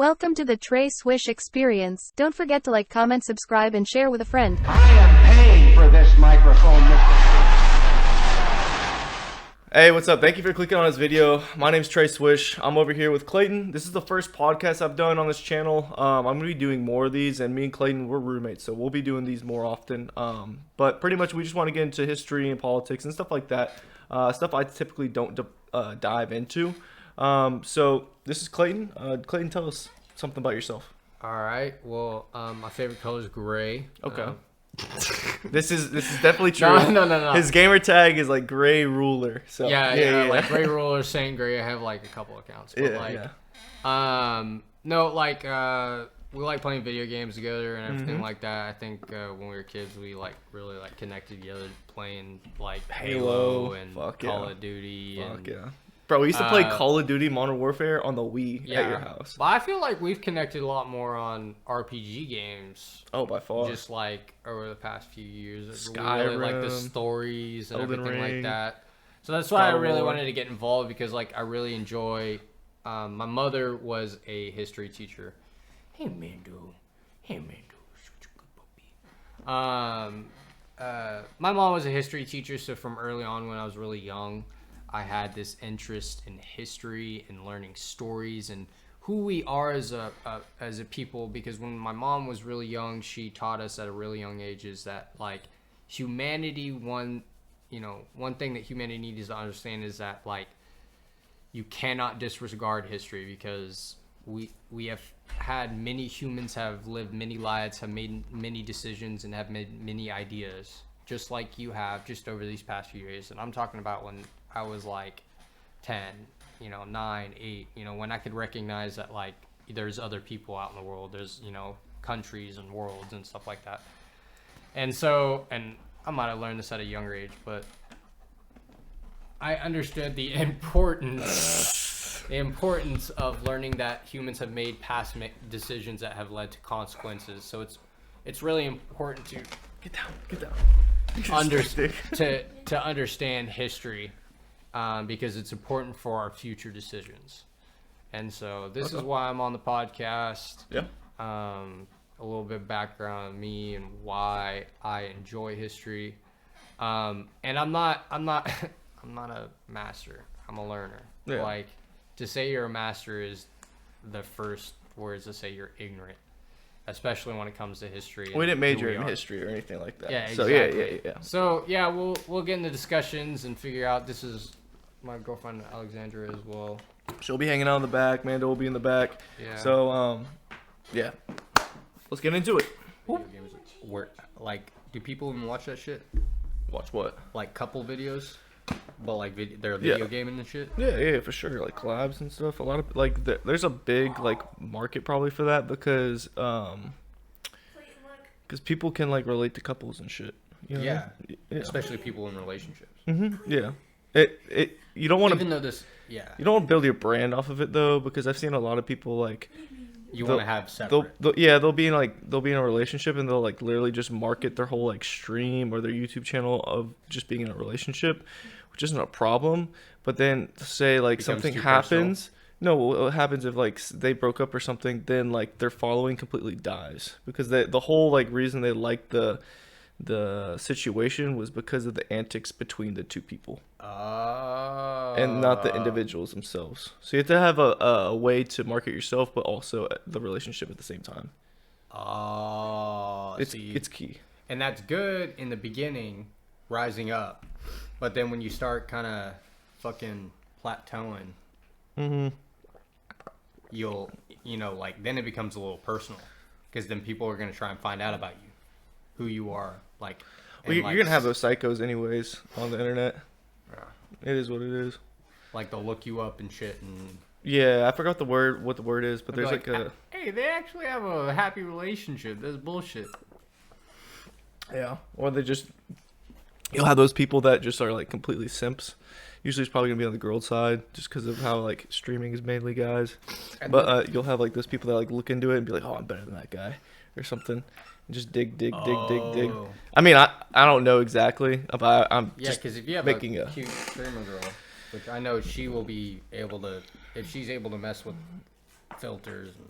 Welcome to the Trey Swish experience. Don't forget to like, comment, subscribe, and share with a friend. I am paying for this microphone, Mr. Hey, what's up? Thank you for clicking on this video. My name's Trey Swish. I'm over here with Clayton. This is the first podcast I've done on this channel. I'm going to be doing more of these, and me and Clayton, we're roommates, so we'll be doing these more often. But pretty much we just want to get into history and politics and stuff like that. Stuff I typically don't dive into. So this is Clayton. Clayton, tell us something about yourself. All right. Well, my favorite color is gray. Okay. This is definitely true. No. His gamer tag is like gray ruler. So Yeah. Like gray ruler, Saint Gray. I have like a couple accounts. But we like playing video games together and everything like that. I think when we were kids, we like really like connected together playing like Halo and Call of Duty. Bro, we used to play Call of Duty Modern Warfare on the Wii at your house. But I feel like we've connected a lot more on RPG games. Oh, by far. Just like over the past few years. Skyrim, we really like the stories and Elden everything Ring, like that. So that's why I really wanted to get involved, because like I really enjoy. My mother was a history teacher. Hey, Mando. Such a good puppy. My mom was a history teacher, so from early on when I was really young, I had this interest in history and learning stories and who we are as a people. Because when my mom was really young, she taught us at a really young age is that like humanity, one thing that humanity needs to understand is that like you cannot disregard history, because we have had many humans have lived many lives, have made many decisions, and have made many ideas, just like you have just over these past few years. And I'm talking about when I was like 10, 9, 8, when I could recognize that like there's other people out in the world, there's, countries and worlds and stuff like that. And so, and I might have learned this at a younger age, but I understood the importance of learning that humans have made past decisions that have led to consequences. So it's really important to get down. To understand history. Because it's important for our future decisions. And so this is why I'm on the podcast. Yeah. A little bit of background on me and why I enjoy history. And I'm not a master. I'm a learner. Yeah. Like, to say you're a master is the first words to say you're ignorant, especially when it comes to history. We didn't major in history or anything like that. Yeah, exactly. So So yeah, we'll get into discussions and figure out. This is my girlfriend Alexandra as well. She'll be hanging out in the back. Mando will be in the back. Yeah. So yeah, let's get into it. Video games, like, do people even watch that shit? Watch what? Like couple videos, but like they're video gaming and shit. Yeah, for sure. Like collabs and stuff. A lot of like there's a big like market probably for that because people can like relate to couples and shit. Yeah. Especially people in relationships. Yeah. You don't want to. Even though this, You don't want to build your brand off of it though, because I've seen a lot of people like. You want to have separate. They'll be in a relationship and they'll like literally just market their whole like stream or their YouTube channel of just being in a relationship, which isn't a problem. But then say like something happens. No, what happens if like they broke up or something? Then like their following completely dies, because the whole like reason they liked the situation was because of the antics between the two people. And not the individuals themselves. So you have to have a way to market yourself, but also the relationship at the same time. It's key. And that's good in the beginning, rising up. But then when you start kind of fucking plateauing, you'll, then it becomes a little personal. Because then people are going to try and find out about you, who you are. Like, well, you're going to have those psychos anyways on the internet. Yeah. It is what it is. Like they'll look you up and shit, and I forgot what the word is, but there's like a hey, they actually have a happy relationship. That's bullshit. Yeah, or you'll have those people that just are like completely simps. Usually it's probably gonna be on the girl side, just because of how like streaming is mainly guys. But you'll have like those people that like look into it and be like, oh, I'm better than that guy or something. And just dig. I mean, I don't know exactly, but I'm just because if you have making a cute streamer girl, which I know she will be able to, if she's able to mess with filters and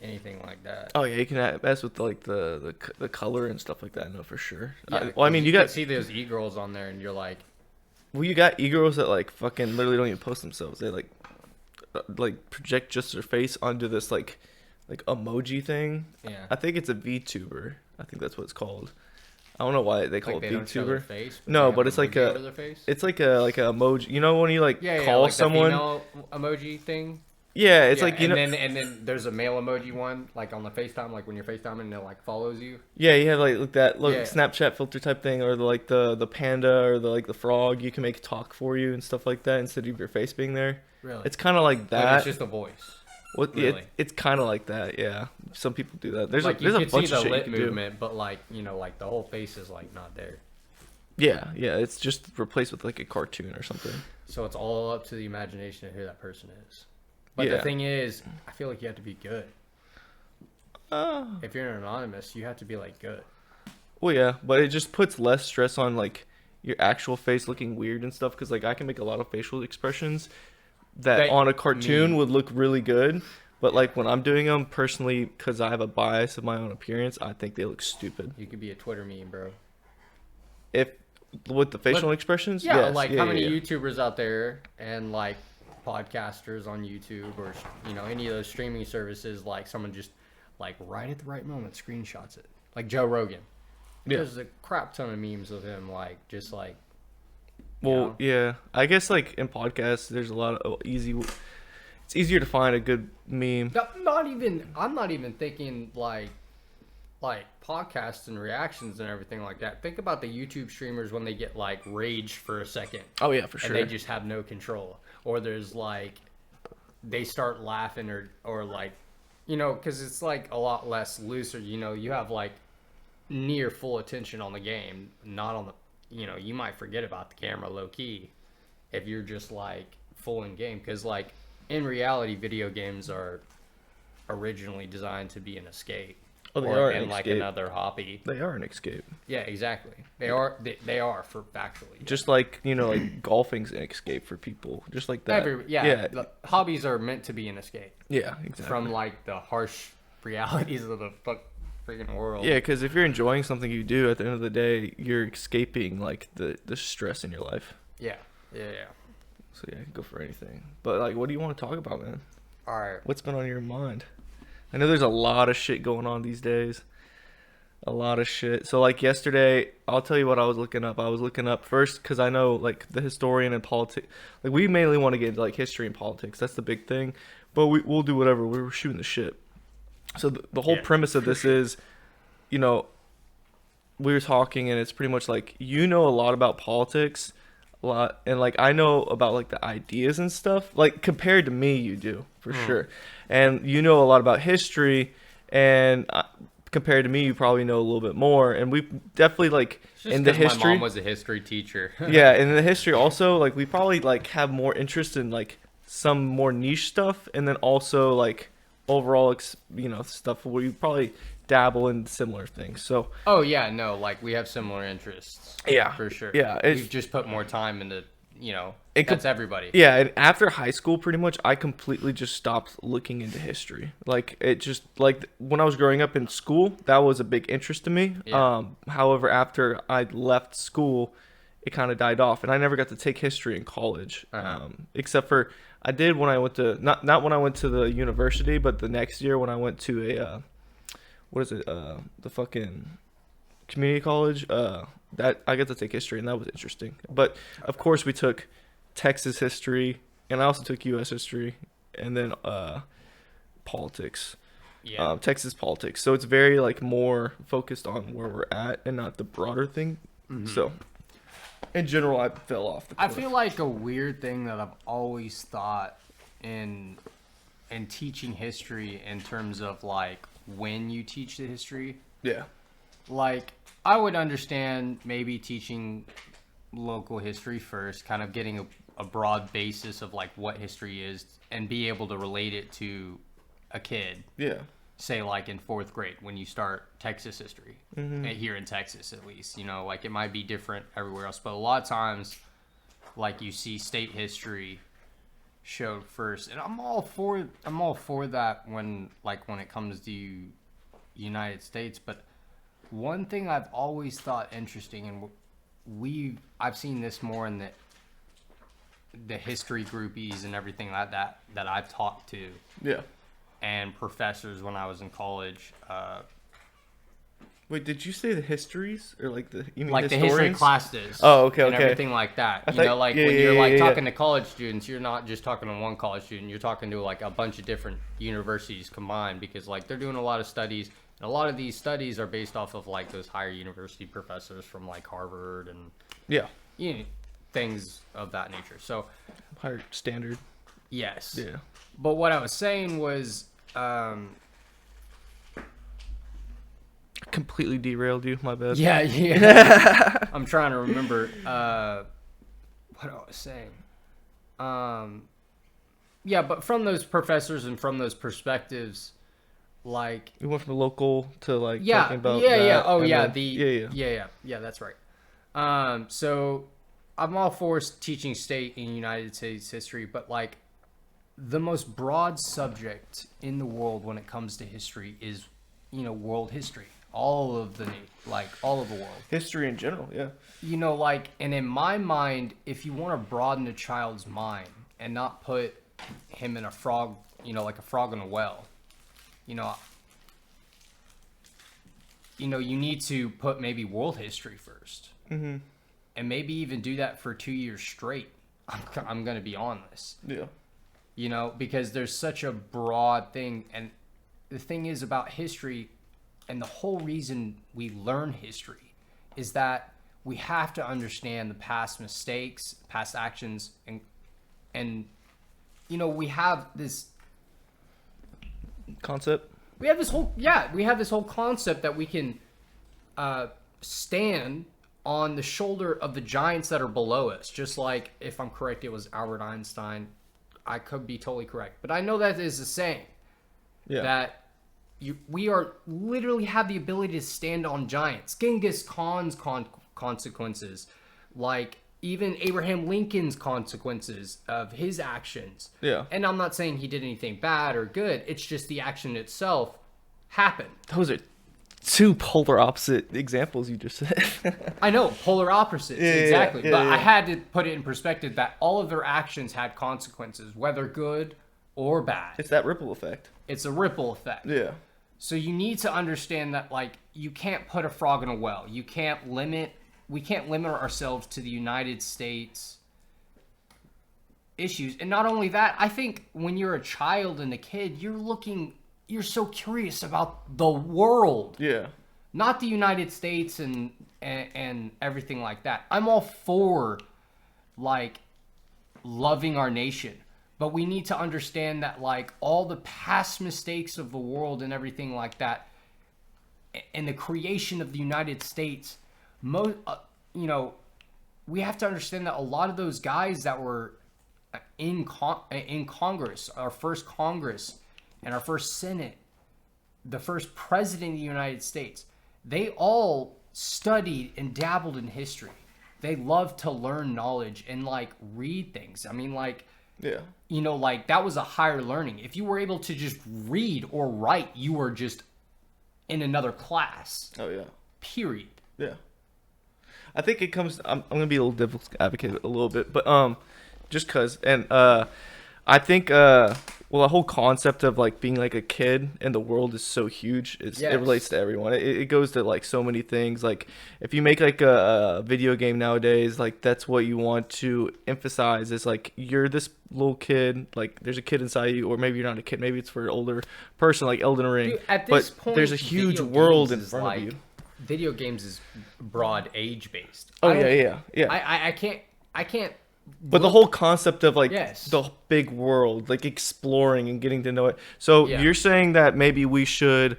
anything like that. Oh yeah, you can mess with like the color and stuff like that. No, for sure. Yeah, Well, I mean, you got see those e-girls on there, and you're like, well, you got e-girls that like fucking literally don't even post themselves. They like project just their face onto this like emoji thing. yeah. I think it's a VTuber. I think that's what it's called. I don't know why they call Like it they don't show their VTuber. face, No, they but have it's like emoji a over their face? it's like a emoji. You know when you like Yeah, call like someone. the female emoji thing. Yeah, it's Yeah, like you know. and then there's a male emoji one, like on the FaceTime, like when you're FaceTiming and it like follows you. Yeah, you have like that look Yeah. Snapchat filter type thing, or the panda or the frog. You can make it talk for you and stuff like that instead of your face being there. Really? It's kind of like But that. it's just a voice. What? really. It's kind of like that. Yeah, some people do that. There's Like there's you a can bunch see of the shit you lip can movement, but like like the whole face is like not there. do. Yeah, it's just replaced with like a cartoon or something. So it's all up to the imagination of who that person is. But Yeah. the thing is, I feel like you have to be good. Oh. If you're an anonymous, you have to be like good. Well, yeah, but it just puts less stress on like your actual face looking weird and stuff. Because like I can make a lot of facial expressions that on a cartoon would look really good. But like when I'm doing them personally, because I have a bias of my own appearance, I think they look stupid. You could be a Twitter meme, bro. If with the facial expressions, Yeah, yes. like yeah, how many yeah. YouTubers out there and like podcasters on YouTube or any of those streaming services, like someone just like right at the right moment screenshots it. Like Joe Rogan. Yeah. There's a crap ton of memes of him like just like Well, know? yeah, I guess like in podcasts, there's a lot of easy. It's easier to find a good meme. I'm not even thinking like podcasts and reactions and everything like that. Think about the YouTube streamers when they get like rage for a second. Oh yeah, for sure. And they just have no control. Or there's like they start laughing or like because it's like a lot less looser. You have like near full attention on the game, not on the you might forget about the camera low key if you're just like full in game, because like in reality video games are originally designed to be an escape. Oh, they are an and like escape. another hobby. They are an escape. Yeah, exactly. They are for factually. Just like like golfing's an escape for people, just like that. The hobbies are meant to be an escape Yeah, exactly. from like the harsh realities of the freaking world. Yeah, because if you're enjoying something you do, at the end of the day, you're escaping like the stress in your life. Yeah. So yeah, go for anything. But like, what do you want to talk about, man? All right. What's been on your mind? I know there's a lot of shit going on these days. A lot of shit. So like yesterday, I'll tell you what I was looking up. I was looking up first because I know like the historian and politics. Like we mainly want to get into like history and politics. That's the big thing. But we'll do whatever. We were shooting the shit. So the whole premise of this is, we were talking and it's pretty much like a lot about politics, a lot, and like I know about like the ideas and stuff. Like compared to me, you do for sure, and a lot about history, and compared to me, you probably know a little bit more. And we definitely like in the history. My mom was a history teacher. Yeah, and in the history also, like we probably like have more interest in like some more niche stuff, and then also like overall stuff where you probably dabble in similar things. So Oh yeah, no, like we have similar interests. Yeah, for sure. yeah, we've just put more time into that's everybody. Yeah, and after high school, pretty much, I completely just stopped looking into history. Like, it just, like, when I was growing up in school, that was a big interest to me. Yeah. However, after I left school, it kind of died off, and I never got to take history in college. Except for, I did when I went to, not when I went to the university, but the next year when I went to the fucking community college, that I got to take history, and that was interesting. But of course we took Texas history, and I also took U.S. history, and then politics. Yeah. Texas politics. So it's very like more focused on where we're at and not the broader thing. So in general, I fell off the cliff. I feel like a weird thing that I've always thought in teaching history in terms of like when you teach the history. Yeah. Like, I would understand maybe teaching local history first, kind of getting a broad basis of like what history is and be able to relate it to a kid. Yeah. Say like in 4th grade when you start Texas history, here in Texas at least, like it might be different everywhere else, but a lot of times like you see state history showed first, and I'm all for that when it comes to United States. But one thing I've always thought interesting, and I've seen this more in the history groupies and everything like that I've talked to. Yeah. And professors when I was in college. Wait, did you say the histories or you mean like historians? the history classes? Oh, okay, and everything like that. When you're talking to college students, you're not just talking to one college student. You're talking to a bunch of different universities combined, because they're doing a lot of studies, and a lot of these studies are based off of those higher university professors from Harvard and things of that nature. So higher standard. Yes. Yeah. But what I was saying was. Completely derailed you, my bad. Yeah. I'm trying to remember what I was saying. Yeah, but from those professors and from those perspectives, we went from local to talking about that's right. So I'm all for teaching state and United States history, but the most broad subject in the world when it comes to history is world history. All of the world. History in general, yeah. And in my mind, if you want to broaden a child's mind and not put him in a frog, like a frog in a well, you need to put maybe world history first. Mm-hmm. And maybe even do that for 2 years straight. I'm going to be honest. Yeah. Because there's such a broad thing. And the thing is about history, and the whole reason we learn history, is that we have to understand the past mistakes, past actions, and we have this concept. We have this whole concept that we can stand on the shoulder of the giants that are below us. Just like, if I'm correct, it was Albert Einstein. I could be totally correct, but I know that is the saying. Yeah. That we are literally have the ability to stand on giants. Genghis Khan's consequences, even Abraham Lincoln's consequences of his actions. Yeah. And I'm not saying he did anything bad or good. It's just the action itself happened. Those are two polar opposite examples you just said. I know, polar opposites, exactly. But I had to put it in perspective that all of their actions had consequences, whether good or bad. It's that ripple effect. It's a ripple effect. Yeah. So you need to understand that you can't put a frog in a well. We can't limit ourselves to the United States issues. And not only that, I think when you're a child and a kid, you're so curious about the world. Yeah. Not the United States and everything like that. I'm all for loving our nation. But we need to understand that all the past mistakes of the world and everything like that, and the creation of the United States, we have to understand that a lot of those guys that were in Congress, our first Congress and our first Senate, the first president of the United States, they all studied and dabbled in history. They loved to learn knowledge and read things. I mean, yeah. That was a higher learning. If you were able to just read or write, you were just in another class. Oh, yeah. Period. Yeah. I think it comes... I'm going to be a little devil's advocate a little bit, but just because... And I think... the whole concept of being a kid and the world is so huge. It relates to everyone. It goes to so many things. If you make a video game nowadays, that's what you want to emphasize is you're this little kid. There's a kid inside you, or maybe you're not a kid. Maybe it's for an older person, like Elden Ring. Dude, at this but point, there's a huge world in front of you. Video games is broad age based. Oh yeah. I can't. But the whole concept of yes. the big world, exploring and getting to know it. So you're saying that maybe we should,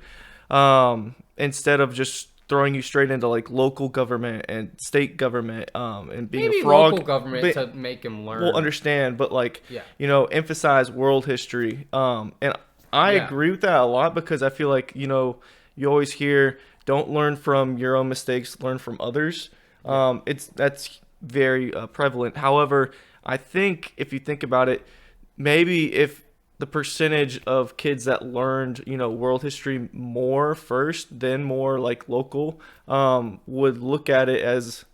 instead of just throwing you straight into local government and state government, and being maybe a frog, local government to make them learn. We'll understand, but emphasize world history. And I agree with that a lot, because I feel you always hear, don't learn from your own mistakes, learn from others. That's very prevalent. However, I think if you think about it, maybe if the percentage of kids that learned, world history more first, then more like local, would look at it as,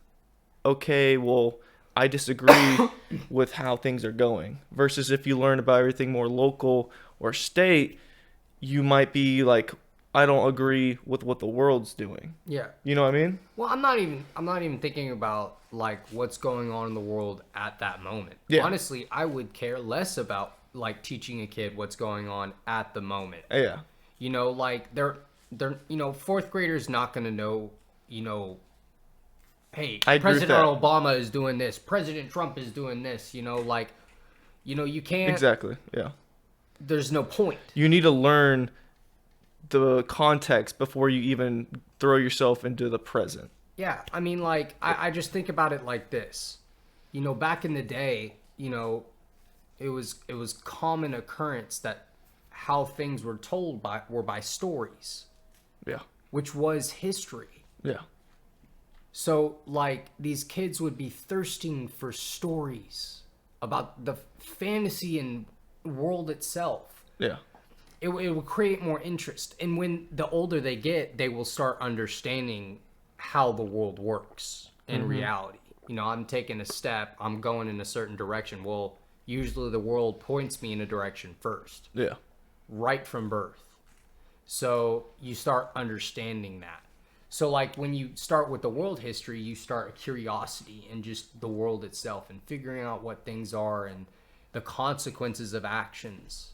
okay, well, I disagree with how things are going. Versus if you learn about everything more local or state, you might be like, I don't agree with what the world's doing. Yeah. You know what I mean? Well, I'm not even thinking about like what's going on in the world at that moment. Yeah. Honestly, I would care less about like teaching a kid what's going on at the moment. Yeah. Like they're fourth graders not going to know, hey, President Obama is doing this, President Trump is doing this, you can't. Exactly. Yeah. There's no point. You need to learn the context before you even throw yourself into the present. Yeah, I mean, like, I just think about it like this. Back in the day, it was common occurrence that how things were told were by stories. Yeah. Which was history. Yeah. So, like, these kids would be thirsting for stories about the fantasy and world itself. Yeah. It will create more interest. And when the older they get, they will start understanding how the world works in reality. I'm taking a step, I'm going in a certain direction. Well, usually the world points me in a direction first. Yeah. Right from birth. So you start understanding that. So like when you start with the world history, you start a curiosity in just the world itself and figuring out what things are and the consequences of actions.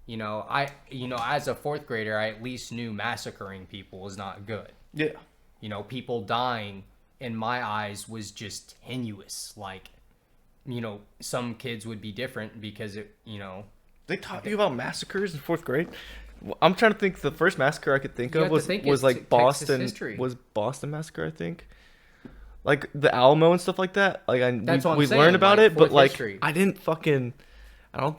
As a fourth grader, I at least knew massacring people was not good. Yeah. People dying in my eyes was just tenuous. Like, some kids would be different because They taught you about massacres in fourth grade? I'm trying to think. The first massacre I could think of was like Boston. Was Boston Massacre, I think. Like the Alamo and stuff like that. Like we learned about it, but like history. I don't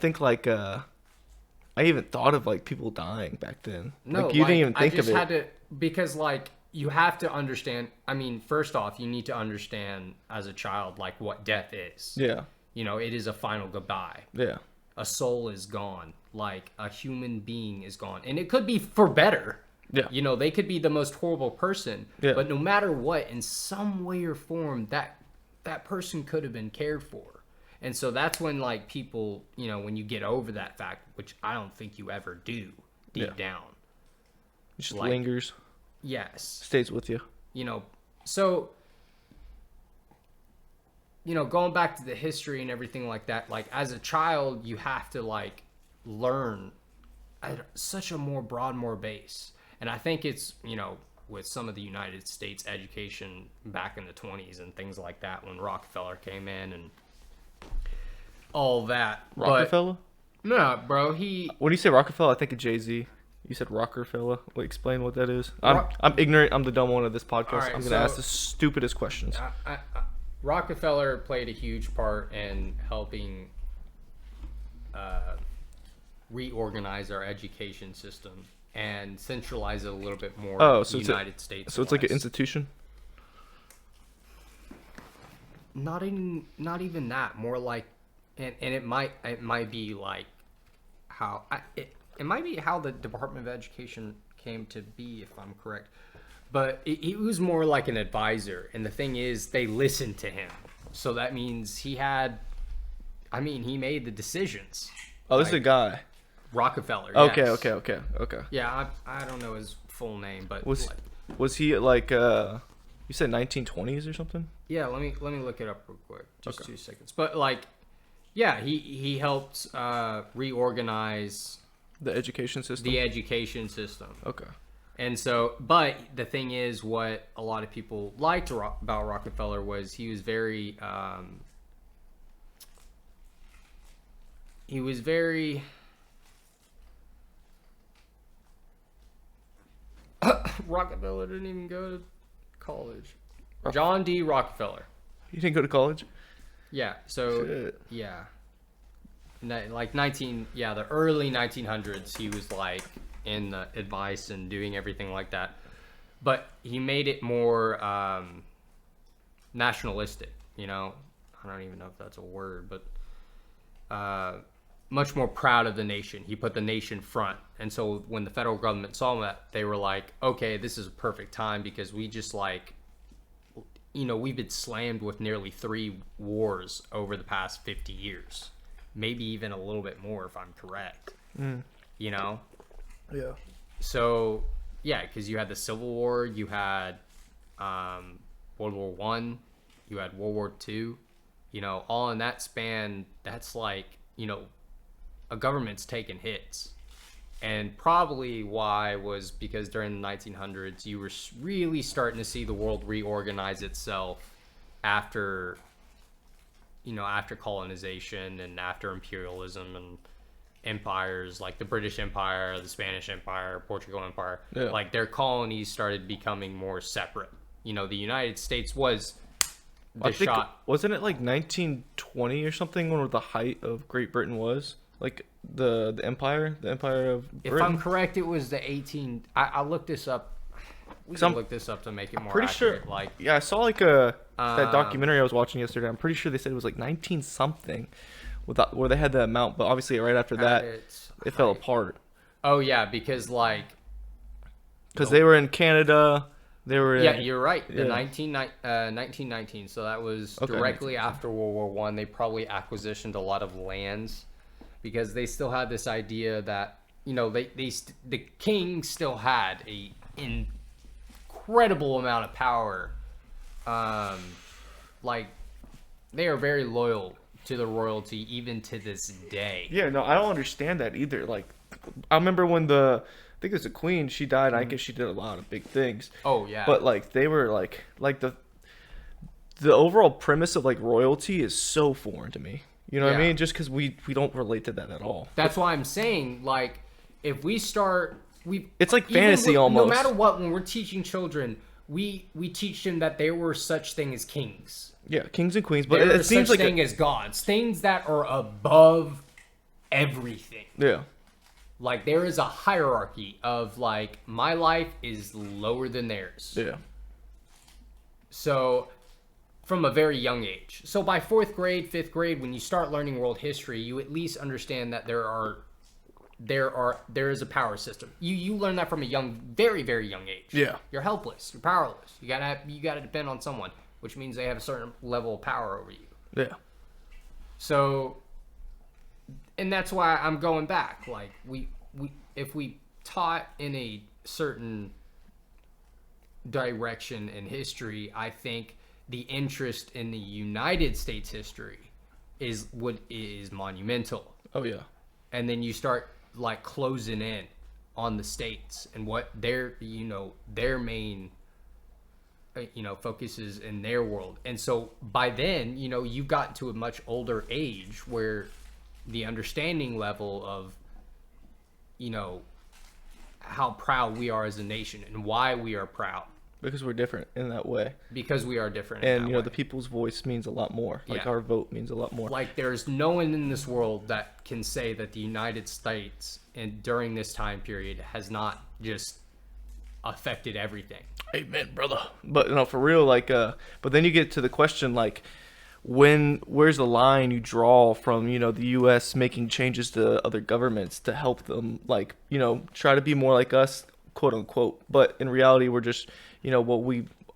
think like I even thought of like people dying back then. No, like, you didn't even think I just of it. had to, because like you have to understand. I mean, first off, you need to understand as a child like what death is. Yeah. It is a final goodbye. Yeah. A soul is gone. Like a human being is gone, and it could be for better. Yeah. They could be the most horrible person. Yeah. But no matter what, in some way or form, that person could have been cared for. And so that's when, like, people, when you get over that fact, which I don't think you ever do deep down. It just lingers. Yes. Stays with you. So, going back to the history and everything like that, like, as a child, you have to, like, learn at such a more base. And I think it's, with some of the United States education back in the 20s and things like that when Rockefeller came in and all that. Rockefeller? No, bro. When you say Rockefeller, I think of Jay-Z. You said Rockefeller. Wait, explain what that is. I'm ignorant. I'm the dumb one of this podcast. Right, I'm going to ask the stupidest questions. Rockefeller played a huge part in helping reorganize our education system and centralize it a little bit more so United States. So it's like an institution? Not even that. More like, and it might be like how it might be how the Department of Education came to be, if I'm correct. But he was more like an advisor, and the thing is, they listened to him. So that means he made the decisions. Oh, this is a guy. Rockefeller. Okay, yes. okay. Yeah, I don't know his full name, but was he like you said 1920s or something? Yeah, let me look it up real quick. Just 2 seconds. But like, yeah, he helped reorganize the education system. Okay. And so, but the thing is, what a lot of people liked about Rockefeller was he was very Rockefeller didn't even go to college. John D. Rockefeller. You didn't go to college? Yeah. So shit. Yeah. Like the early 1900s, he was like in the advice and doing everything like that, but he made it more nationalistic. I don't even know if that's a word, but much more proud of the nation. He put the nation front. And so when the federal government saw that, they were like, okay, this is a perfect time because we just like, we've been slammed with nearly 3 wars over the past 50 years. Maybe even a little bit more if I'm correct. Yeah. So, yeah, because you had the Civil War, you had World War One, you had World War Two, all in that span. That's like, a government's taking hits. And probably why was because during the 1900s, you were really starting to see the world reorganize itself after colonization and after imperialism and empires like the British Empire, the Spanish Empire, Portugal Empire. Yeah. Like their colonies started becoming more separate. The United States was wasn't it like 1920 or something when the height of Great Britain was? Like the empire of Britain? If I'm correct, it was the 18. I looked this up. We can look this up to make it more accurate. Sure. Like, yeah, I saw like that documentary I was watching yesterday. I'm pretty sure they said it was like 19 something, where they had the amount, but obviously right after that, it fell apart. Oh yeah, because they were in Canada. They were you're right. The 1919. So that was directly after World War One. They probably acquisitioned a lot of lands because they still had this idea that the king still had a incredible amount of power. Like they are very loyal to the royalty even to this day. Yeah, no, I don't understand that either. Like, I remember when I think it was the Queen, she died. I guess she did a lot of big things. Oh yeah. But like they were like the overall premise of like royalty is so foreign to me. You know what I mean? Just because we don't relate to that at all. That's why I'm saying, like, if we start, it's like fantasy almost. No matter what, when we're teaching children, we teach them that there were such thing as kings. Yeah, kings and queens, but there it seems such like thing as gods, things that are above everything. Yeah. Like there is a hierarchy of like my life is lower than theirs. Yeah. So from a very young age. So by 4th grade, 5th grade, when you start learning world history, you at least understand that there is a power system. You learn that from a very, very young age. Yeah. You're helpless. You're powerless. You gotta depend on someone, which means they have a certain level of power over you. Yeah. So, and that's why I'm going back. Like if we taught in a certain direction in history, I think the interest in the United States history is monumental. Oh yeah. And then you start like closing in on the states and what their main focuses in their world. And so by then, you've gotten to a much older age where the understanding level of how proud we are as a nation and why we are proud. Because we're different in that way. Because we are different in that way. And the people's voice means a lot more. Like our vote means a lot more. Like there's no one in this world that can say that the United States and during this time period has not just affected everything. Amen, brother. But for real, like but then you get to the question like where's the line you draw from, the US making changes to other governments to help them like, try to be more like us, quote unquote. But in reality we're just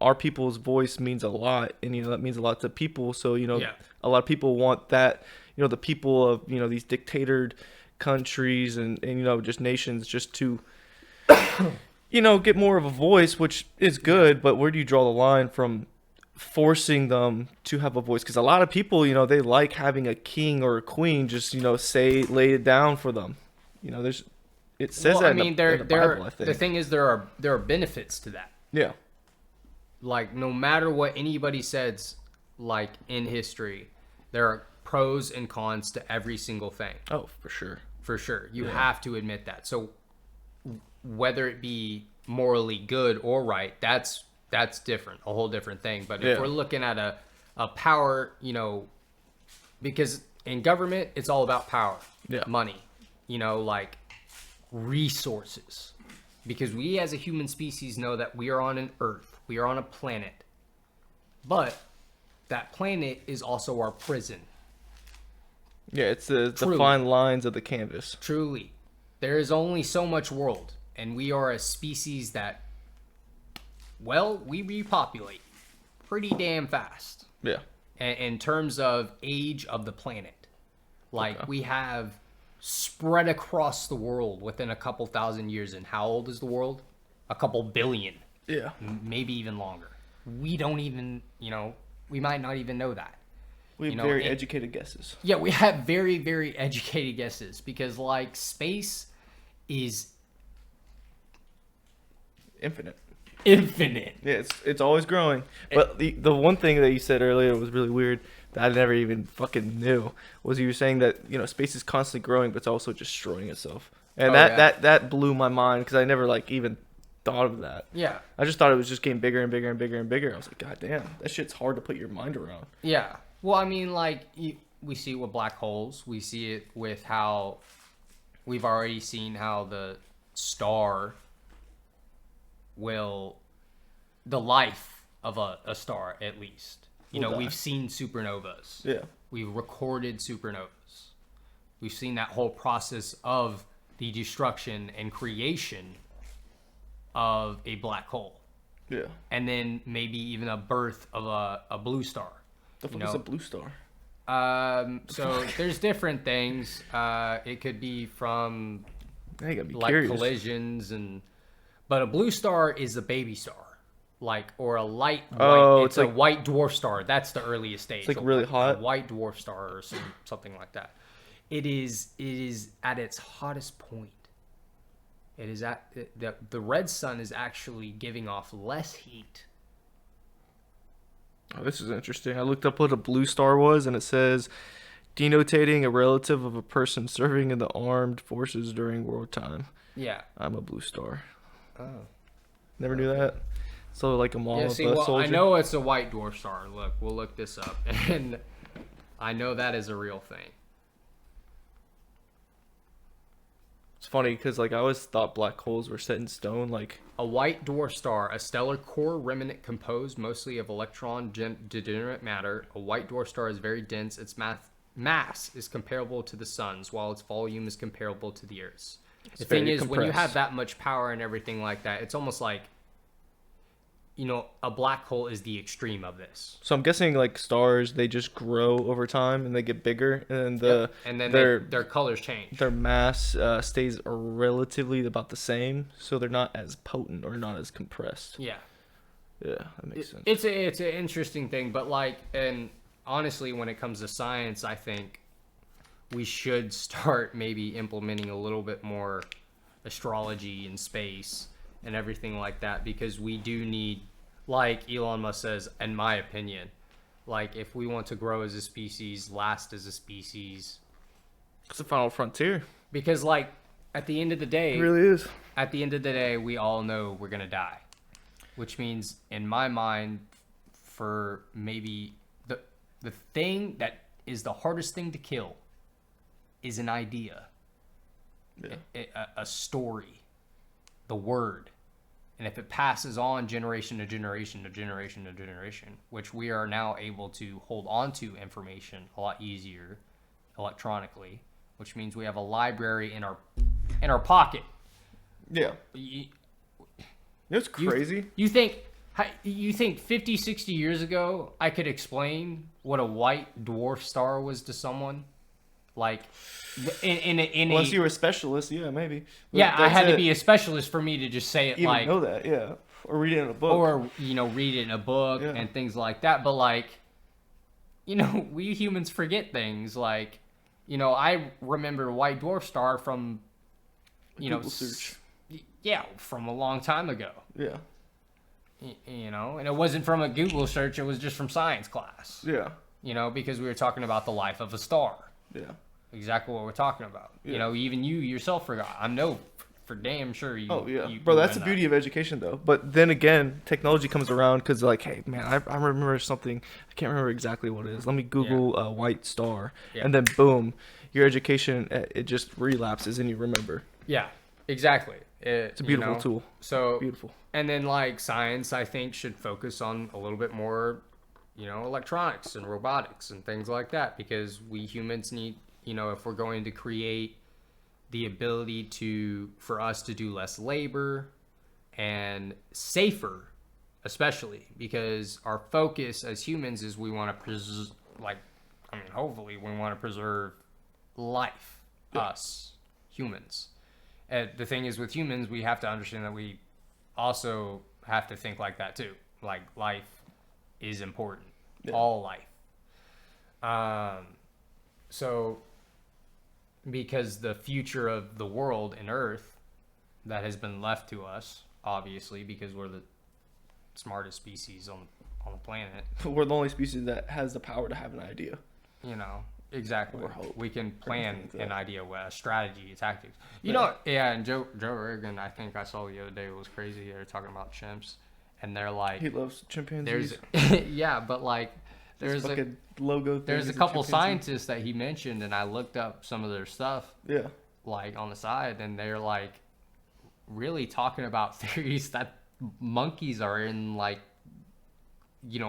our people's voice means a lot, and that means a lot to people. So a lot of people want that, the people of these dictated countries and just nations just to get more of a voice, which is good. But where do you draw the line from forcing them to have a voice? Because a lot of people they like having a king or a queen just lay it down for them. It says that in the Bible, I think. The thing is there are benefits to that. Yeah. Like no matter what anybody says, like in history, there are pros and cons to every single thing. Oh, for sure. For sure. You have to admit that. So whether it be morally good or right, that's different, a whole different thing. But if we're looking at a power, because in government, it's all about power, money, like resources. Because we as a human species know that we are on an earth, we are on a planet, but that planet is also our prison. Yeah, it's the Truly. fine lines of the canvas. Truly. There is only so much world, and we are a species that, well, we repopulate pretty damn fast. Yeah. In terms of age of the planet. We have spread across the world within a couple thousand years. And how old is the world? A couple billion. Yeah. Maybe even longer. We don't even, we might not even know that. We have very educated guesses. Yeah, we have very, very educated guesses because, space is infinite. Yeah, it's always growing. But the one thing that you said earlier was really weird that I never even fucking knew was you were saying that space is constantly growing, but it's also destroying itself, and that blew my mind because I never even thought of that. Yeah, I just thought it was just getting bigger and bigger and bigger and bigger. I was like, God damn, that shit's hard to put your mind around. Yeah. Well, I mean, we see it with black holes. We see it with how we've already seen how the star the life of a star, at least. We've seen supernovas. Yeah. We've recorded supernovas. We've seen that whole process of the destruction and creation of a black hole. Yeah. And then maybe even a birth of a blue star. The fuck is a blue star? So there's different things. It could be from I gotta be curious. collisions but a blue star is a baby star, or a light white. Oh, it's a white dwarf star. That's the earliest stage. It's really hot. A white dwarf star or something like that. It is at its hottest point. It is at the red sun is actually giving off less heat. Oh, this is interesting. I looked up what a blue star was, and it says, denotating a relative of a person serving in the armed forces during wartime. Yeah. I'm a blue star. Oh. Never knew that. So like a mom of a soldier. I know it's a white dwarf star. Look, we'll look this up. And I know that is a real thing. It's funny because I always thought black holes were set in stone. A white dwarf star, a stellar core remnant composed mostly of electron degenerate matter. A white dwarf star is very dense. Its mass is comparable to the sun's, while its volume is comparable to the Earth's. The thing is, when you have that much power and everything like that, it's almost like, a black hole is the extreme of this. So I'm guessing stars, they just grow over time and they get bigger, and and then their colors change. Their mass stays relatively about the same, so they're not as potent or not as compressed. Yeah. Yeah, that makes sense. It's an interesting thing, but and honestly, when it comes to science, I think we should start maybe implementing a little bit more astrology in space and everything like that, because we do need, like Elon Musk says, in my opinion, if we want to grow as a species, last as a species, it's the final frontier. Because at the end of the day, it really is. At the end of the day, we all know we're gonna die, which means, in my mind, for maybe the thing that is the hardest thing to kill is an idea, a story, the word. And if it passes on generation to generation to generation to generation, which we are now able to hold on to information a lot easier electronically, which means we have a library in our pocket. Yeah. It's crazy. You think 50, 60 years ago I could explain what a white dwarf star was to someone? Unless you were a specialist, yeah, maybe. But yeah, I had to be a specialist for me to just say it. Even know that, yeah, or read it in a book, or read it in a book and things like that. But we humans forget things. I remember white dwarf star from Google search. Yeah, from a long time ago. Yeah. And it wasn't from a Google search. It was just from science class. Yeah. Because we were talking about the life of a star. Yeah. Exactly what we're talking about. Yeah. Even you yourself forgot. I know for damn sure you. Oh yeah, bro. That's the beauty of education, though. But then again, technology comes around because, hey, man, I remember something. I can't remember exactly what it is. Let me Google a white star, and then boom, your education it just relapses and you remember. Yeah, exactly. It's a beautiful tool. So beautiful. And then science, I think, should focus on a little bit more, electronics and robotics and things like that, because we humans need if we're going to create the ability for us to do less labor and safer, especially because our focus as humans is we want to hopefully we want to preserve life, us humans. And the thing is with humans, we have to understand that we also have to think like that too. Like life is important, all life. So because the future of the world and Earth that has been left to us, obviously, because we're the smartest species on the planet. We're the only species that has the power to have an idea. Exactly. Or hope. We can plan an idea, a strategy, tactics. And Joe Rogan, I think I saw the other day, was crazy. They were talking about chimps, and they're like, he loves chimpanzees. But like, there's a couple scientists that he mentioned, and I looked up some of their stuff. Yeah. Like on the side, and they're like really talking about theories that monkeys are in like,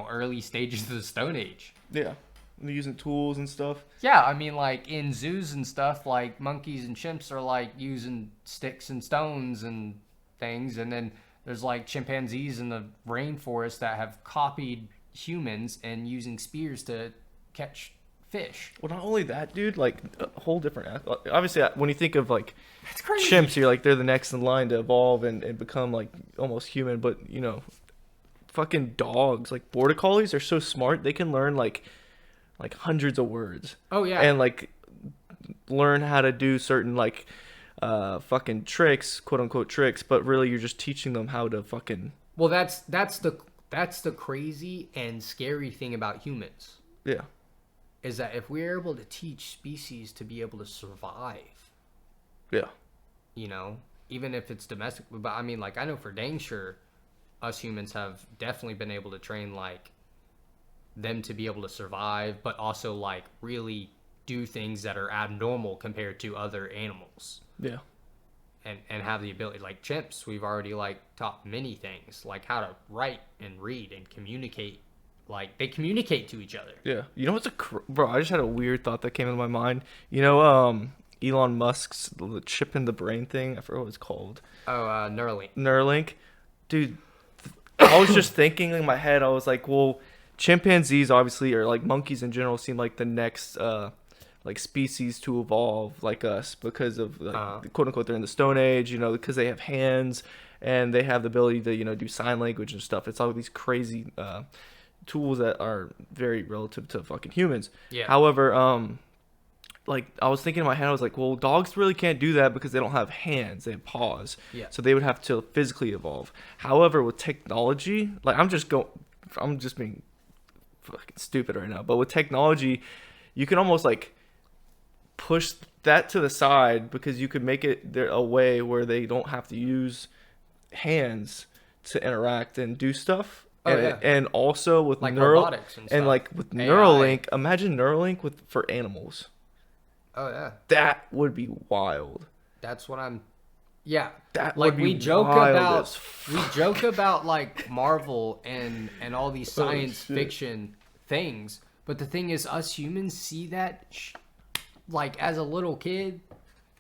early stages of the Stone Age. Yeah. They're using tools and stuff. Yeah, I mean, like in zoos and stuff, like monkeys and chimps are like using sticks and stones and things, and then there's like chimpanzees in the rainforest that have copied humans and using spears to catch fish. Well, not only that, dude, like a whole different. Obviously, when you think of like chimps, you're like they're the next in line to evolve and become like almost human. But fucking dogs, like border collies, are so smart. They can learn like hundreds of words. Oh yeah. And like learn how to do certain like fucking tricks, quote unquote tricks, but really you're just teaching them how to fucking. Well, that's the crazy and scary thing about humans. Yeah. Is that if we're able to teach species to be able to survive. Yeah. Even if it's domestic, but I mean, like I know for dang sure us humans have definitely been able to train like them to be able to survive, but also like really do things that are abnormal compared to other animals. Yeah. And have the ability, like chimps, we've already like taught many things, like how to write and read and communicate. Like they communicate to each other. Yeah. Bro, I just had a weird thought that came into my mind. Elon Musk's the chip in the brain thing. I forgot what it's called. Oh, Neuralink. Neuralink. Dude, I was just thinking in my head, I was like, well, chimpanzees obviously, or like monkeys in general, seem like the next like species to evolve like us because of like, quote unquote, they're in the Stone Age, because they have hands and they have the ability to do sign language and stuff. It's all these crazy tools that are very relative to fucking humans. Yeah. However, like I was thinking in my head, I was like, well, dogs really can't do that because they don't have hands, they have paws. Yeah. So they would have to physically evolve. However, with technology, like I'm just being fucking stupid right now, but with technology, you can almost like push that to the side because you could make it there a way where they don't have to use hands to interact and do stuff. And also with like robotics and stuff. And like with AI. Neuralink, imagine Neuralink for animals. Oh yeah, that would be wild. That's what I'm. Yeah, that like would be we joke wild about like Marvel and all these science fiction things, but the thing is, us humans see that like as a little kid,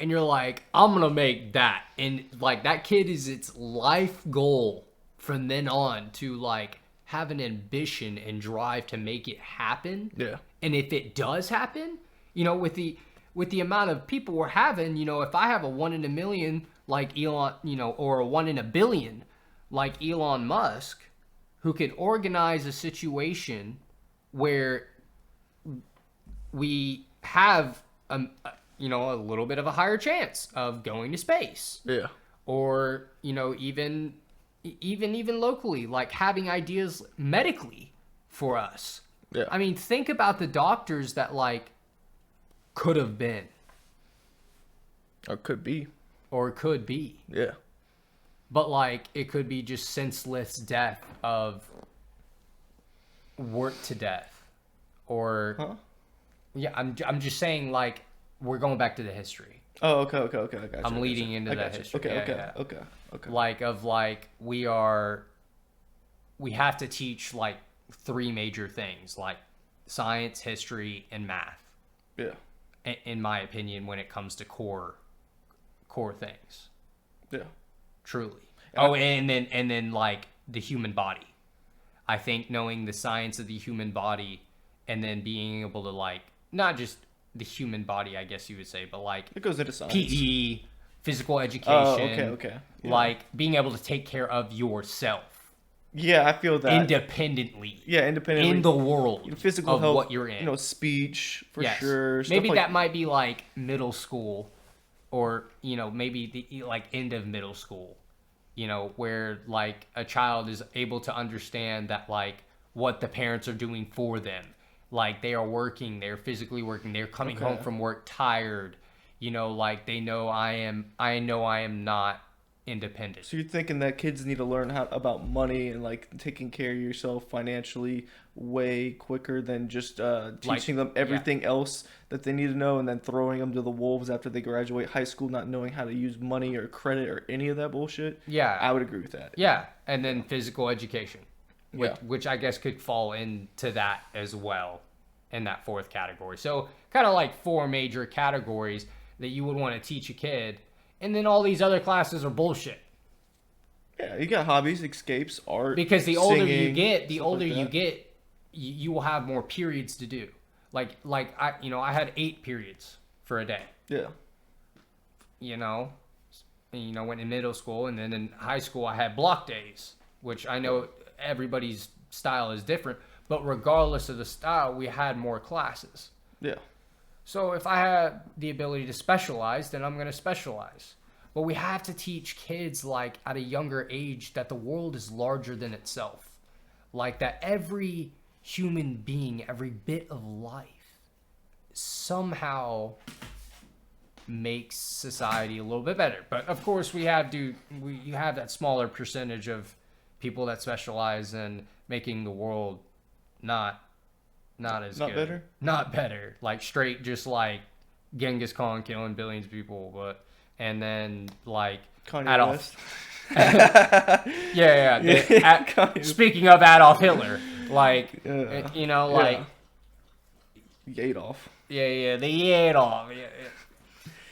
and you're like, I'm gonna make that, and like that kid is its life goal from then on to like have an ambition and drive to make it happen. Yeah, and if it does happen, with the amount of people we're having, if I have a 1 in a million like Elon, or a 1 in a billion like Elon Musk, who could organize a situation where we have a little bit of a higher chance of going to space. Yeah. Or, even locally, like having ideas medically for us. Yeah. I mean, think about the doctors that like could have been. Or could be. Yeah. But like it could be just senseless death of worked to death. Or yeah, I'm just saying like we're going back to the history. Oh, okay. I got you. I'm leading into that history. Okay. Like we have to teach like 3 major things, like science, history, and math. Yeah. in my opinion, when it comes to core things. Yeah. Truly. And then like the human body. I think knowing the science of the human body and then being able to like not just the human body, I guess you would say, but like it goes into science. PE, physical education. Oh, okay. Yeah. Like being able to take care of yourself. Yeah, I feel that. Independently. Yeah, independently. In the world. Physical of health, what you're in. Speech, for sure. Maybe that might be like middle school or, maybe the like end of middle school, where like a child is able to understand that like what the parents are doing for them. Like they are working, they're physically working, they're coming home from work tired, like they know I am not independent. So you're thinking that kids need to learn about money and like taking care of yourself financially way quicker than just teaching them everything else that they need to know and then throwing them to the wolves after they graduate high school not knowing how to use money or credit or any of that bullshit. Yeah. I would agree with that. Yeah, and then physical education, which I guess could fall into that as well in that fourth category. So kind of like 4 major categories that you would want to teach a kid. And then all these other classes are bullshit. Yeah, you got hobbies, escapes, art. Because the older singing, you get, you will have more periods to do. Like I had 8 periods for a day. Yeah. Went in middle school, and then in high school I had block days, which I know everybody's style is different, but regardless of the style, we had more classes. Yeah. So if I had the ability to specialize, then I'm going to specialize. But we have to teach kids, like, at a younger age that the world is larger than itself. Like, that every human being, every bit of life, somehow makes society a little bit better. But, of course, you have that smaller percentage of people that specialize in making the world not as good. Better? Not better. Like straight just like Genghis Khan killing billions of people, and then like Kanye Adolf. West. Speaking of Adolf Hitler, like like Adolf. Yeah, the Adolf. Yeah.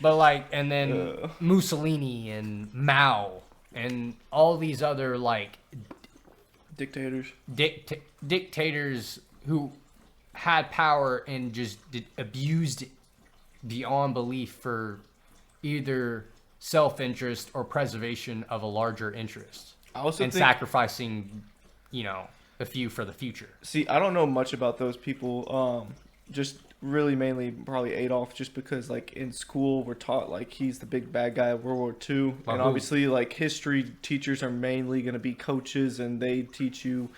But like, and then Mussolini and Mao and all these other like dictators. Dictators who had power and just abused it beyond belief for either self-interest or preservation of a larger interest. I also think sacrificing, a few for the future. See, I don't know much about those people. Just really mainly probably Adolf, just because like in school we're taught like he's the big bad guy of World War II, and obviously like history teachers are mainly going to be coaches, and they teach you,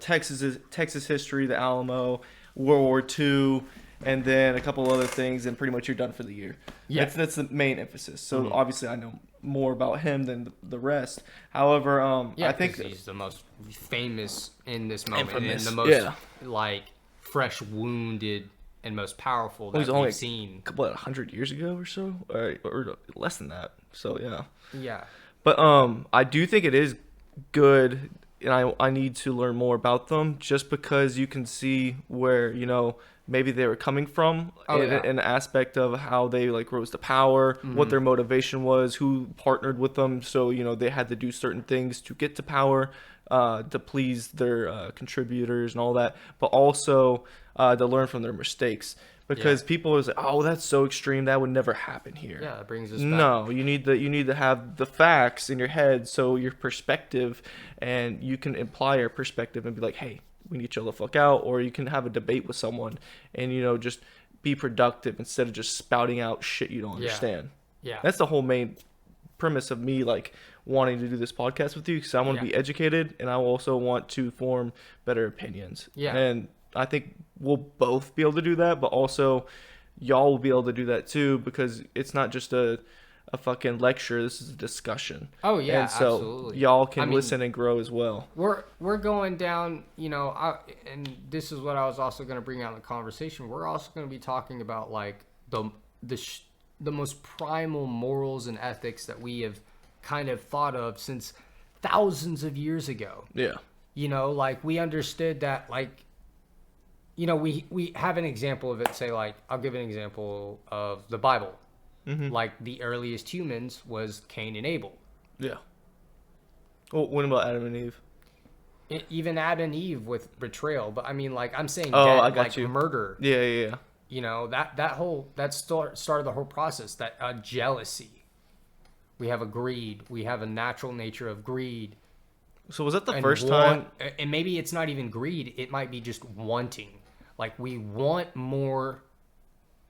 Texas history, the Alamo, World War II, and then a couple other things, and pretty much you're done for the year. Yeah, that's the main emphasis. So obviously I know more about him than the rest. However, I think he's the most famous in this moment, infamous. and the most like fresh wounded and most powerful that we've seen. What, 100 years ago or so, or less than that. So yeah. But I do think it is good, and I need to learn more about them, just because you can see where maybe they were coming from, in an aspect of how they like rose to power, what their motivation was, who partnered with them. So they had to do certain things to get to power, to please their contributors and all that, but also to learn from their mistakes. Because people are like, oh, that's so extreme, that would never happen here. Yeah, it brings us back. No, you need to have the facts in your head, so your perspective, and you can imply your perspective and be like, hey, we need to chill the fuck out. Or you can have a debate with someone and just be productive instead of just spouting out shit you don't understand. Yeah. That's the whole main premise of me like wanting to do this podcast with you, because I want to be educated, and I also want to form better opinions. Yeah. And I think we'll both be able to do that, but also y'all will be able to do that too, because it's not just a fucking lecture. This is a discussion. Oh yeah, and so absolutely. Y'all can listen and grow as well. We're going down, and this is what I was also going to bring out in the conversation. We're also going to be talking about like the most primal morals and ethics that we have kind of thought of since thousands of years ago. Yeah. Like we understood that, like, we have an example of it. Say, like, I'll give an example of the Bible. Like, the earliest humans was Cain and Abel. Yeah. Well, what about Adam and Eve? Even Adam and Eve with betrayal. But I mean, like, I'm saying I got like you. murder. Yeah. That started the whole process. That jealousy. We have a greed. We have a natural nature of greed. So was that the first time? And maybe it's not even greed. It might be just wanting. Like, we want more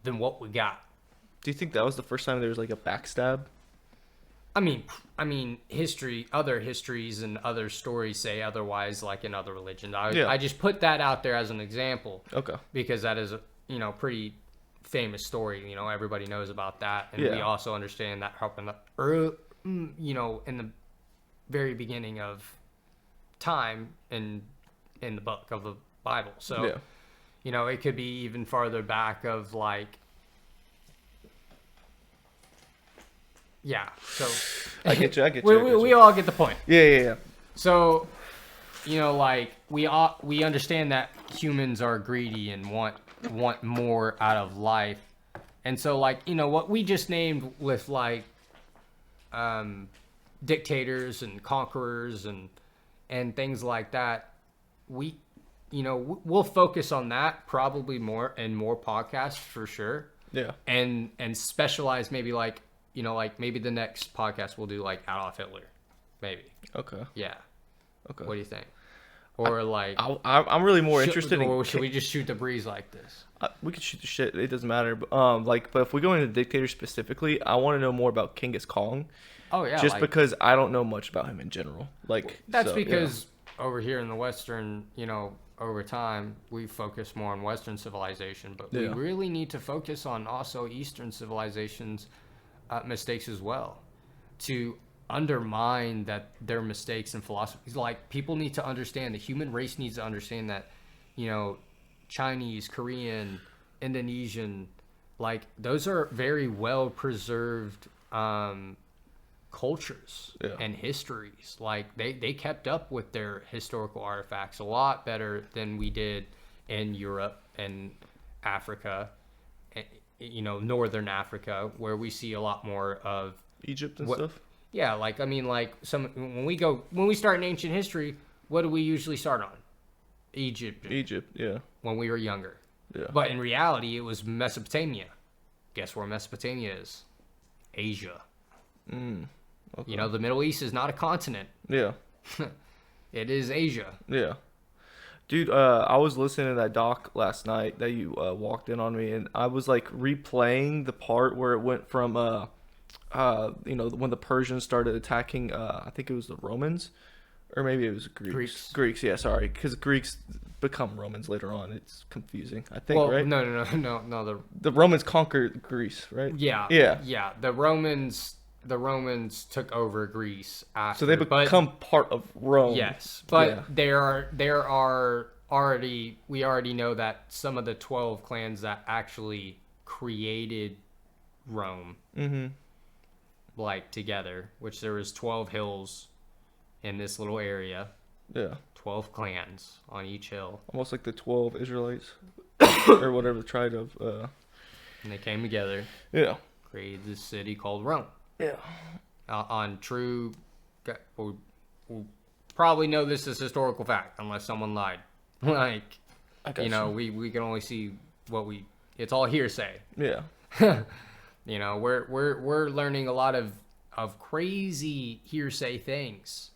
than what we got. Do you think that was the first time there was like a backstab? I mean, other histories and other stories say otherwise, like in other religions. I just put that out there as an example. Okay. Because that is a pretty famous story. Everybody knows about that, and we also understand that happened in the very beginning of time in the book of the Bible. So, it could be even farther back of like. Yeah, so I get you. We all get the point. Yeah. So, like we understand that humans are greedy and want more out of life, and so like what we just named with like dictators and conquerors and things like that, we'll focus on that probably more and more podcasts for sure. Yeah, and specialize maybe like. Like maybe the next podcast we'll do like Adolf Hitler, maybe. Okay. Yeah. Okay. What do you think? Or I'm really more interested in. Or should we just shoot the breeze like this? We could shoot the shit. It doesn't matter. But but if we go into dictators specifically, I want to know more about Genghis Khan. Oh yeah. Just because I don't know much about him in general. That's because over here in the Western, over time we focus more on Western civilization, but we really need to focus on also Eastern civilizations. Mistakes as well, to undermine that their mistakes and philosophies. Like, people need to understand, the human race needs to understand that, Chinese, Korean, Indonesian, like those are very well preserved cultures and histories. Like they kept up with their historical artifacts a lot better than we did in Europe and Africa. Northern Africa, where we see a lot more of Egypt and stuff. Yeah, when we start in ancient history, what do we usually start on? Egypt, yeah. When we were younger. Yeah. But in reality, it was Mesopotamia. Guess where Mesopotamia is? Asia. Okay. The Middle East is not a continent. Yeah. It is Asia. Yeah. Dude, I was listening to that doc last night that you walked in on me, and I was like replaying the part where it went from, when the Persians started attacking, I think it was the Romans, or maybe it was Greeks, yeah, sorry, because Greeks become Romans later on. It's confusing, I think, right? No. The Romans conquered Greece, right? Yeah. The Romans took over Greece after. So they become part of Rome. Yes, but there are already, we already know that some of the 12 clans that actually created Rome, like together, which there was 12 hills in this little area. Yeah. 12 clans on each hill. Almost like the 12 Israelites, or whatever the tribe of. And they came together. Yeah. Created this city called Rome. Yeah. On true, we'll probably know this is historical fact unless someone lied. Like, we can only see it's all hearsay. Yeah. We're learning a lot of crazy hearsay things.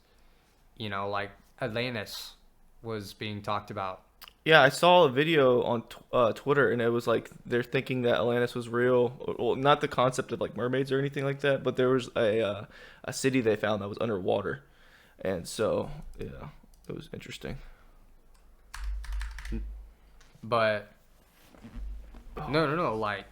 Like Atlantis was being talked about. Yeah, I saw a video on Twitter, and it was like they're thinking that Atlantis was real. Well, not the concept of like mermaids or anything like that, but there was a city they found that was underwater, and so yeah, it was interesting. But no, like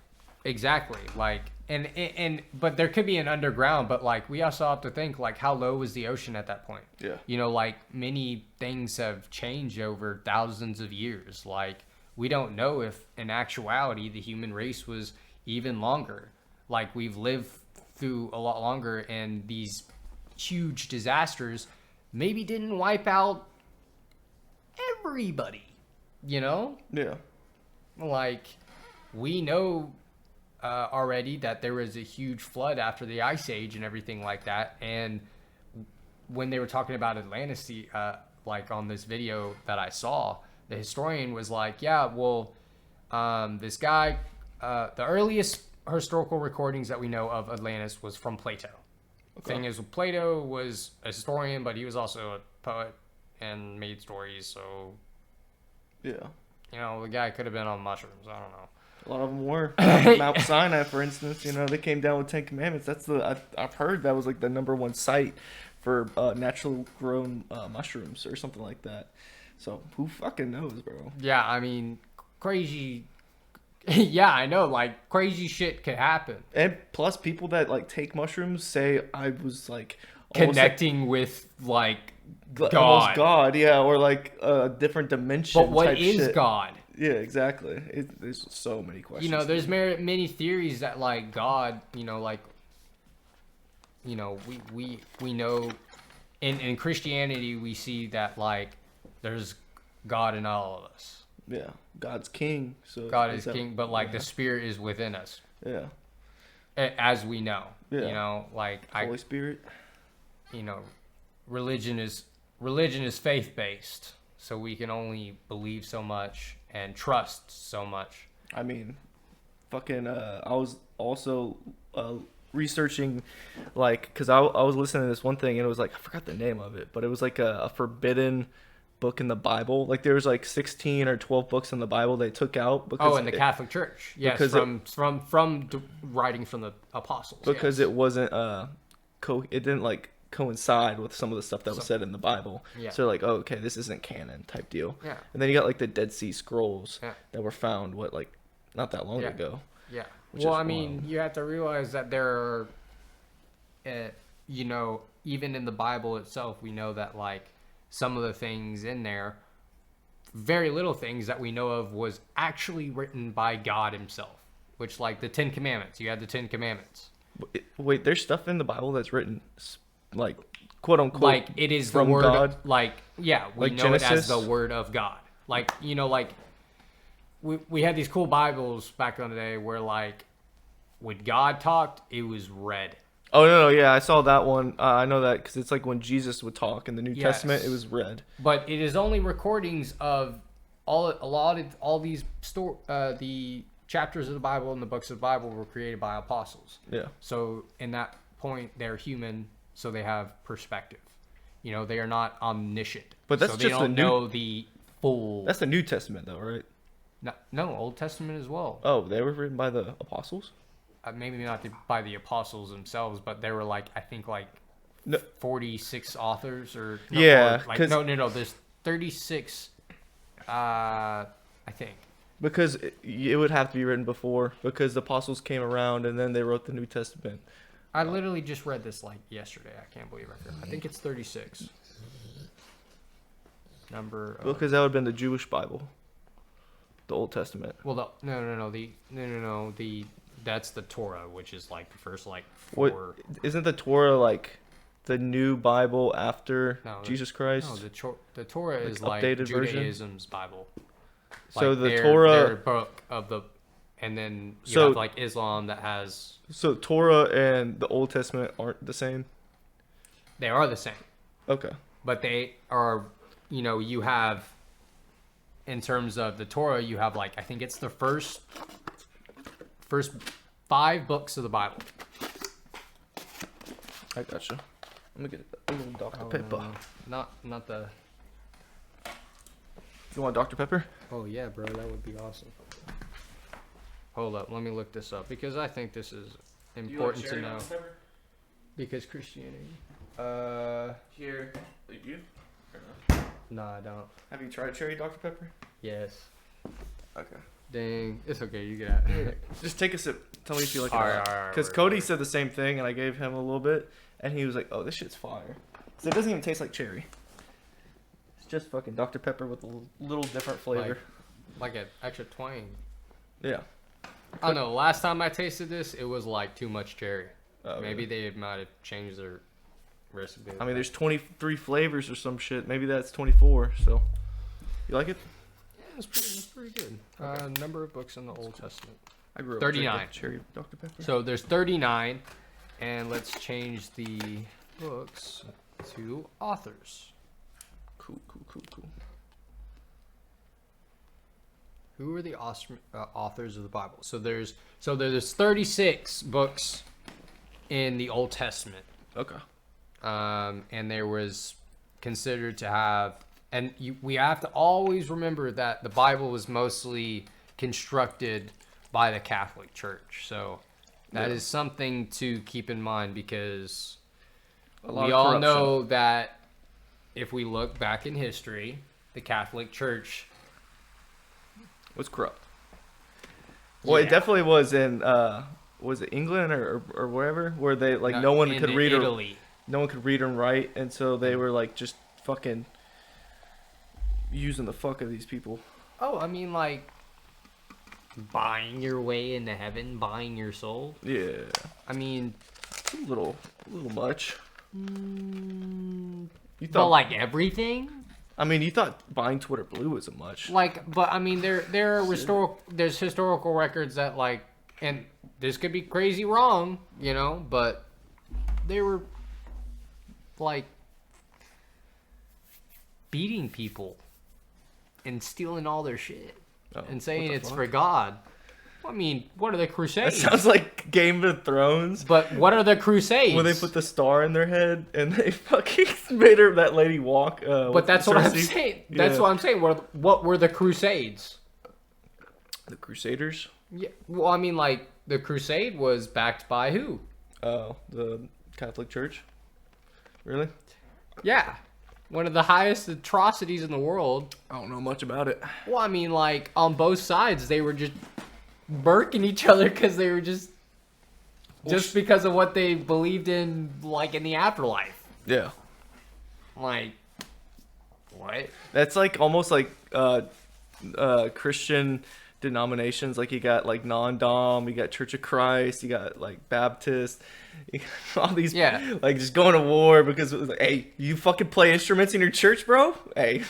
exactly, like and but there could be an underground, but like we also have to think like how low was the ocean at that point? Yeah. Like many things have changed over thousands of years. Like we don't know if in actuality the human race was even longer. Like we've lived through a lot longer, and these huge disasters maybe didn't wipe out everybody, Yeah. Like, we know already that there was a huge flood after the Ice Age and everything like that. And when they were talking about Atlantis, like on this video that I saw, the historian was like, yeah, well, this guy, the earliest historical recordings that we know of Atlantis was from Plato. Okay. Thing is, Plato was a historian, but he was also a poet and made stories, so... Yeah. You know, the guy could have been on mushrooms. I don't know. A lot of them were. Mount Sinai, for instance, you know, they came down with 10 Commandments. That's I've heard that was like the #1 site for natural grown mushrooms or something like that. So who fucking knows, bro? Yeah, I mean, crazy. Yeah, I know. Like, crazy shit could happen. And plus, people that like take mushrooms say I was like connecting with like God. Almost God, yeah, or like a different dimension. But what type is shit. God? Yeah, exactly. There's so many questions. You know, there's many theories that like God, you know, like, you know, we know in Christianity we see that like there's God in all of us. Yeah, God's king. So God is king, but like the Spirit is within us. Yeah. As we know, yeah. You know, like Holy Spirit. You know, religion is faith based, so we can only believe so much and trust so much. I mean, fucking. I was also researching, like, because I was listening to this one thing and it was like I forgot the name of it, but it was like a forbidden book in the Bible. Like there was like 16 or 12 books in the Bible they took out because in the Catholic Church. Yes, from writing from the apostles. Because it wasn't it didn't like coincide with some of the stuff that was said in the Bible. Yeah. So like, oh, okay, this isn't canon type deal. Yeah. And then you got like the Dead Sea Scrolls that were found like not that long ago. Yeah. Well, I mean, you have to realize that there are you know, even in the Bible itself, we know that like some of the things in there, very little things that we know of was actually written by God himself, which like the 10 Commandments, you had the 10 Commandments. Wait, there's stuff in the Bible that's written like quote unquote like it is the word God? Like yeah, we like know Genesis? it as the word of God. Like, you know, like we had these cool Bibles back in the day where like when God talked, it was read. Oh no, yeah, I saw that one. I know that because it's like when Jesus would talk in the New Testament, it was read. But it is only recordings of all these the chapters of the Bible and the books of the Bible were created by apostles. Yeah. So in that point, they're human, so they have perspective. You know, they are not omniscient. But that's so just they don't know the full. That's the New Testament, though, right? No, Old Testament as well. Oh, they were written by the apostles. Maybe not by the apostles themselves, but there were like I think like 46 authors or there's 36 I think, because it would have to be written before, because the apostles came around and then they wrote the New Testament. I literally just read this like yesterday. I can't believe I think it's 36 number because that would have been the Jewish Bible, the Old Testament. Well, the that's the Torah, which is like the first like 4. Isn't the Torah like the new Bible after Jesus Christ? No, the Torah is like Judaism's Bible. So like the Torah, their book of the, and then you have like Islam that has. So Torah and the Old Testament aren't the same. They are the same. Okay. But they are, you know, you have, in terms of the Torah, you have like I think it's the first 5 books of the Bible. I gotcha. Let me get a little Dr. Pepper. No. Not the. You want Dr. Pepper? Oh yeah, bro, that would be awesome. Hold up, let me look this up because I think this is important to know. Because Christianity. Here. You? No, I don't. Have you tried cherry Dr. Pepper? Yes. Okay. Dang, it's okay. You get it. Just take a sip. Tell me if you like it. All right. Because Cody said the same thing, and I gave him a little bit, and he was like, "Oh, this shit's fire." So it doesn't even taste like cherry. It's just fucking Dr. Pepper with a little different flavor. Like an extra twang. Yeah. I don't know. Last time I tasted this, it was like too much cherry. Oh, maybe they might have changed their recipe. I mean, there's 23 flavors or some shit. Maybe that's 24. So, you like it? That's pretty good. Okay. Number of books in the Old Testament. I grew up 39. Cherry Dr. Pepper. So there's 39, and let's change the books to authors. Cool. Who are the authors of the Bible? So there's 36 books in the Old Testament. Okay. And there was considered to have, and we have to always remember that the Bible was mostly constructed by the Catholic Church. So that is something to keep in mind, because we all know that if we look back in history, the Catholic Church was corrupt. Well, it definitely was in was it England or wherever, where they like no one could read Italy. No one could read and write, and so they were like just fucking using the fuck of these people. Oh, I mean, like buying your way into heaven, buying your soul. Yeah. I mean, a little much. You thought, but like everything. I mean, you thought buying Twitter Blue was a much. Like, but I mean, there's historical records that like, and this could be crazy wrong, you know, but they were like beating people and stealing all their shit and saying it's for God. I mean, what are the Crusades? That sounds like Game of Thrones. But what are the Crusades? Where they put the star in their head and they fucking made that lady walk. But that's what I'm saying. That's what I'm saying. What were the Crusades? The Crusaders? Yeah. Well, I mean, like, the Crusade was backed by who? Oh, the Catholic Church? Really? Yeah. One of the highest atrocities in the world. I don't know much about it. Well, I mean, like, on both sides, they were just burking each other because they were just because of what they believed in, like, in the afterlife. Yeah. Like, what? That's like almost like Christian denominations. Like, you got like non-dom, you got Church of Christ, you got like Baptist, you got all these like just going to war because it was like, hey, you fucking play instruments in your church, bro? Hey,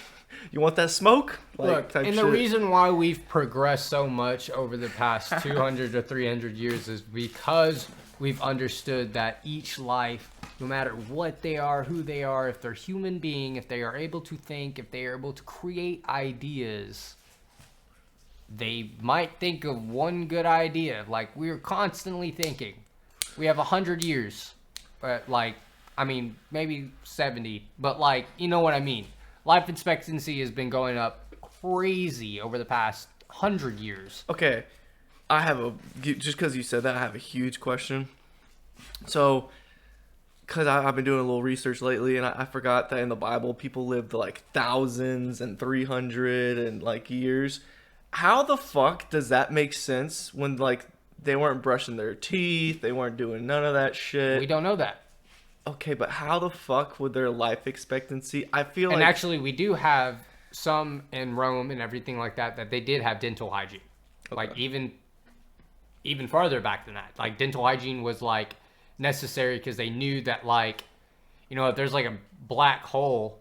you want that smoke? Like, look, and the reason why we've progressed so much over the past 200 to 300 years is because we've understood that each life, no matter what they are, who they are, if they're human being, if they are able to think, if they are able to create ideas, they might think of one good idea. Like, we're constantly thinking. We have 100 years. But, like, I mean, maybe 70. But, like, you know what I mean. Life expectancy has been going up crazy over the past 100 years. Okay. I have just because you said that, I have a huge question. So, because I've been doing a little research lately, and I forgot that in the Bible, people lived like thousands and 300 and like years. How the fuck does that make sense when like they weren't brushing their teeth, they weren't doing none of that shit? We don't know that. Okay, but how the fuck would their life expectancy? I feel like... And actually, we do have some in Rome and everything like that they did have dental hygiene. Okay. Like, even farther back than that. Like, dental hygiene was, like, necessary because they knew that, like, you know, if there's, like, a black hole,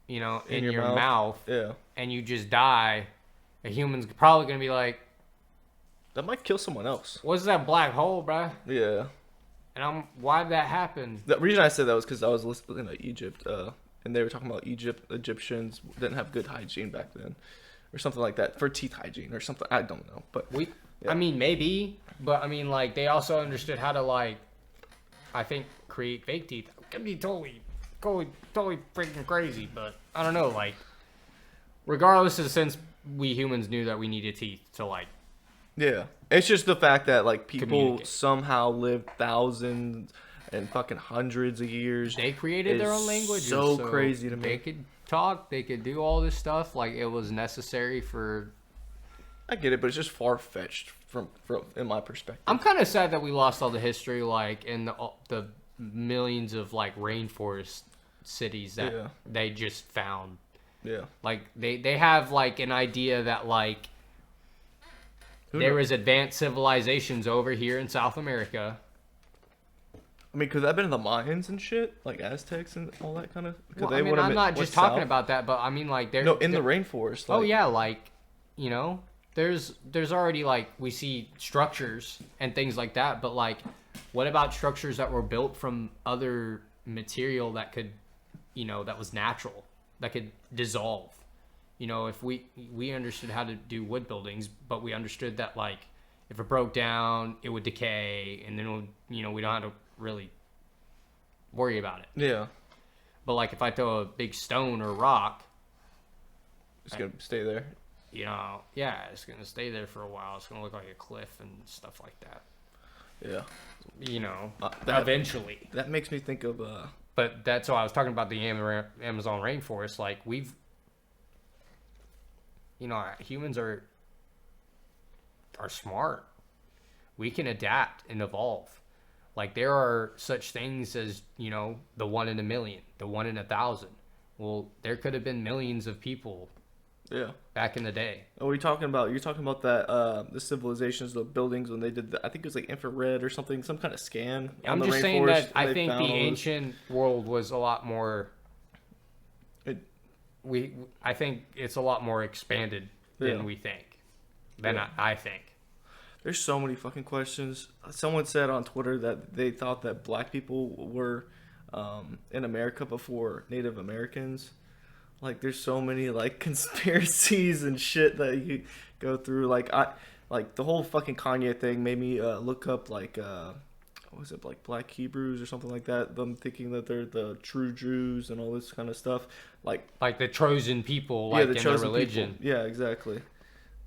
you know, in your mouth and you just die, a human's probably going to be like... That might kill someone else. What's that black hole, bruh? Yeah. And why'd that happen? The reason I said that was because I was listening to Egypt, and they were talking about Egyptians didn't have good hygiene back then, or something like that, for teeth hygiene or something. I don't know, but I mean, maybe, but I mean, like, they also understood how to, like, I think, create fake teeth. It could be totally freaking crazy, but I don't know, like, regardless of the sense, we humans knew that we needed teeth to, like, yeah, it's just the fact that like people somehow lived thousands and fucking hundreds of years. They created their own languages. So crazy to me. They could talk. They could do all this stuff. Like, it was necessary for. I get it, but it's just far fetched from in my perspective. I'm kind of sad that we lost all the history, like in the millions of like rainforest cities that they just found. Yeah. Like they have like an idea that like. There was advanced civilizations over here in South America. I mean, could that have been the Mayans and shit, like Aztecs and all that kind of? Well, I mean, I'm not just talking about that, but I mean, like, they're no in the rainforest. Like, oh yeah, like, you know, there's already like we see structures and things like that, but like, what about structures that were built from other material that could, you know, that was natural, that could dissolve? You know, if we understood how to do wood buildings, but we understood that like if it broke down, it would decay, and then it would, you know, we don't have to really worry about it. Yeah. But like if I throw a big stone or rock, it's gonna stay there. You know, yeah, it's gonna stay there for a while. It's gonna look like a cliff and stuff like that. Yeah. You know, eventually. That makes me think of. But that's why I was talking about the Amazon rainforest. Like you know, humans are smart. We can adapt and evolve. Like there are such things as, you know, the 1 in a million, the 1 in 1,000. Well, there could have been millions of people. Yeah. Back in the day. Oh, you're talking about that the civilizations, the buildings when they did I think it was like infrared or something, some kind of scan. I'm just saying that I think the ancient world was a lot more. I think it's a lot more expanded than we think. I think. There's so many fucking questions. Someone said on Twitter that they thought that black people were in America before Native Americans. Like, there's so many like conspiracies and shit that you go through. Like the whole fucking Kanye thing made me look up like what was it, like Black Hebrews or something like that. Them thinking that they're the true Jews and all this kind of stuff. Like the chosen people, like in their religion. People. Yeah, exactly.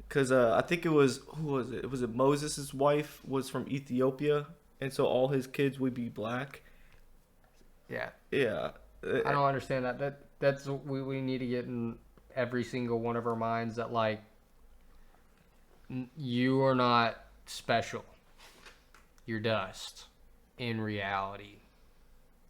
Because I think it was, who was it? Was it Moses' wife was from Ethiopia, and so all his kids would be black. Yeah. Yeah. I don't understand that. That's we need to get in every single one of our minds that like you are not special. You're dust in reality.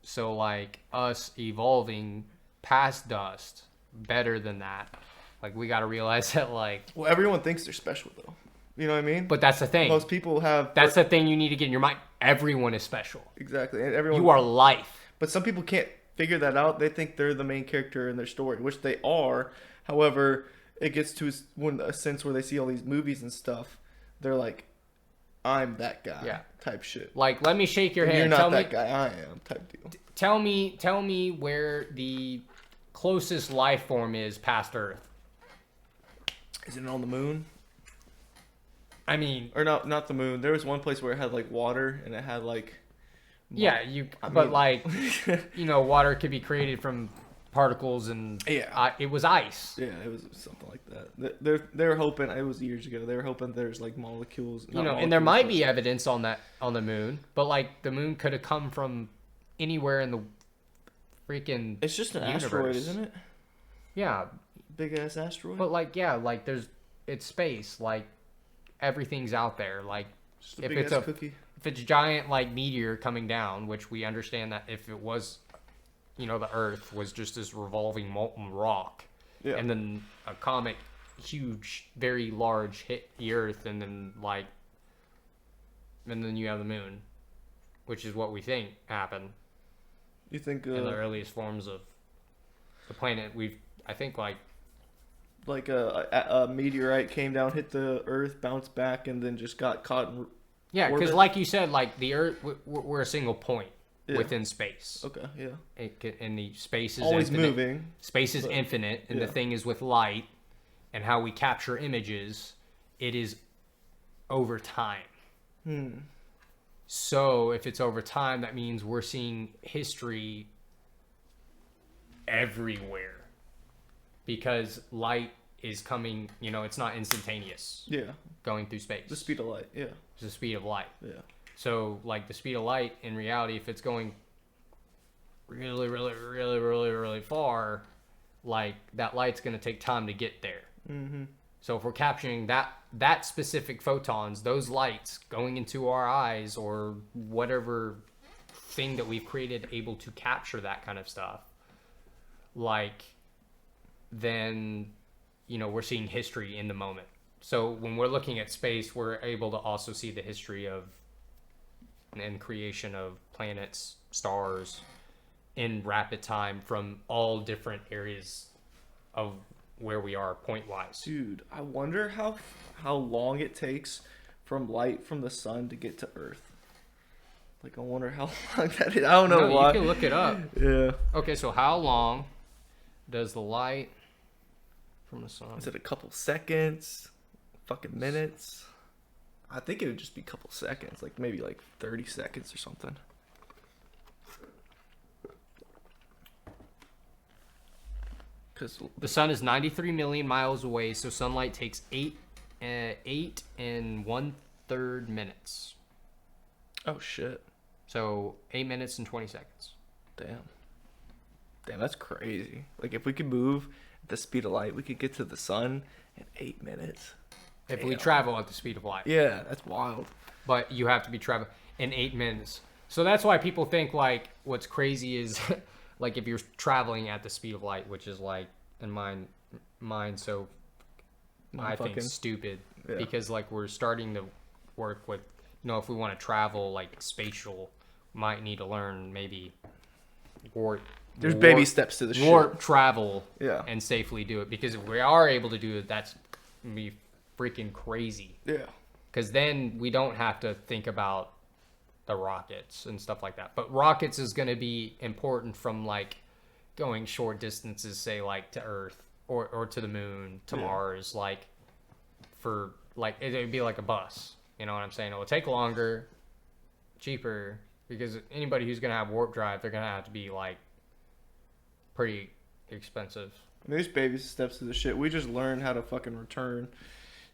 So like us evolving past dust, better than that. Like, we got to realize that, like... Well, everyone thinks they're special, though. You know what I mean? But that's the thing. Most people have... That's the thing you need to get in your mind. Everyone is special. Exactly. And everyone... You are life. But some people can't figure that out. They think they're the main character in their story, which they are. However, it gets to a sense where they see all these movies and stuff. They're like, I'm that guy. Yeah. Type shit. Like, let me shake your hand. You're not that guy. I am. Type deal. Tell me where the closest life form is past Earth. Is it on the moon? I mean... Or not the moon. There was one place where it had, like, water, and it had, like... Yeah, like, you know, water could be created from particles, and it was ice. Yeah, it was something like that. They're hoping, it was years ago, they were hoping there's, like, molecules... You know, and there might be evidence on the moon, but, like, the moon could have come from anywhere in the freaking It's just an universe. Asteroid, isn't it? Yeah. Big ass asteroid. But like, yeah, like it's space. Like everything's out there. Like if it's a giant like meteor coming down, which we understand that if it was, you know, the Earth was just this revolving molten rock, and then a comet, huge, very large, hit the Earth, and then you have the moon, which is what we think happened. You think in the earliest forms of the planet? I think like a meteorite came down, hit the Earth, bounced back, and then just got caught in yeah, because like you said, like the Earth, we're a single point within space. Okay, yeah. And the space is always infinite. Moving. Space is infinite, and the thing is with light, and how we capture images, it is over time. So if it's over time, that means we're seeing history everywhere. Because light is coming, you know, it's not instantaneous. Yeah. Going through space. The speed of light, yeah. It's the speed of light. Yeah. So, like, the speed of light, in reality, if it's going really, really, really, really, really far, like, that light's going to take time to get there. Mm-hmm. So if we're capturing that specific photons, those lights going into our eyes or whatever thing that we've created able to capture that kind of stuff, like... then, you know, we're seeing history in the moment. So when we're looking at space, we're able to also see the history of and creation of planets, stars in rapid time from all different areas of where we are point-wise. Dude, I wonder how long it takes from light from the sun to get to Earth. Like, I wonder how long that is. I don't know why. You can look it up. Yeah. Okay, so how long does the light from the sun? Is it a couple seconds? Fucking minutes? I think it would just be a couple seconds. Like, maybe like 30 seconds or something. Because the sun is 93 million miles away, so sunlight takes 8 and 1/3 minutes. Oh, shit. So 8 minutes and 20 seconds. Damn, that's crazy. Like, if we could move at the speed of light, we could get to the sun in 8 minutes. If we travel at the speed of light. Yeah, that's wild. But you have to be traveling in 8 minutes. So that's why people think, like, what's crazy is, like, if you're traveling at the speed of light, which is, like, in mine so I think stupid. Yeah. Because, like, we're starting to work with, you know, if we want to travel, like, spatial, might need to learn maybe There's baby steps to the warp travel, yeah, and safely do it. Because if we are able to do it, that's gonna be freaking crazy. Yeah. Because then we don't have to think about the rockets and stuff like that. But rockets is going to be important from, like, going short distances, say, like, to Earth or to the moon, to Mars. Like, for, like, it would be like a bus. You know what I'm saying? It will take longer, cheaper, because anybody who's going to have warp drive, they're going to have to be, like, pretty expensive. There's baby steps to the shit. We just learned how to fucking return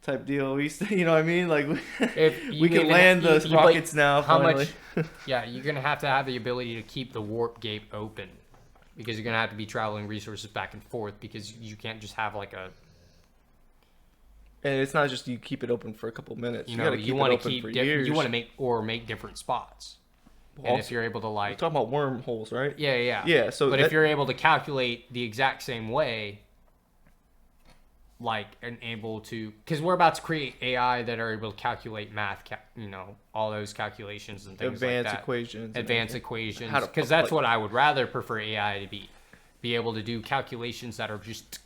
type deal. We, you know what I mean? Like, we can land the rockets now. How finally. much? Yeah, you're gonna have to have the ability to keep the warp gate open, because you're gonna have to be traveling resources back and forth, because you can't just have like a. And it's not just you keep it open for a couple minutes. You know, you want to keep. You want to make different spots. And if you're able to, like, we're talking about wormholes, right? Yeah. Yeah. So, but if you're able to calculate the exact same way, like, and able to, because we're about to create AI that are able to calculate math, you know, all those calculations and things advanced like that. Advanced equations. Because that's what I would rather prefer AI to be able to do calculations that are just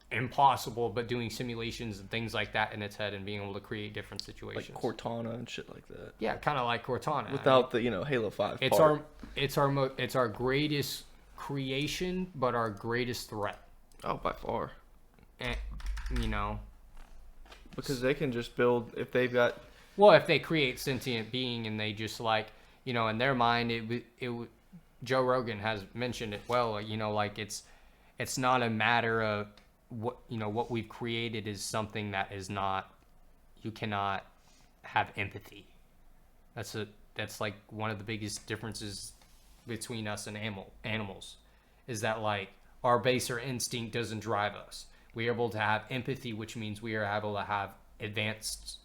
impossible, but doing simulations and things like that in its head and being able to create different situations. Like Cortana and shit like that. Yeah, kind of like Cortana. Without the, you know, Halo 5 it's part. It's our greatest creation, but our greatest threat. Oh, by far. And, you know, because they can just build, if they've got, well, if they create sentient being and they just, like, you know, in their mind, it Joe Rogan has mentioned it well, you know, like, it's not a matter of what, you know, what we've created is something that is not, you cannot have empathy. That's like one of the biggest differences between us and animals, is that, like, our baser instinct doesn't drive us. We are able to have empathy, which means we are able to have advanced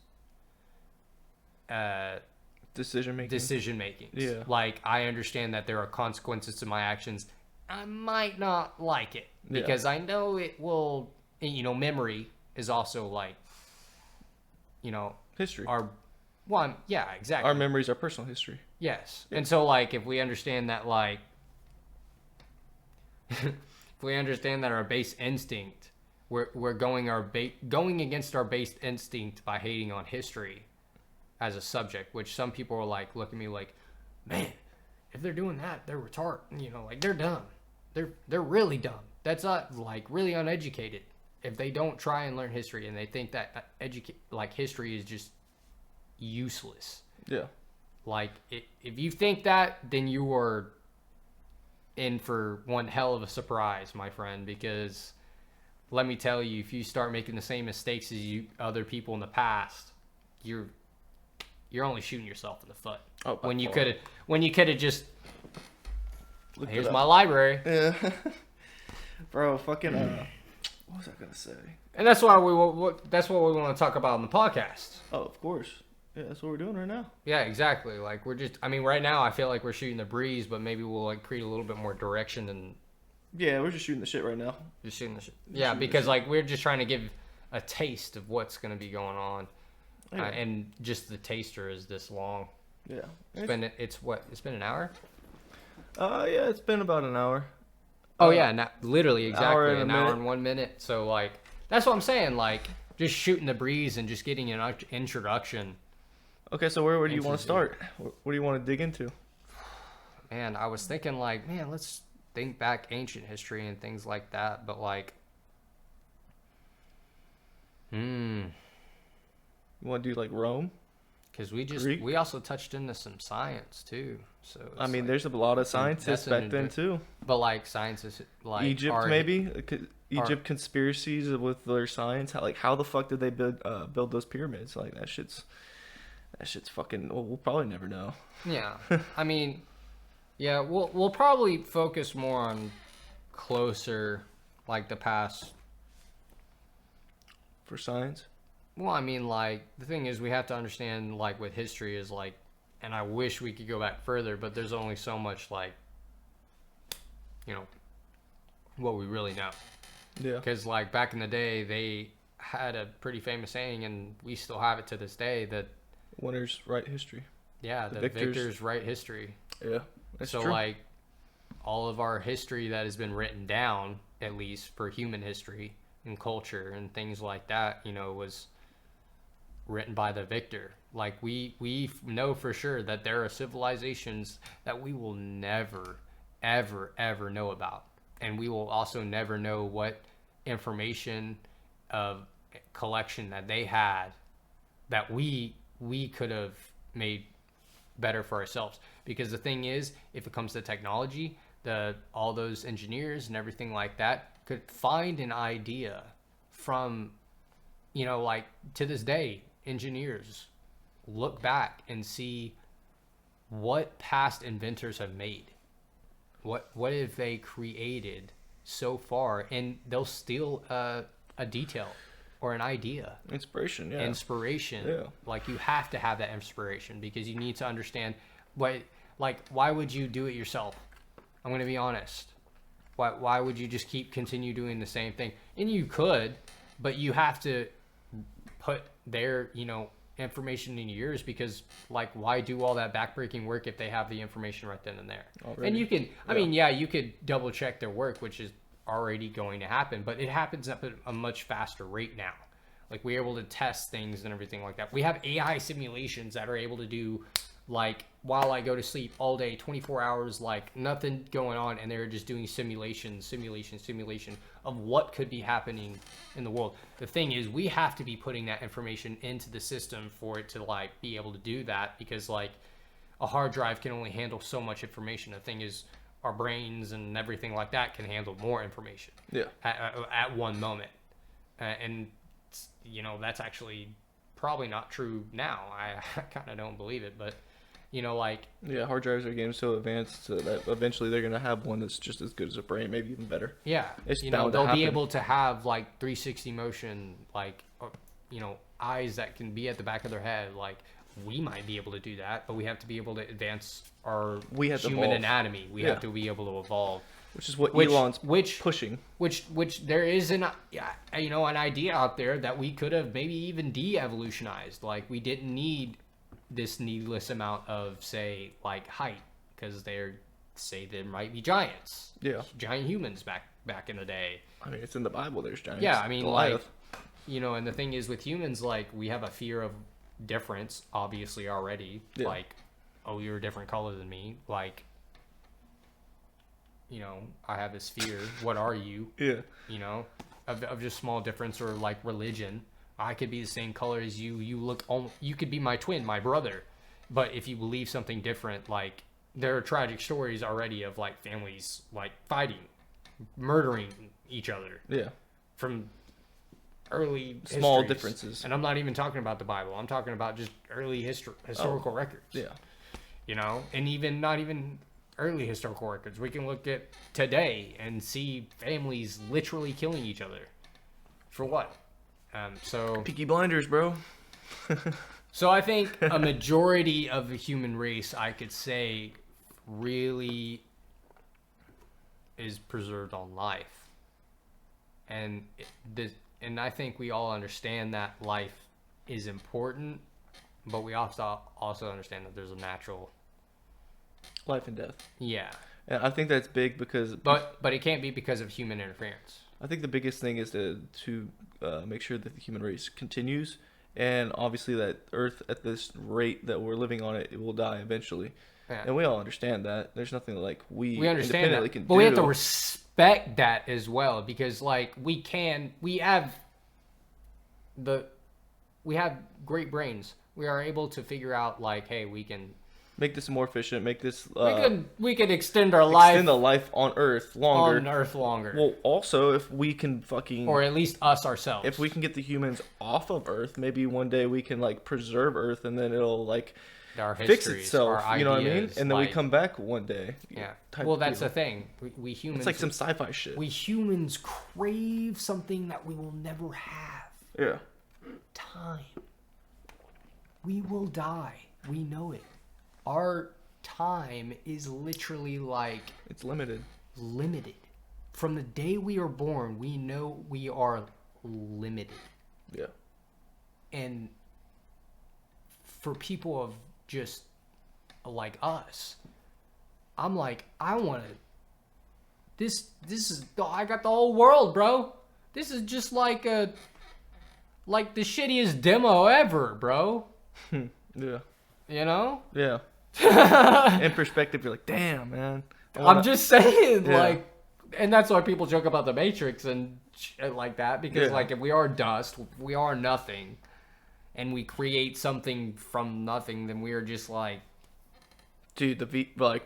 decision making. Yeah. Like, I understand that there are consequences to my actions. I might not like it because I know it will, you know, memory is also, like, you know, history. Yeah, exactly. Our memories are personal history. Yes. Yeah. And so, like, if we understand that, like, if we understand that our base instinct, we're going against our base instinct by hating on history as a subject, which some people are like, look at me like, man, if they're doing that, they're retarded. You know, like, they're dumb. They're really dumb. That's not, like, really uneducated. If they don't try and learn history and they think that history is just useless. Yeah. Like, if you think that, then you are in for one hell of a surprise, my friend, because let me tell you, if you start making the same mistakes as other people in the past, you're only shooting yourself in the foot. Oh, when you could have just, here's my library. Yeah. Bro, fucking what was I gonna say? And that's why that's what we want to talk about in the podcast. Oh, of course. Yeah, that's what we're doing right now. Yeah, exactly. Like, right now I feel like we're shooting the breeze, but maybe we'll, like, create a little bit more direction and. Yeah, we're just shooting the shit right now. Just shooting the shit. Yeah, because, like, we're just trying to give a taste of what's going to be going on. Yeah. And just the taster is this long. Yeah. It's been an hour? Yeah, it's been about an hour. Oh yeah, literally exactly an hour minute. and 1 minute. So like that's what I'm saying. Like just shooting the breeze and just getting an introduction. Okay, so where do you want to start? What do you want to dig into? Man, I was thinking like, man, let's think back ancient history and things like that. But like, You want to do like Rome? because we Greek? also touched into some science too. So I mean, like, there's a lot of scientists that's back then too. But like science is like Egypt, our- maybe Egypt conspiracies with their science. How the fuck did they build those pyramids? Like that shit's fucking. Well, we'll probably never know. Yeah, I mean, yeah, we'll probably focus more on closer, like the past. For science. Well, I mean, like the thing is, we have to understand, like with history is like, and I wish we could go back further, but there's only so much like, you know, what we really know. Yeah. Because like back in the day, they had a pretty famous saying, and we still have it to this day that Winners write history. yeah, the victors write history. Yeah. That's So true. like all of our history that has been written down, at least for human history and culture and things like that, you know, was written by the victor. Like we know for sure that there are civilizations that we will never ever know about, and we will also never know what information of collection that they had that we could have made better for ourselves. Because the thing is, if it comes to technology, all those engineers and everything like that could find an idea from, you know, like to this day, engineers look back and see what past inventors have made. What have they created so far, and they'll steal a detail or an idea. Inspiration, yeah. Inspiration. Yeah. Like you have to have that inspiration because you need to understand why would you do it yourself? I'm going to be honest. Why would you just continue doing the same thing? And you could, but you have to put their, you know, information in yours, because like why do all that backbreaking work if they have the information right then and there? Already. And you can, I mean, yeah, you could double check their work, which is already going to happen, but it happens at a much faster rate now. Like we're able to test things and everything like that. We have AI simulations that are able to do like while I go to sleep all day, 24 hours, like nothing going on, and they're just doing simulation of what could be happening in the world. The thing is, we have to be putting that information into the system for it to like be able to do that, because like a hard drive can only handle so much information. The thing is, our brains and everything like that can handle more information at one moment. And you know, that's actually probably not true now. I kind of don't believe it, but you know, like, yeah, hard drives are getting so advanced so that eventually they're gonna have one that's just as good as a brain, maybe even better. yeah, It's you know, bound to they'll be happen. able to have like 360 motion, like, you know, eyes that can be at the back of their head. Like we might be able to do that, but we have to be able to advance our We have to human evolve. anatomy. We Yeah. have to be able to evolve. Which is what Elon's pushing. Which there is an idea out there that we could have maybe even de-evolutionized. Like we didn't need this needless amount of, say, like height, because there might be giants. Yeah. Giant humans back in the day. I mean, it's in the Bible. There's giants. Yeah, I mean, Goliath. like, you know, and the thing is with humans, like we have a fear of difference, obviously already. Yeah. Like, oh, you're a different color than me. Like, you know, I have this fear. What are you? Yeah. You know, of just small difference, or like religion. I could be the same color as you. You could be my twin, my brother. But if you believe something different, like there are tragic stories already of like families like fighting, murdering each other Yeah. from early Small histories. differences. And I'm not even talking about the Bible. I'm talking about just early historical records. Yeah. You know, and even not even early historical records. We can look at today and see families literally killing each other. For what? So Peaky Blinders, bro. I think a majority of the human race, I could say, really is preserved on life. And I think we all understand that life is important, but we also understand that there's a natural life and death. Yeah. And I think that's big because... But it can't be because of human interference. I think the biggest thing is to make sure that the human race continues. And obviously that Earth, at this rate that we're living on it will die eventually. Yeah. And we all understand that. There's nothing like we understand independently that, can do. But we have to respect that as well, because like we have great brains. We are able to figure out like, hey, we can make this more efficient, make this we could extend our life, extend the life on Earth longer. Well, also if we can fucking, or at least us ourselves, if we can get the humans off of Earth, maybe one day we can like preserve Earth, and then it'll like our fix itself. Our you know what I mean? ideas, And then like, we come back one day. Yeah. Well, that's the thing. We humans. It's like some sci-fi shit. We humans crave something that we will never have. Yeah. Time. We will die. We know it. Our time is literally like... It's limited. Limited. From the day we are born, we know we are limited. Yeah. And for people of just like us, I'm like, I want to... This is... I got the whole world, bro. This is just like the shittiest demo ever, bro. Yeah. You know? Yeah. In perspective, you're like, damn, man. I'm just saying, like, and that's why people joke about the Matrix and shit like that, because like if we are dust, we are nothing, and we create something from nothing, then we are just like, dude,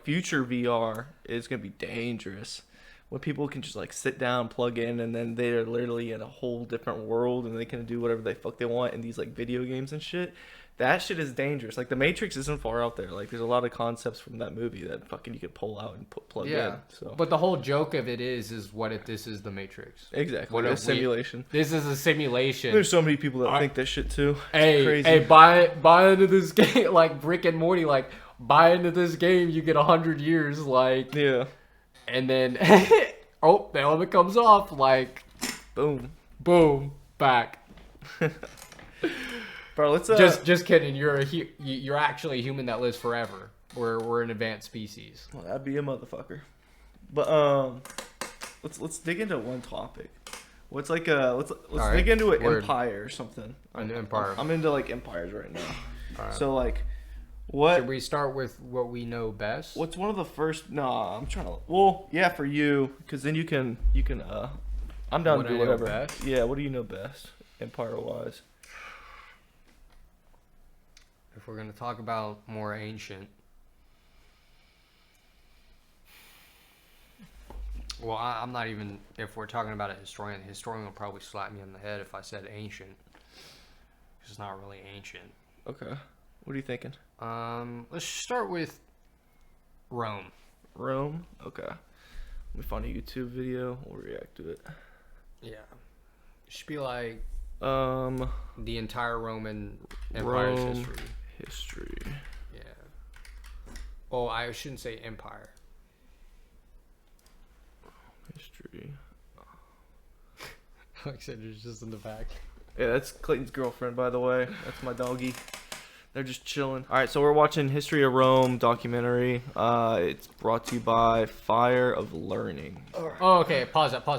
future VR is gonna be dangerous. When people can just like sit down, plug in, and then they're literally in a whole different world, and they can do whatever the fuck they want in these like video games and shit. That shit is dangerous. Like the Matrix isn't far out there. Like there's a lot of concepts from that movie that fucking you could pull out and plug in. So, but the whole joke of it is what if this is the Matrix? Exactly. What a simulation. This is a simulation. There's so many people that think that shit too. It's crazy. Hey, buy into this game, like Rick and Morty. Like buy into this game, you get 100 years. Like yeah, and then the element comes off. Like boom, back. Bro, let's just kidding. You're actually a human that lives forever. We're an advanced species. Well, that'd be a motherfucker. But let's dig into one topic. What's like let's dig into an empire or something. An empire. I'm into like empires right now. Right. So like, what? Should we start with what we know best? What's one of the first? Nah, I'm trying to. Well, yeah, for you, because then you can. I'm down to do whatever. Yeah, what do you know best, empire wise? If we're going to talk about more ancient, well, I'm not even, if we're talking about a historian, the historian will probably slap me on the head if I said ancient. It's not really ancient. Okay. What are you thinking? Let's start with Rome. Rome? Okay. Let me find a YouTube video. We'll react to it. Yeah. It should be like the entire Roman Empire's history. Yeah. Oh, I shouldn't say empire. History. Alexander's just in the back. Yeah, that's Clayton's girlfriend, by the way. That's my doggy. They're just chilling. All right, so we're watching History of Rome documentary. It's brought to you by Fire of Learning. Oh, okay. Pause it. All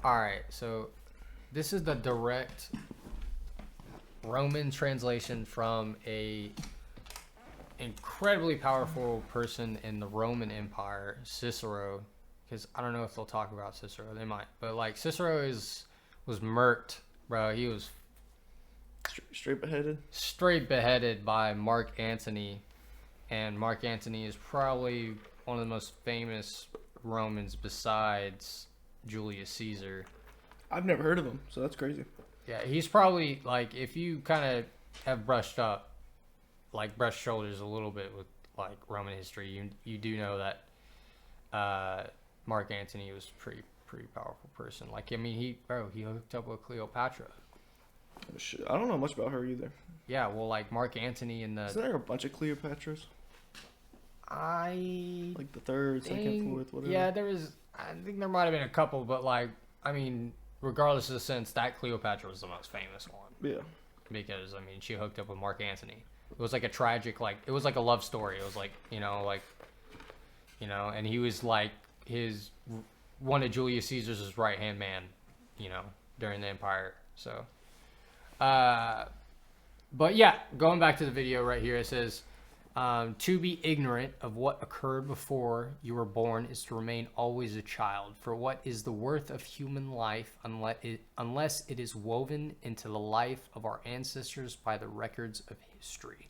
right, so this is the direct Roman translation from a incredibly powerful person in the Roman Empire, Cicero. Because I don't know if they'll talk about Cicero. They might, but like Cicero was murked, bro. He was straight beheaded by Mark Antony, and Mark Antony is probably one of the most famous Romans besides Julius Caesar. I've never heard of him, so that's crazy. Yeah, he's probably, like, if you kind of have brushed shoulders a little bit with, like, Roman history, you do know that Mark Antony was a pretty powerful person. Like, I mean, he hooked up with Cleopatra. Oh, shit. I don't know much about her either. Yeah, well, like, Mark Antony and the... Isn't there a bunch of Cleopatras? Like the third, second, fourth, whatever? Yeah, I think there might have been a couple, but, like, I mean... Regardless of the sense, that Cleopatra was the most famous one. Yeah. because I mean she hooked up with Mark Antony. It was like a tragic, like it was like a love story. It was like and he was like one of Julius Caesar's right hand man, during the Empire. So, but yeah, going back to the video right here, it says, to be ignorant of what occurred before you were born is to remain always a child. For what is the worth of human life unless it is woven into the life of our ancestors by the records of history?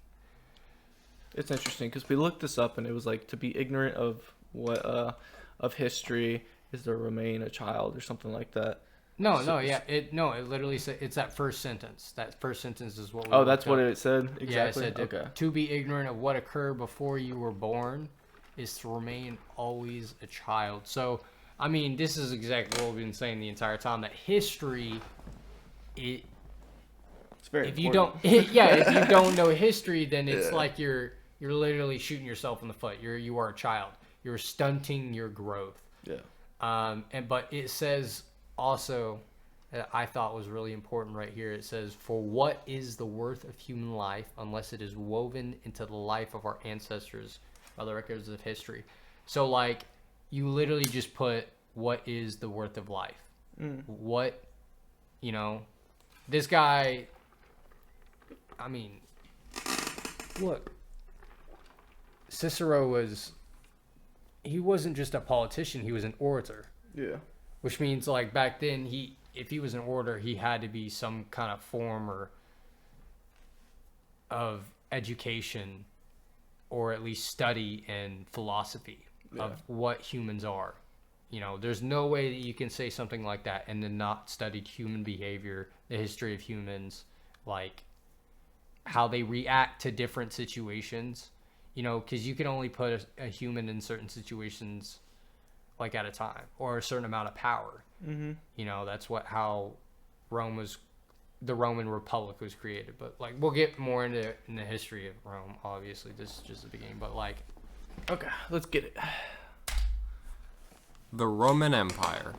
It's interesting because we looked this up and it was like to be ignorant of what of history is to remain a child or something like that. It literally said it's that first sentence. That first sentence is what. That's what it said. Exactly. Yeah, it said okay. To be ignorant of what occurred before you were born is to remain always a child. So, I mean, this is exactly what we've been saying the entire time. That history, it's very. If you don't, if you don't know history, then it's like you're literally shooting yourself in the foot. You are a child. You're stunting your growth. Yeah. But it says. Also, I thought was really important right here. It says, for what is the worth of human life unless it is woven into the life of our ancestors by the records of history? So, like, you literally just put, what is the worth of life? What, this guy, I mean, look, Cicero he wasn't just a politician, he was an orator. Yeah. Which means, like, back then, if he was an orator, he had to be some kind of form of education, or at least study and philosophy of what humans are. There's no way that you can say something like that and then not studied human behavior, the history of humans, like how they react to different situations. Because you can only put a human in certain situations like at a time, or a certain amount of power. That's how the Roman Republic was created. But like, we'll get more in the history of Rome. Obviously, this is just the beginning. But like, okay, let's get it. The Roman Empire.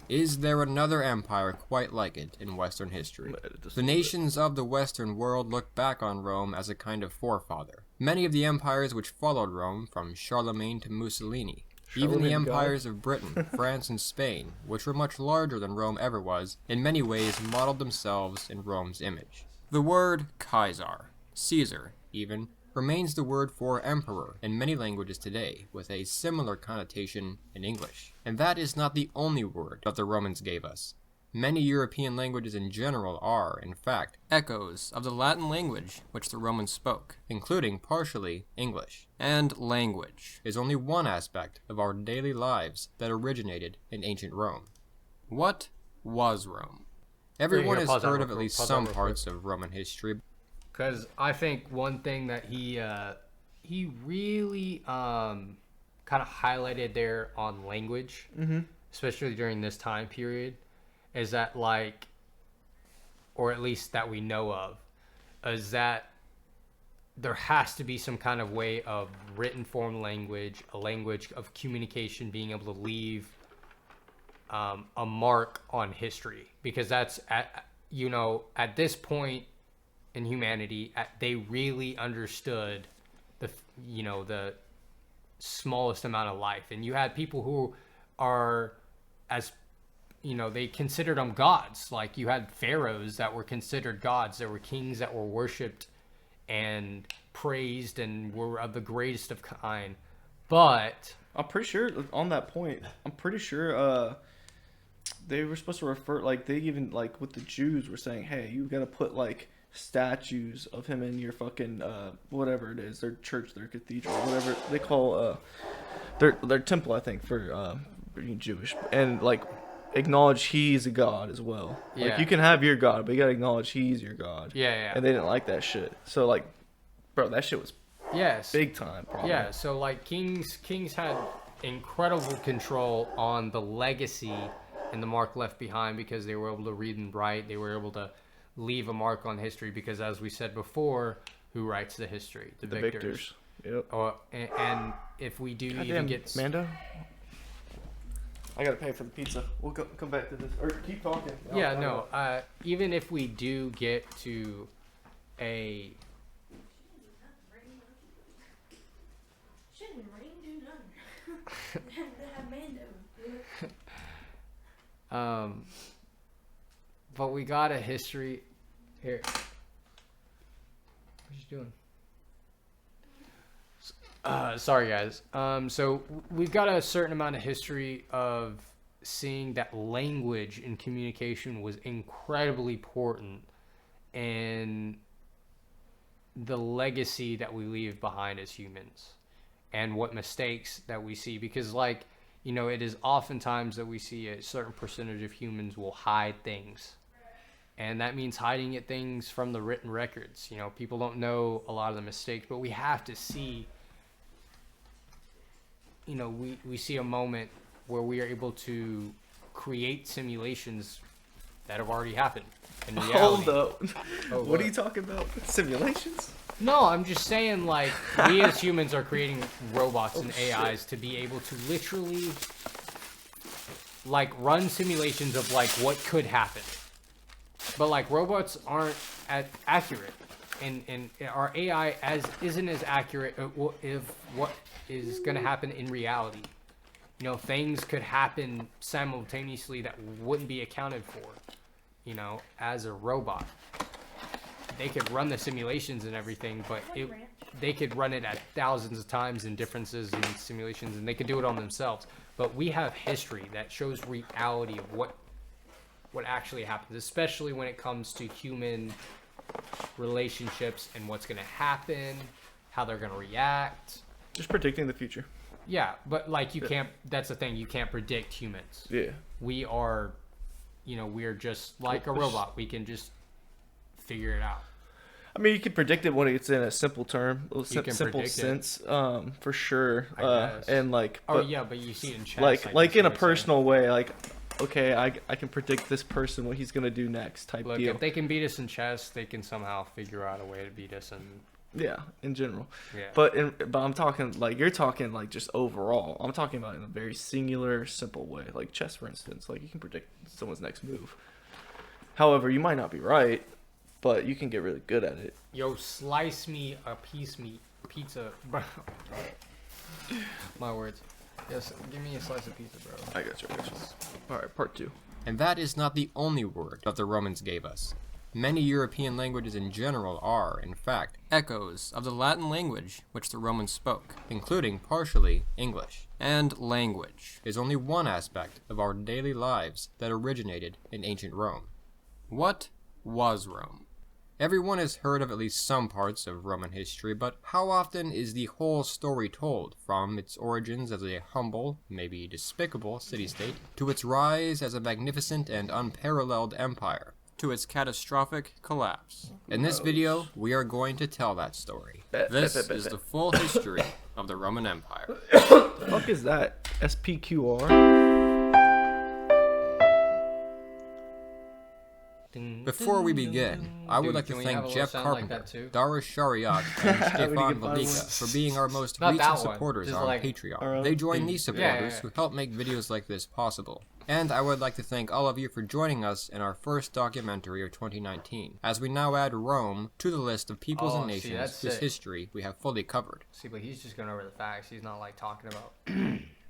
Is there another empire quite like it in Western history? The nations of the Western world look back on Rome as a kind of forefather. Many of the empires which followed Rome, from Charlemagne to Mussolini, even the empires of Britain, France, and Spain, which were much larger than Rome ever was, in many ways modeled themselves in Rome's image. The word Kaiser, Caesar even, remains the word for emperor in many languages today, with a similar connotation in English. And that is not the only word that the Romans gave us. Many European languages in general are, in fact, echoes of the Latin language which the Romans spoke, including partially English. And language is only one aspect of our daily lives that originated in ancient Rome. What was Rome? Everyone has heard of at least some parts of Roman history. Because I think one thing that he really kind of highlighted there on language, especially during this time period, is that, like, or at least that we know of, is that there has to be some kind of way of written form language, a language of communication being able to leave a mark on history. Because that's, at this point in humanity, they really understood the smallest amount of life. And you had people who are they considered them gods. Like, you had pharaohs that were considered gods. There were kings that were worshipped and praised and were of the greatest of kind. But I'm pretty sure on that point, they were supposed to refer, like, they even, like, with the Jews were saying, hey, you got to put, like, statues of him in your fucking whatever it is, their church, their cathedral, whatever they call their temple, I think, for being Jewish, and like acknowledge he's a god as well. Yeah. Like, you can have your god, but you gotta acknowledge he's your god. Yeah. And they didn't like that shit. So, like, bro, that shit was big time problem. Yeah, so like kings had incredible control on the legacy and the mark left behind, because they were able to read and write. They were able to leave a mark on history, because, as we said before, who writes the history? The victors. Yep. And if we do Goddamn, even get Mando, I gotta pay for the pizza. We'll come back to this, or keep talking. even if we do get to a but we got a history here. What you doing? Sorry guys. So we've got a certain amount of history of seeing that language and communication was incredibly important in the legacy that we leave behind as humans and what mistakes that we see, because like, you know, it is oftentimes that we see a certain percentage of humans will hide things, and that means hiding things from the written records. You know, people don't know a lot of the mistakes, but we have to see, you know, we see a moment where we are able to create simulations that have already happened in reality. Hold up. What are you talking about? Simulations? No, I'm just saying, like, we as humans are creating robots and AIs to be able to literally, like, run simulations of, like, what could happen. But, like, robots aren't accurate. And our AI isn't as accurate if what is going to happen in reality. You know, things could happen simultaneously that wouldn't be accounted for, you know, as a robot. They could run the simulations and everything, but they could run it at thousands of times in differences in simulations, and they could do it on themselves. But we have history that shows reality of what actually happens, especially when it comes to human relationships and what's going to happen, how they're going to react. Just predicting the future. Yeah, but like you can't, that's the thing, you can't predict humans. Yeah. We are, you know, we're just like a robot. We can just figure it out. I mean, you can predict it when it's in a simple term, simple sense, for sure. And like, but you see it in chess. Like in a personal way, like, okay, I can predict this person what he's gonna do next type Look, deal. if they can beat us in chess, they can somehow figure out a way to beat us in. Yeah, in general. Yeah. But I'm talking like you're talking like just overall. I'm talking about in a very singular, simple way, like chess, for instance. Like you can predict someone's next move. However, you might not be right, but you can get really good at it. Yo, slice me a pizza, bro. My words. Yes, give me a slice of pizza, bro. I got you. All right, part 2. And that is not the only word that the Romans gave us. Many European languages in general are, in fact, echoes of the Latin language which the Romans spoke, including partially English. And language is only one aspect of our daily lives that originated in ancient Rome. What was Rome? Everyone has heard of at least some parts of Roman history, but how often is the whole story told, from its origins as a humble, maybe despicable city-state, to its rise as a magnificent and unparalleled empire, to its catastrophic collapse? In this video, we are going to tell that story. This is the full history of the Roman Empire. What the fuck is that? SPQR? Before we begin, I would like to thank Jeff Carpenter, Dara Shariat, and Stefan Valika for being our most recent supporters on Patreon. They join these supporters who help make videos like this possible. And I would like to thank all of you for joining us in our first documentary of 2019, as we now add Rome to the list of peoples and nations whose history we have fully covered. See, but he's just going over the facts. He's not like talking about...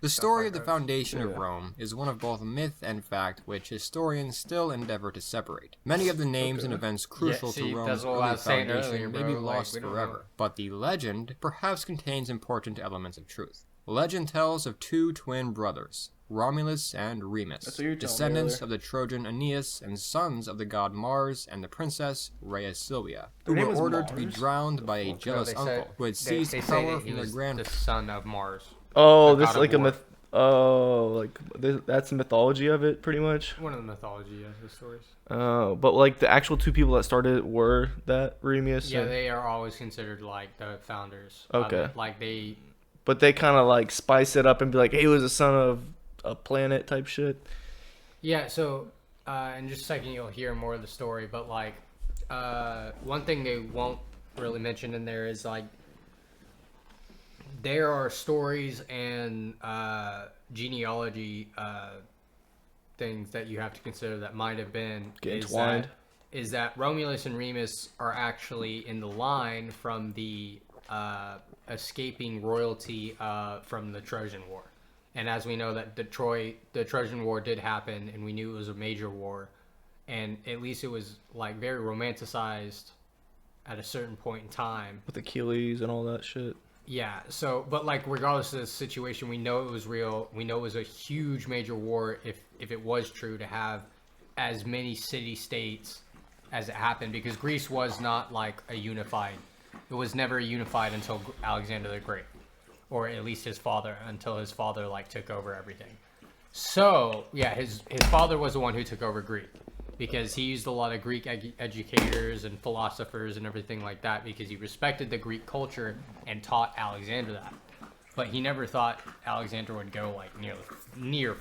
The story of the foundation of Rome is one of both myth and fact, which historians still endeavor to separate. Many of the names and events crucial to Rome's early foundation may be lost forever, but the legend perhaps contains important elements of truth. Legend tells of two twin brothers, Romulus and Remus, descendants of the Trojan Aeneas and sons of the god Mars and the princess Rhea Silvia, who were ordered to be drowned by a jealous uncle who had seized power from their grandfather. The son of Mars. Oh, this is like a myth. Oh, like that's the mythology of it, pretty much. One of the mythology of the stories. Oh, but like the actual two people that started it were that Remus. Yeah, they are always considered like the founders. Okay. Like they. But they kind of like spice it up and be like, "Hey, he was a son of a planet" type shit. Yeah. So, in just a second, you'll hear more of the story. But like, one thing they won't really mention in there is like. There are stories and genealogy things that you have to consider that might have been entwined. is that Romulus and Remus are actually in the line from the escaping royalty from the Trojan War. And as we know that the Trojan War did happen, and we knew it was a major war, and at least it was like very romanticized at a certain point in time. With Achilles and all that shit. Yeah, so, but like regardless of the situation, we know it was real. We know it was a huge major war if it was true to have as many city-states as it happened, because Greece was not like a unified. It was never unified until Alexander the Great. Or at least his father, until his father like took over everything. So yeah, his father was the one who took over Greek, because he used a lot of Greek educators and philosophers and everything like that, because he respected the Greek culture and taught Alexander that. But he never thought Alexander would go like near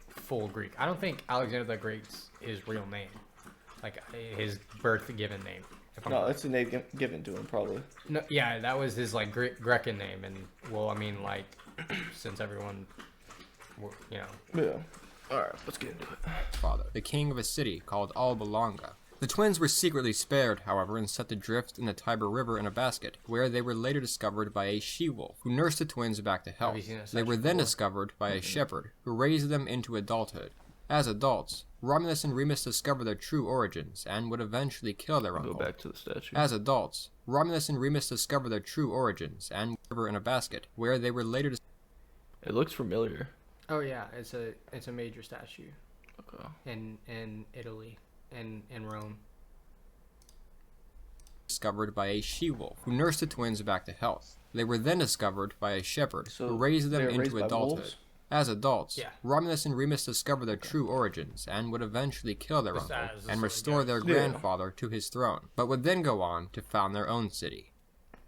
full Greek. I don't think Alexander the Great's his real name, like his birth given name. No, that's a name given to him, probably. No, yeah, that was his like Grecan name, and well, I mean, like, since everyone, you know. Yeah. All right, let's get into it. Father, the king of a city called Alba Longa. The twins were secretly spared, however, and set adrift in the Tiber River in a basket, where they were later discovered by a she-wolf, who nursed the twins back to health. They were then discovered by a shepherd, who raised them into adulthood. As adults, Romulus and Remus discover their true origins and would eventually kill their uncle. Go back to the statue. As adults, Romulus and Remus discover their true origins and river in a basket, where they were later. It looks familiar. Oh yeah, it's a major statue. Okay. In Italy and in Rome. Discovered by a she-wolf, who nursed the twins back to health. They were then discovered by a shepherd, who raised them into adulthood. As adults, Romulus and Remus discover their true origins and would eventually kill their uncle and restore their grandfather to his throne, but would then go on to found their own city.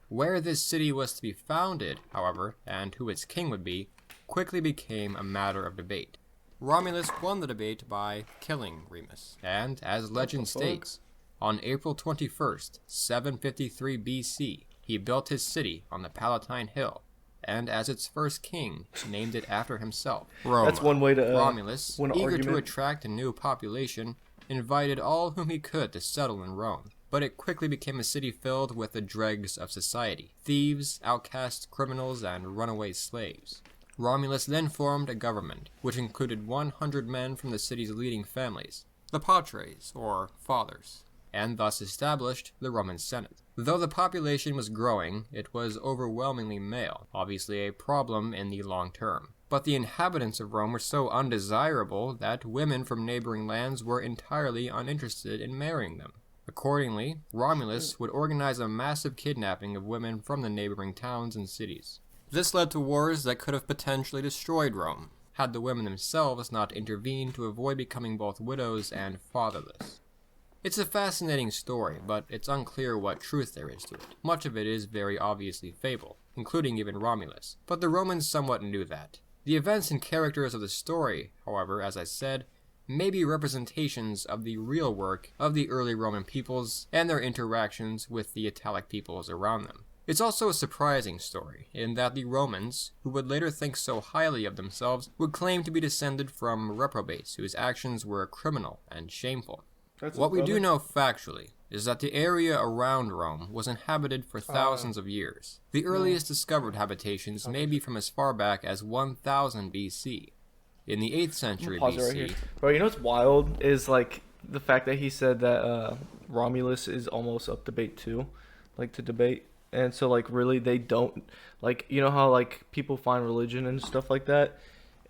Where this city was to be founded, however, and who its king would be, quickly became a matter of debate. Romulus won the debate by killing Remus, and, as legend states, on April 21st, 753 BC, he built his city on the Palatine Hill, and as its first king, named it after himself. Rome. That's one way to Romulus, win an eager argument. to attract a new population, invited all whom he could to settle in Rome. But it quickly became a city filled with the dregs of society: thieves, outcasts, criminals, and runaway slaves. Romulus then formed a government, which included 100 men from the city's leading families, the patres, or fathers, and thus established the Roman Senate. Though the population was growing, it was overwhelmingly male, obviously a problem in the long term. But the inhabitants of Rome were so undesirable that women from neighboring lands were entirely uninterested in marrying them. Accordingly, Romulus would organize a massive kidnapping of women from the neighboring towns and cities. This led to wars that could have potentially destroyed Rome, had the women themselves not intervened to avoid becoming both widows and fatherless. It's a fascinating story, but it's unclear what truth there is to it. Much of it is very obviously fable, including even Romulus, but the Romans somewhat knew that. The events and characters of the story, however, as I said, may be representations of the real work of the early Roman peoples and their interactions with the Italic peoples around them. It's also a surprising story, in that the Romans, who would later think so highly of themselves, would claim to be descended from reprobates whose actions were criminal and shameful. What we do know factually is that the area around Rome was inhabited for thousands of years. The earliest discovered habitations may be from as far back as 1000 BC. In the 8th century BC... Right here. Bro, you know what's wild is like the fact that he said that Romulus is almost up debate too, like to debate. And so like really they don't, like, you know how like people find religion and stuff like that,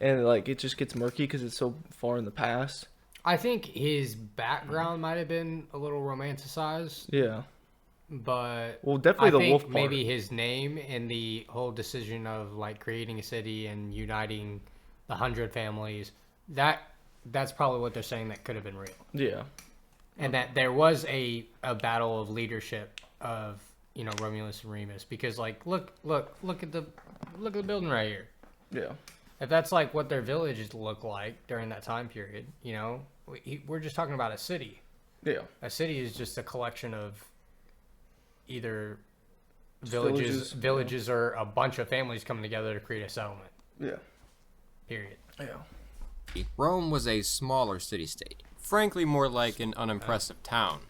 and like it just gets murky because it's so far in the past. I think his background might have been a little romanticized. Yeah. But well, definitely the wolf part. Maybe his name and the whole decision of like creating a city and uniting the 100 families, that's probably what they're saying that could have been real. Yeah. And that there was a battle of leadership of, you know, Romulus and Remus, because like look at the building right here. Yeah. If that's like what their villages look like during that time period, you know, we're just talking about a city. Yeah. A city is just a collection of either villages or a bunch of families coming together to create a settlement. Yeah. Period. Yeah. Rome was a smaller city-state, frankly more like an unimpressive town.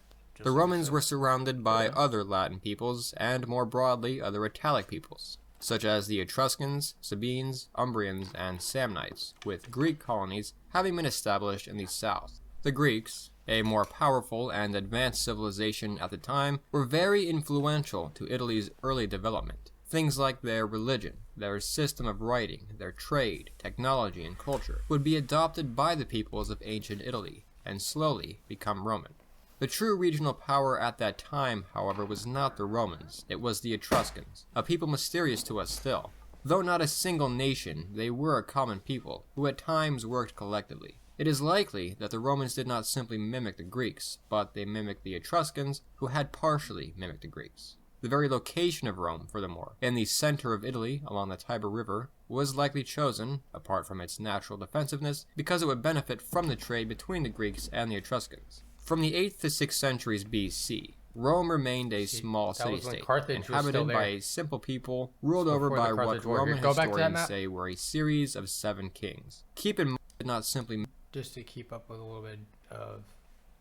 The Romans were surrounded by other Latin peoples, and more broadly, other Italic peoples, such as the Etruscans, Sabines, Umbrians, and Samnites, with Greek colonies having been established in the south. The Greeks, a more powerful and advanced civilization at the time, were very influential to Italy's early development. Things like their religion, their system of writing, their trade, technology, and culture would be adopted by the peoples of ancient Italy, and slowly become Roman. The true regional power at that time, however, was not the Romans, it was the Etruscans, a people mysterious to us still. Though not a single nation, they were a common people, who at times worked collectively. It is likely that the Romans did not simply mimic the Greeks, but they mimicked the Etruscans, who had partially mimicked the Greeks. The very location of Rome, furthermore, in the center of Italy along the Tiber River, was likely chosen, apart from its natural defensiveness, because it would benefit from the trade between the Greeks and the Etruscans. From the 8th to 6th centuries BC, Rome remained a small city-state, inhabited by a simple people, ruled over by what Roman historians say were a series of 7 kings. Keep in mind, not simply just to keep up with a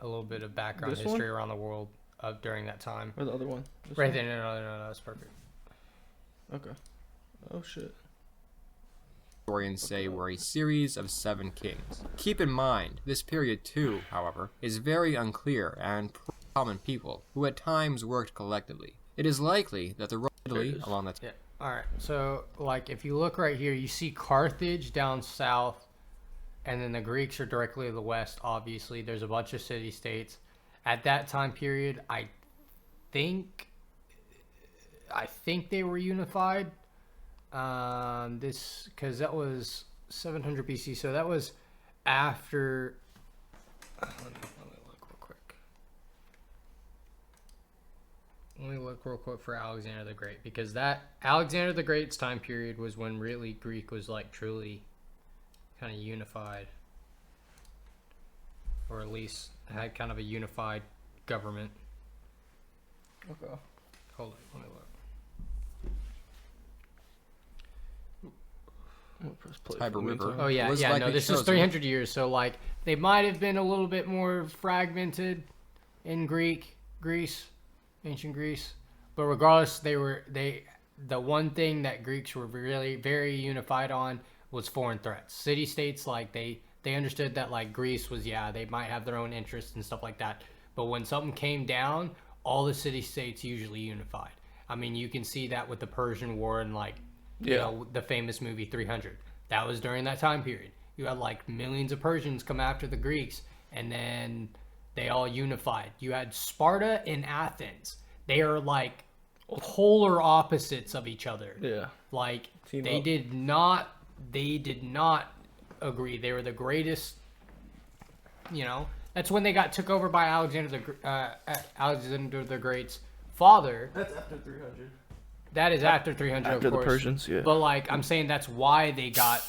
little bit of background history around the world during that time. Or the other one? Right there, no, that's perfect. Okay. Oh shit. Historians say were a series of 7 kings. Keep in mind, this period too, however, is very unclear and common people who at times worked collectively. It is likely that the Roman Italy along the Alright, so like if you look right here, you see Carthage down south, and then the Greeks are directly to the west, obviously. There's a bunch of city-states. At that time period, I think they were unified. Because that was 700 BC, so that was after. Let me look real quick. Let me look real quick for Alexander the Great, because that Alexander the Great's time period was when really Greek was like truly kind of unified, or at least had kind of a unified government. Okay. Hold on, let me look. Tiber River. Oh yeah, no, this is 300 years, so like they might have been a little bit more fragmented in Greece, ancient Greece, but regardless, the one thing that Greeks were really very unified on was foreign threats. City-states, like they understood that like Greece was, they might have their own interests and stuff like that, but when something came down, all the city-states usually unified. I mean, you can see that with the Persian War and like, you know, the famous movie 300. That was during that time period. You had like millions of Persians come after the Greeks, and then they all unified. You had Sparta and Athens. They are like polar opposites of each other. Yeah. Like they did not agree. They were the greatest, you know. That's when they got took over by Alexander the Great's father. That's after 300. That is after 300, after of course. The Persians, yeah. But like I'm saying, that's why they got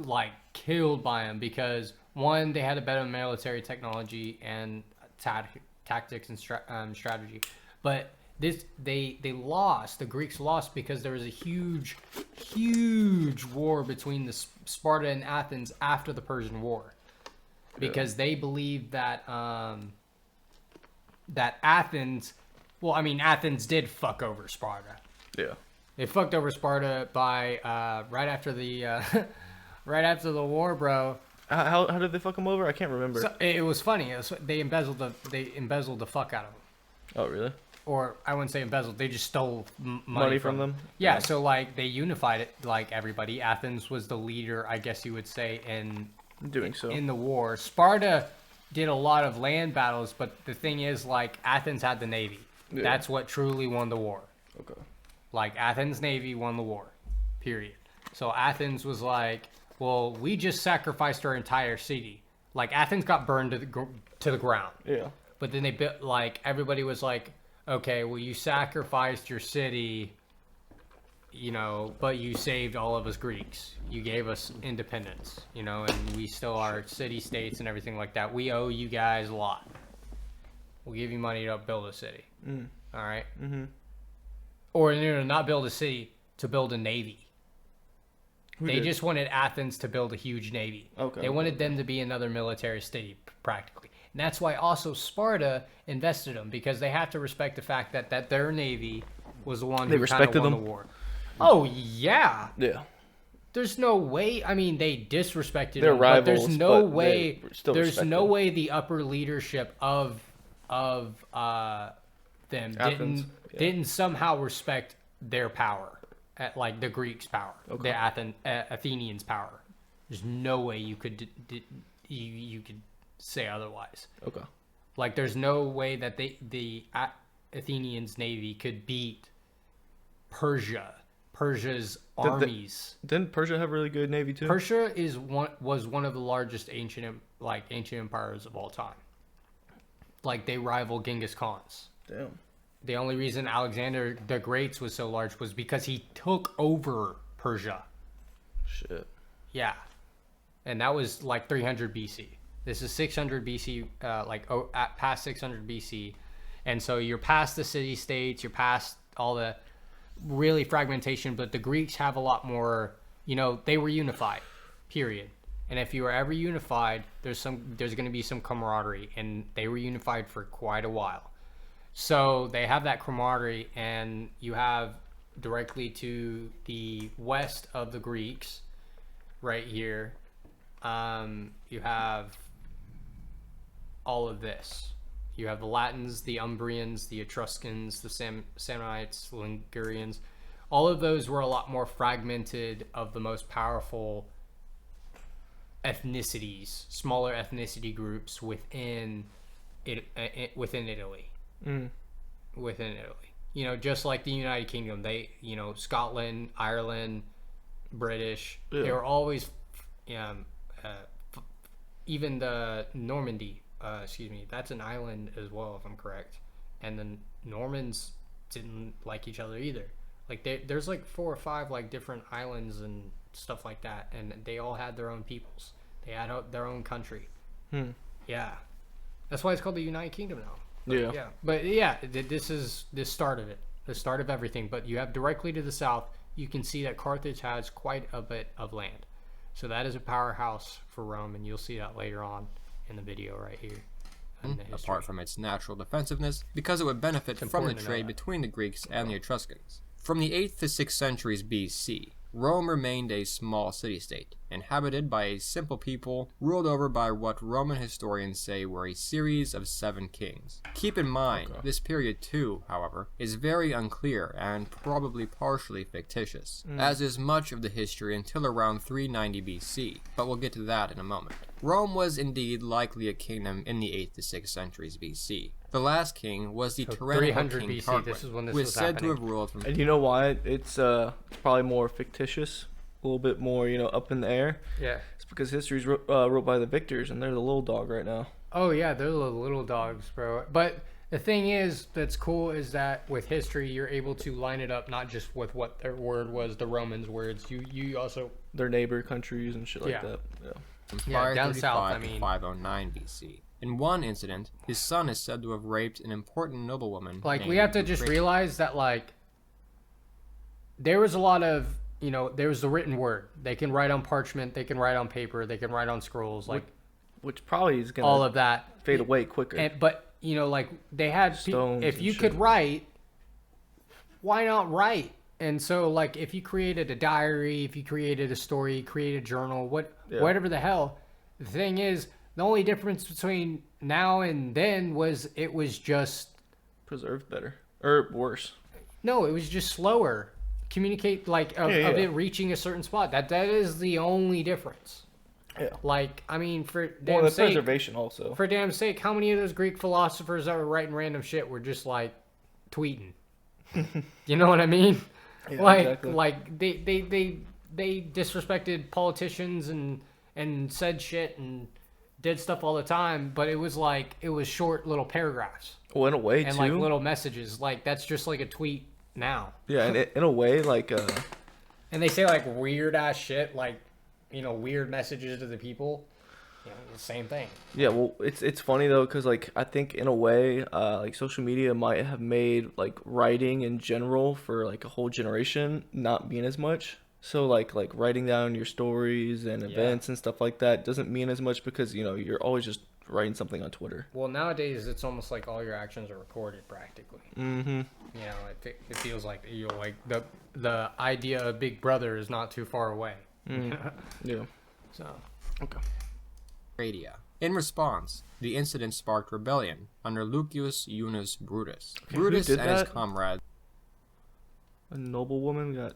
like killed by him, because one, they had a better military technology and tactics and strategy. But they lost. The Greeks lost because there was a huge war between the Sparta and Athens after the Persian War, because they believed that that Athens. Well, I mean, Athens did fuck over Sparta. Yeah. They fucked over Sparta by right after the war, bro. How did they fuck them over? I can't remember. So, it was funny. They embezzled the fuck out of them. Oh, really? Or I wouldn't say embezzled. They just stole money from them. Yeah. So like they unified it, like everybody. Athens was the leader, I guess you would say, in doing so in the war. Sparta did a lot of land battles, but the thing is, like Athens had the navy. Yeah. That's what truly won the war. Okay. Like Athens' navy won the war, period. So Athens was like, well, we just sacrificed our entire city. Like Athens got burned to the ground. Yeah. But then they built, like everybody was like, okay, well you sacrificed your city, you know, but you saved all of us Greeks. You gave us independence, you know, and we still are city-states and everything like that. We owe you guys a lot. We'll give you money to build a city. Mm. All right? Mm-hmm. Or not build a city, to build a navy. They just wanted Athens to build a huge navy. Okay. They wanted them to be another military city, practically. And that's why also Sparta invested them, because they have to respect the fact that their navy was the one who kind of won the war. Oh, yeah. Yeah. There's no way. I mean, they disrespected They're them, rivals, but there's no but way. still There's respect no them. way the upper leadership of them Athens, didn't somehow respect their power, at like the Greeks' power, the Athenians' power. There's no way you could you could say otherwise. Okay. Like, there's no way that the Athenians' navy could beat Persia's armies. Didn't Persia have a really good navy too? Persia was one of the largest ancient empires of all time. Like, they rival Genghis Khan's. Damn. The only reason Alexander the Great was so large was because he took over Persia. Shit. Yeah. And that was like 300 BC. This is 600 BC, past 600 BC. And so you're past the city-states, you're past all the really fragmentation, but the Greeks have a lot more, they were unified, period. And if you were ever unified, there's going to be some camaraderie, and they were unified for quite a while. So they have that camaraderie, and you have directly to the west of the Greeks, right here, you have all of this. You have the Latins, the Umbrians, the Etruscans, the Samnites, the Ligurians. All of those were a lot more fragmented of the most powerful ethnicities, smaller ethnicity groups within Italy. Within Italy. Just like the United Kingdom, they, Scotland, Ireland, British, they were always, even the Normandy, that's an island as well, if I'm correct. And the Normans didn't like each other either. Like, there's like 4 or 5 like different islands and stuff like that, and they all had their own peoples. They had their own country. Yeah, that's why it's called the United Kingdom now. But this is the start of it, the start of everything. But you have directly to the south, you can see that Carthage has quite a bit of land, so that is a powerhouse for Rome, and you'll see that later on in the video right here. Apart from its natural defensiveness, because it would benefit from the trade between the Greeks and the Etruscans. From the 8th to 6th centuries BC, Rome remained a small city-state, inhabited by a simple people, ruled over by what Roman historians say were a series of 7 kings. Keep in mind, this period too, however, is very unclear and probably partially fictitious, as is much of the history until around 390 BC, but we'll get to that in a moment. Rome was indeed likely a kingdom in the 8th to 6th centuries BC. The last king was the tyrannical king BC, Tarquin, this is when this who is was said happening. to have ruled from... And you know why? It's probably more fictitious, a little bit more, up in the air. Yeah. It's because history's wrote by the victors, and they're the little dog right now. Oh yeah, they're the little dogs, bro. But the thing is, that's cool, is that with history, you're able to line it up not just with what their word was, the Romans' words. You also their neighbor countries and shit like that. Yeah. From Yeah, down 535 south, to 509 BC. In one incident, his son is said to have raped an important noblewoman. Like, we have to just realize that, like, there was a lot of, there was the written word. They can write on parchment, they can write on paper, they can write on scrolls, like, which probably is gonna all of that fade away quicker. But like, they had Stones if and you shit. could write, why not write? And so, like, if you created a diary, if you created a story, created a journal, whatever the hell, the thing is, the only difference between now and then was it was just preserved better or worse. No, it was just slower. Communicate, like, of it reaching a certain spot. That is the only difference. Yeah. Like, I mean, for damn sake, preservation also. For damn sake, how many of those Greek philosophers that were writing random shit were just like tweeting? You know what I mean? Yeah, like, exactly. like they disrespected politicians and said shit and did stuff all the time, but it was short little paragraphs. Well, in a way, and too. like little messages. Like, that's just like a tweet now. Yeah, and in a way, like. And they say like weird ass shit, like, weird messages to the people. The same thing. Yeah, well, it's funny though, because like I think in a way, like social media might have made like writing in general for like a whole generation not mean as much. So like writing down your stories and events and stuff like that doesn't mean as much because you're always just writing something on Twitter. Well, nowadays it's almost like all your actions are recorded practically. Mm-hmm. You know, it feels like the idea of Big Brother is not too far away. Yeah. So Okay. Radia. In response, the incident sparked rebellion under Lucius Iunius Brutus. Okay, Brutus who did and his that? comrades, A noble woman got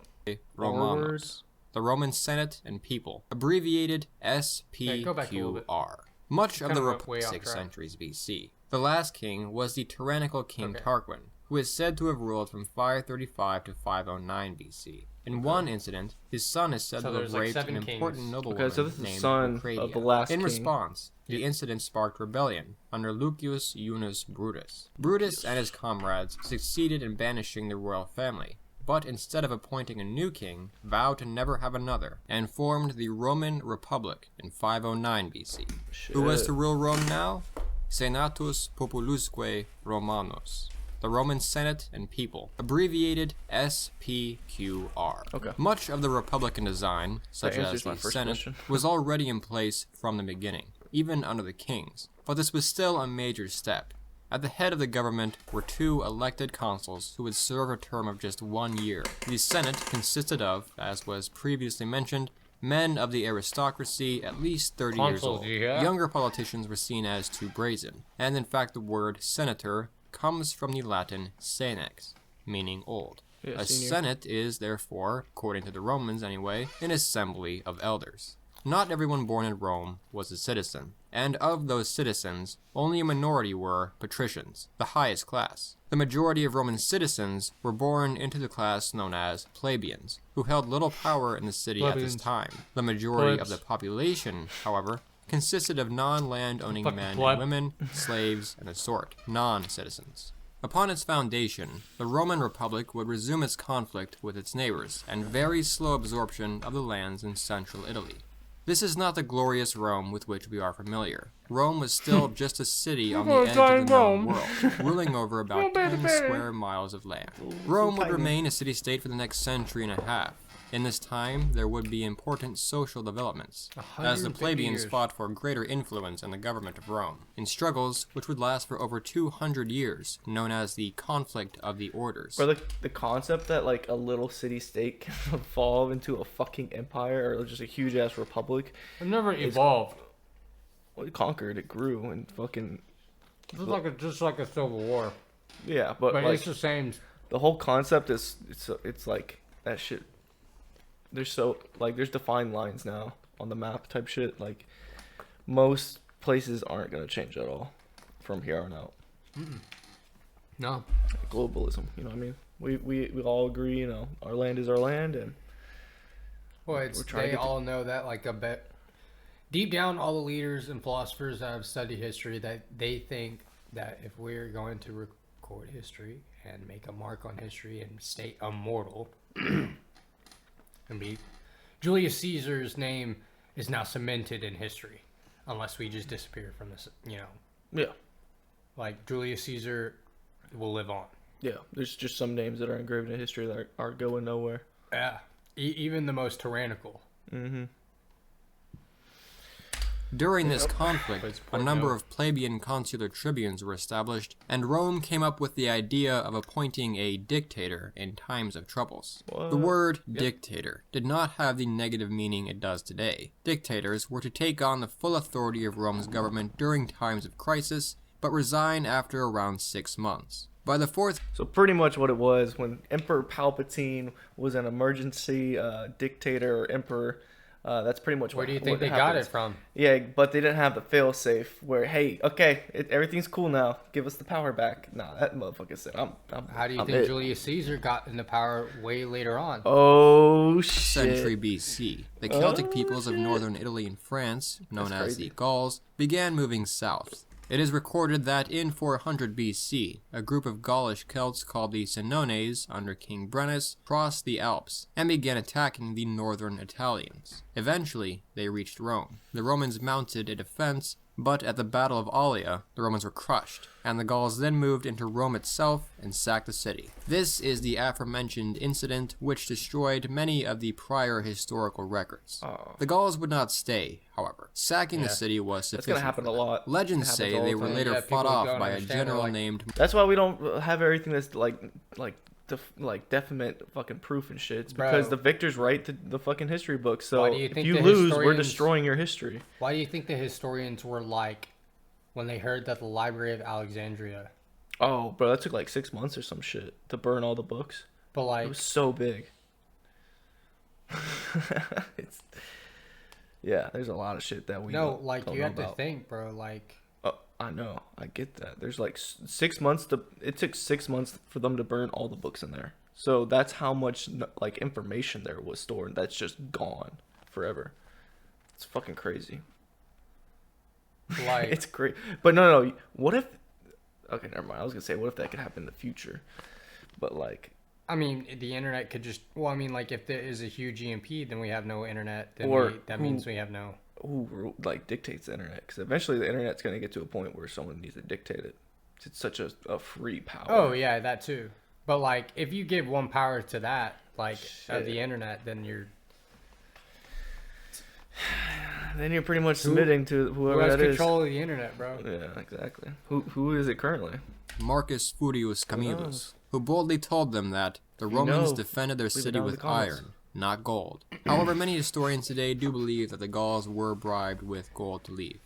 Romanos, the Roman Senate and people, abbreviated go back a little bit. SPQR. Much of the Kinda way off 6 track. centuries BC. The last king was the tyrannical King Okay. Tarquin, who is said to have ruled from 535 to 509 BC. In one incident, his son is said So to have there's, like, raped 7 an kings. important noblewoman Okay, so this is the named son Lucretia. of the last In king. response, the incident sparked rebellion under Lucius Iunius Brutus. Brutus and his comrades succeeded in banishing the royal family, but instead of appointing a new king, vowed to never have another, and formed the Roman Republic in 509 BC. Who was to rule Rome now? Senatus Populusque Romanos, the Roman Senate and people, abbreviated SPQR. Okay. Much of the republican design, such That as answers my the first Senate, question. was already in place from the beginning, even under the kings. But this was still a major step. At the head of the government were 2 elected consuls who would serve a term of just 1 year. The Senate consisted of, as was previously mentioned, men of the aristocracy at least 30 years Consuls, old. yeah. Younger politicians were seen as too brazen, and in fact the word senator comes from the Latin senex, meaning old. Yeah, A senior. senate is, therefore, according to the Romans anyway, an assembly of elders. Not everyone born in Rome was a citizen, and of those citizens, only a minority were patricians, the highest class. The majority of Roman citizens were born into the class known as plebeians, who held little power in the city at this Plebeians. time. The majority of Plebs. the population, however, consisted of non-land-owning Fucking men pleb. and women, slaves, and a sort, non-citizens. Upon its foundation, the Roman Republic would resume its conflict with its neighbors, and very slow absorption of the lands in central Italy. This is not the glorious Rome with which we are familiar. Rome was still just a city on the edge of the known world, ruling over about 10 square miles of land. Rome would remain a city-state for the next century and a half. In this time, there would be important social developments, as the 150 plebeians years. fought for greater influence in the government of Rome, in struggles which would last for over 200 years, known as the Conflict of the Orders. Or the concept that like a little city state can evolve into a fucking empire or just a huge ass republic. it never evolved. Well, it conquered, it grew, and fucking Just like a civil war, yeah. But but like it's the same. the whole concept is it's like that shit. There's so like there's defined lines now on the map type shit. Like most places aren't gonna change at all from here on out. No, Globalism, you know what I mean? We all agree, you know, our land is our land, and well, it's We're trying to they get to- all know that. Like, I bet deep down, all the leaders and philosophers that have studied history, that they think that if we're going to record history and make a mark on history and stay immortal, and be Julius Caesar's name is now cemented in history, unless we just disappear from this. You know, yeah, like Julius Caesar will live on. yeah. There's just some names that are engraved in history that are going nowhere. Yeah, even the most tyrannical. Mm-hmm. During this conflict, It's a number of plebeian consular tribunes were established, and Rome came up with the idea of appointing a dictator in times of troubles. The word dictator did not have the negative meaning it does today. Dictators were to take on the full authority of Rome's government during times of crisis, but resign after around 6 months. By the fourth So pretty much what it was when Emperor Palpatine was an emergency dictator or emperor. That's pretty much Where do you what think they got happens. it from? Yeah, but they didn't have the fail-safe where, hey, okay, everything's cool now. Give us the power back. Nah, that motherfucker said, I'm How do you I'm think it. Julius Caesar got into power way later on? Oh, shit. century BC, the Celtic peoples of northern Italy and France, known That's as crazy. the Gauls, began moving south. It is recorded that in 400 BC, a group of Gaulish Celts called the Senones, under King Brennus, crossed the Alps and began attacking the northern Italians. Eventually, they reached Rome. The Romans mounted a defense, But at the Battle of Allia, the Romans were crushed, and the Gauls then moved into Rome itself and sacked the city. This is the aforementioned incident which destroyed many of the prior historical records. The Gauls would not stay, however. Sacking the city was sufficient. That's gonna happen a lot. Legends say they were later fought off by a general named... That's why we don't have everything that's definite fucking proof and shit. It's because the victors write the fucking history books. So if you lose, we're destroying your history. Why do you think the historians were like when they heard that the Library of Alexandria? Oh, bro, that took like 6 months or some shit to burn all the books. But like, it was so big. Yeah, there's a lot of shit that we don't you have know to think, bro. Like, I know, I get that. There's like 6 months it took 6 months for them to burn all the books in there. So that's how much like information there was stored. That's just gone forever. It's fucking crazy. Like, it's great, but no. What if? Okay, never mind. I was gonna say, what if that could happen in the future? But like, I mean, the internet could just. Well, I mean, like, if there is a huge EMP, then we have no internet. Then that means we have no. Who like dictates the internet? Because eventually the internet's gonna get to a point where someone needs to dictate it. It's such a free power. Oh yeah, that too. But like, if you give one power to that, like of the internet, then you're pretty much submitting to whoever that is. Who has control of the internet, bro? Yeah, exactly. Who is it currently? Marcus Furius Camillus, who boldly told them that the Romans defended their city with iron, not gold. However, many historians today do believe that the Gauls were bribed with gold to leave.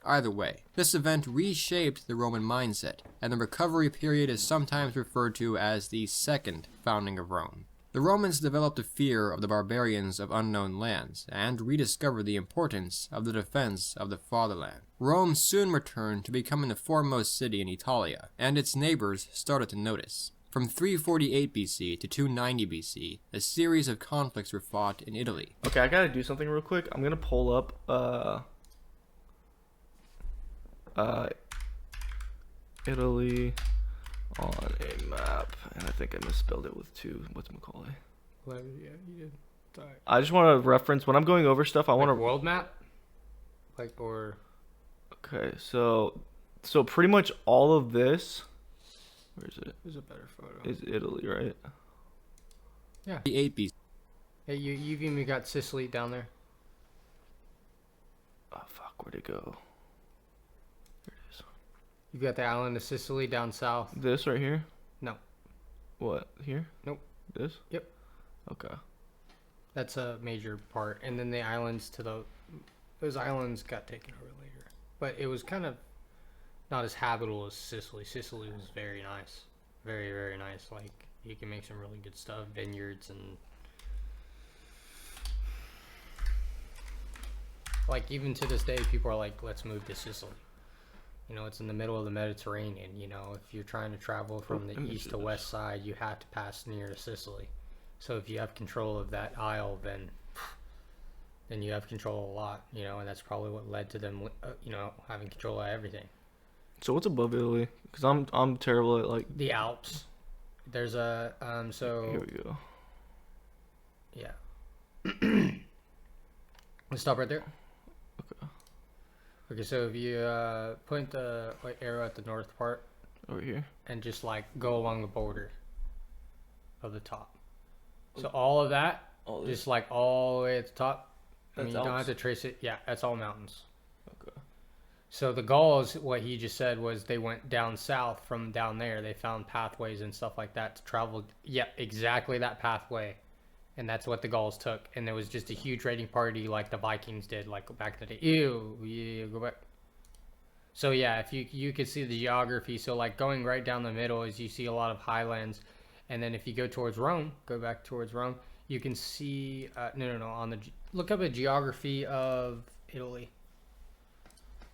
Either way, this event reshaped the Roman mindset, and the recovery period is sometimes referred to as the second founding of Rome. The Romans developed a fear of the barbarians of unknown lands, and rediscovered the importance of the defense of the fatherland. Rome soon returned to becoming the foremost city in Italia, and its neighbors started to notice. From 348 BC to 290 BC, a series of conflicts were fought in Italy. Okay, I gotta do something real quick. I'm gonna pull up Italy on a map, and I think I misspelled it with two. Whatchamacallit? Yeah, you did. Sorry. I just want to reference when I'm going over stuff. I want to world map, like or. Okay, so pretty much all of this. Where is it? There's a better photo. Is Italy, right? Yeah. 8 BC. Hey, you've even got Sicily down there. Oh fuck, where'd it go? You've got the island of Sicily down south. This right here? No. What? Here? Nope. This? Yep. Okay. That's a major part. And then the islands those islands got taken over later. But it was kind of not as habitable as Sicily. Sicily was very nice. Very, very nice. Like, you can make some really good stuff. Vineyards and... Like, even to this day, people are like, let's move to Sicily. You know, it's in the middle of the Mediterranean. You know, if you're trying to travel from the east to west side, you have to pass near Sicily. So if you have control of that isle, then you have control a lot. You know, and that's probably what led to them, you know, having control of everything. So what's above Italy? Because I'm terrible at like the Alps. There's a so. Here we go. Yeah. Let's stop right there. Okay, so if you point the arrow at the north part over here, and just like go along the border of the top, so all of that, just like all the way at the top. I mean, you don't have to trace it. Yeah, that's all mountains. Okay. So the Gauls, what he just said was they went down south from down there. They found pathways and stuff like that to travel. Yeah, exactly that pathway. And that's what the Gauls took. And there was just a huge raiding party like the Vikings did, like back in the day. Ew, yeah, go back. So yeah, if you could see the geography. So like going right down the middle is you see a lot of highlands. And then if you go towards Rome, go back towards Rome, you can see, look up a geography of Italy.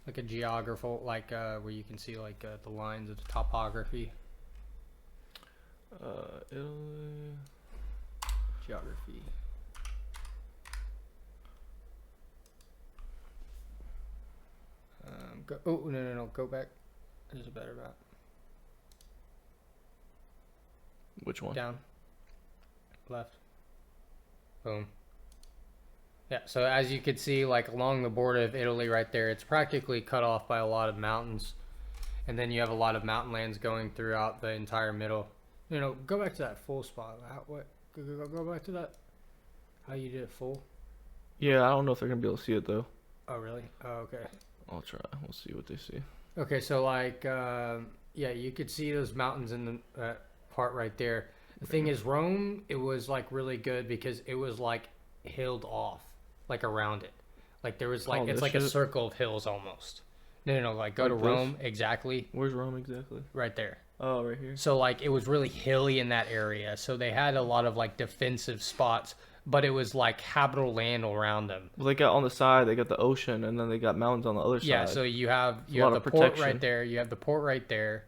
Like a geographical, like where you can see like the lines of the topography. Italy. Geography. Go back. There's a better map. Which one? Down. Left. Boom. Yeah, so as you could see, like along the border of Italy right there, it's practically cut off by a lot of mountains. And then you have a lot of mountain lands going throughout the entire middle. You know, go back to that full spot. Go back to that. How you did it full? Yeah, I don't know if they're going to be able to see it, though. Oh, really? Oh, okay. I'll try. We'll see what they see. Okay, so like, yeah, you could see those mountains in the part right there. The thing is, Rome, it was like really good because it was like hilled off, like around it. Like there was like, it's like a circle of hills almost. No, like go to Rome, exactly. Where's Rome exactly? Right there. Oh, right here. So like it was really hilly in that area. So they had a lot of like defensive spots, but it was like habitable land around them. Well, they got on the side, they got the ocean, and then they got mountains on the other side. Yeah, so you have the port right there. You have the port right there,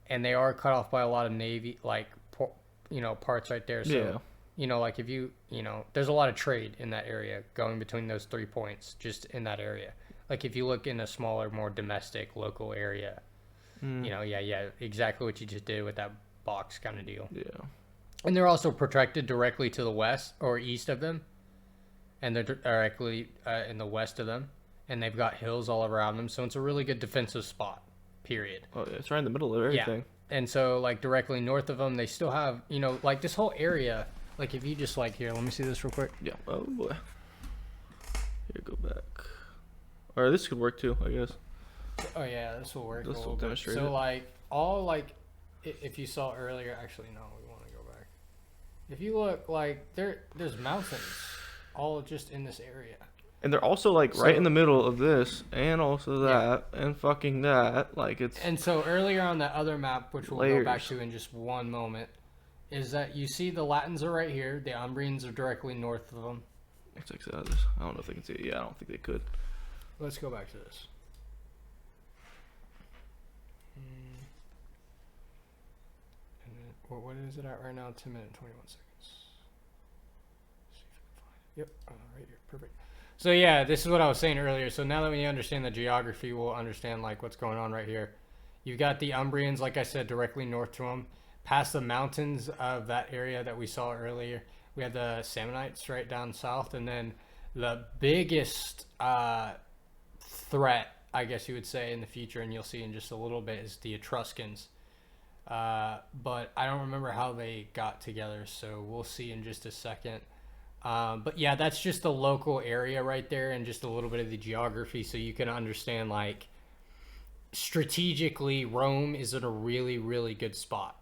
and they are cut off by a lot of navy parts right there. So, yeah. You know, like if there's a lot of trade in that area going between those 3 points, just in that area. Like if you look in a smaller, more domestic, local area, exactly what you just did with that box kind of deal. Yeah. And they're also protected directly to the west or east of them. And they're directly in the west of them. And they've got hills all around them. So it's a really good defensive spot, period. Oh, yeah, it's right in the middle of everything. Yeah. And so, like, directly north of them, they still have, like, this whole area. Like, if you just, like, here, let me see this real quick. Yeah. Oh, boy. Here, go back. Or this could work, too, I guess. Oh, yeah, this will work This a will little bit. demonstrate So, it. like, all, like, if you saw earlier, actually, no, we want to go back. If you look, like, there's mountains all just in this area. And they're also, like, right in the middle of this, and also that, and fucking that. Like, it's... And so, earlier on that other map, which we'll layers. go back to in just one moment, is that you see the Latins are right here. The Umbrians are directly north of them. Exit out of this. I don't know if they can see it. Yeah, I don't think they could. Let's go back to this. And then, what is it at right now? 10 minutes, 21 seconds. See if I can find it. Yep, right here. Perfect. So yeah, this is what I was saying earlier. So now that we understand the geography, we'll understand like what's going on right here. You've got the Umbrians, like I said, directly north to them. Past the mountains of that area that we saw earlier, we had the Samnites right down south, and then the biggest threat, I guess you would say, in the future, and you'll see in just a little bit, is the Etruscans. But I don't remember how they got together, so we'll see in just a second. But yeah, that's just the local area right there, and just a little bit of the geography, so you can understand, like, strategically, Rome is in a really, really good spot.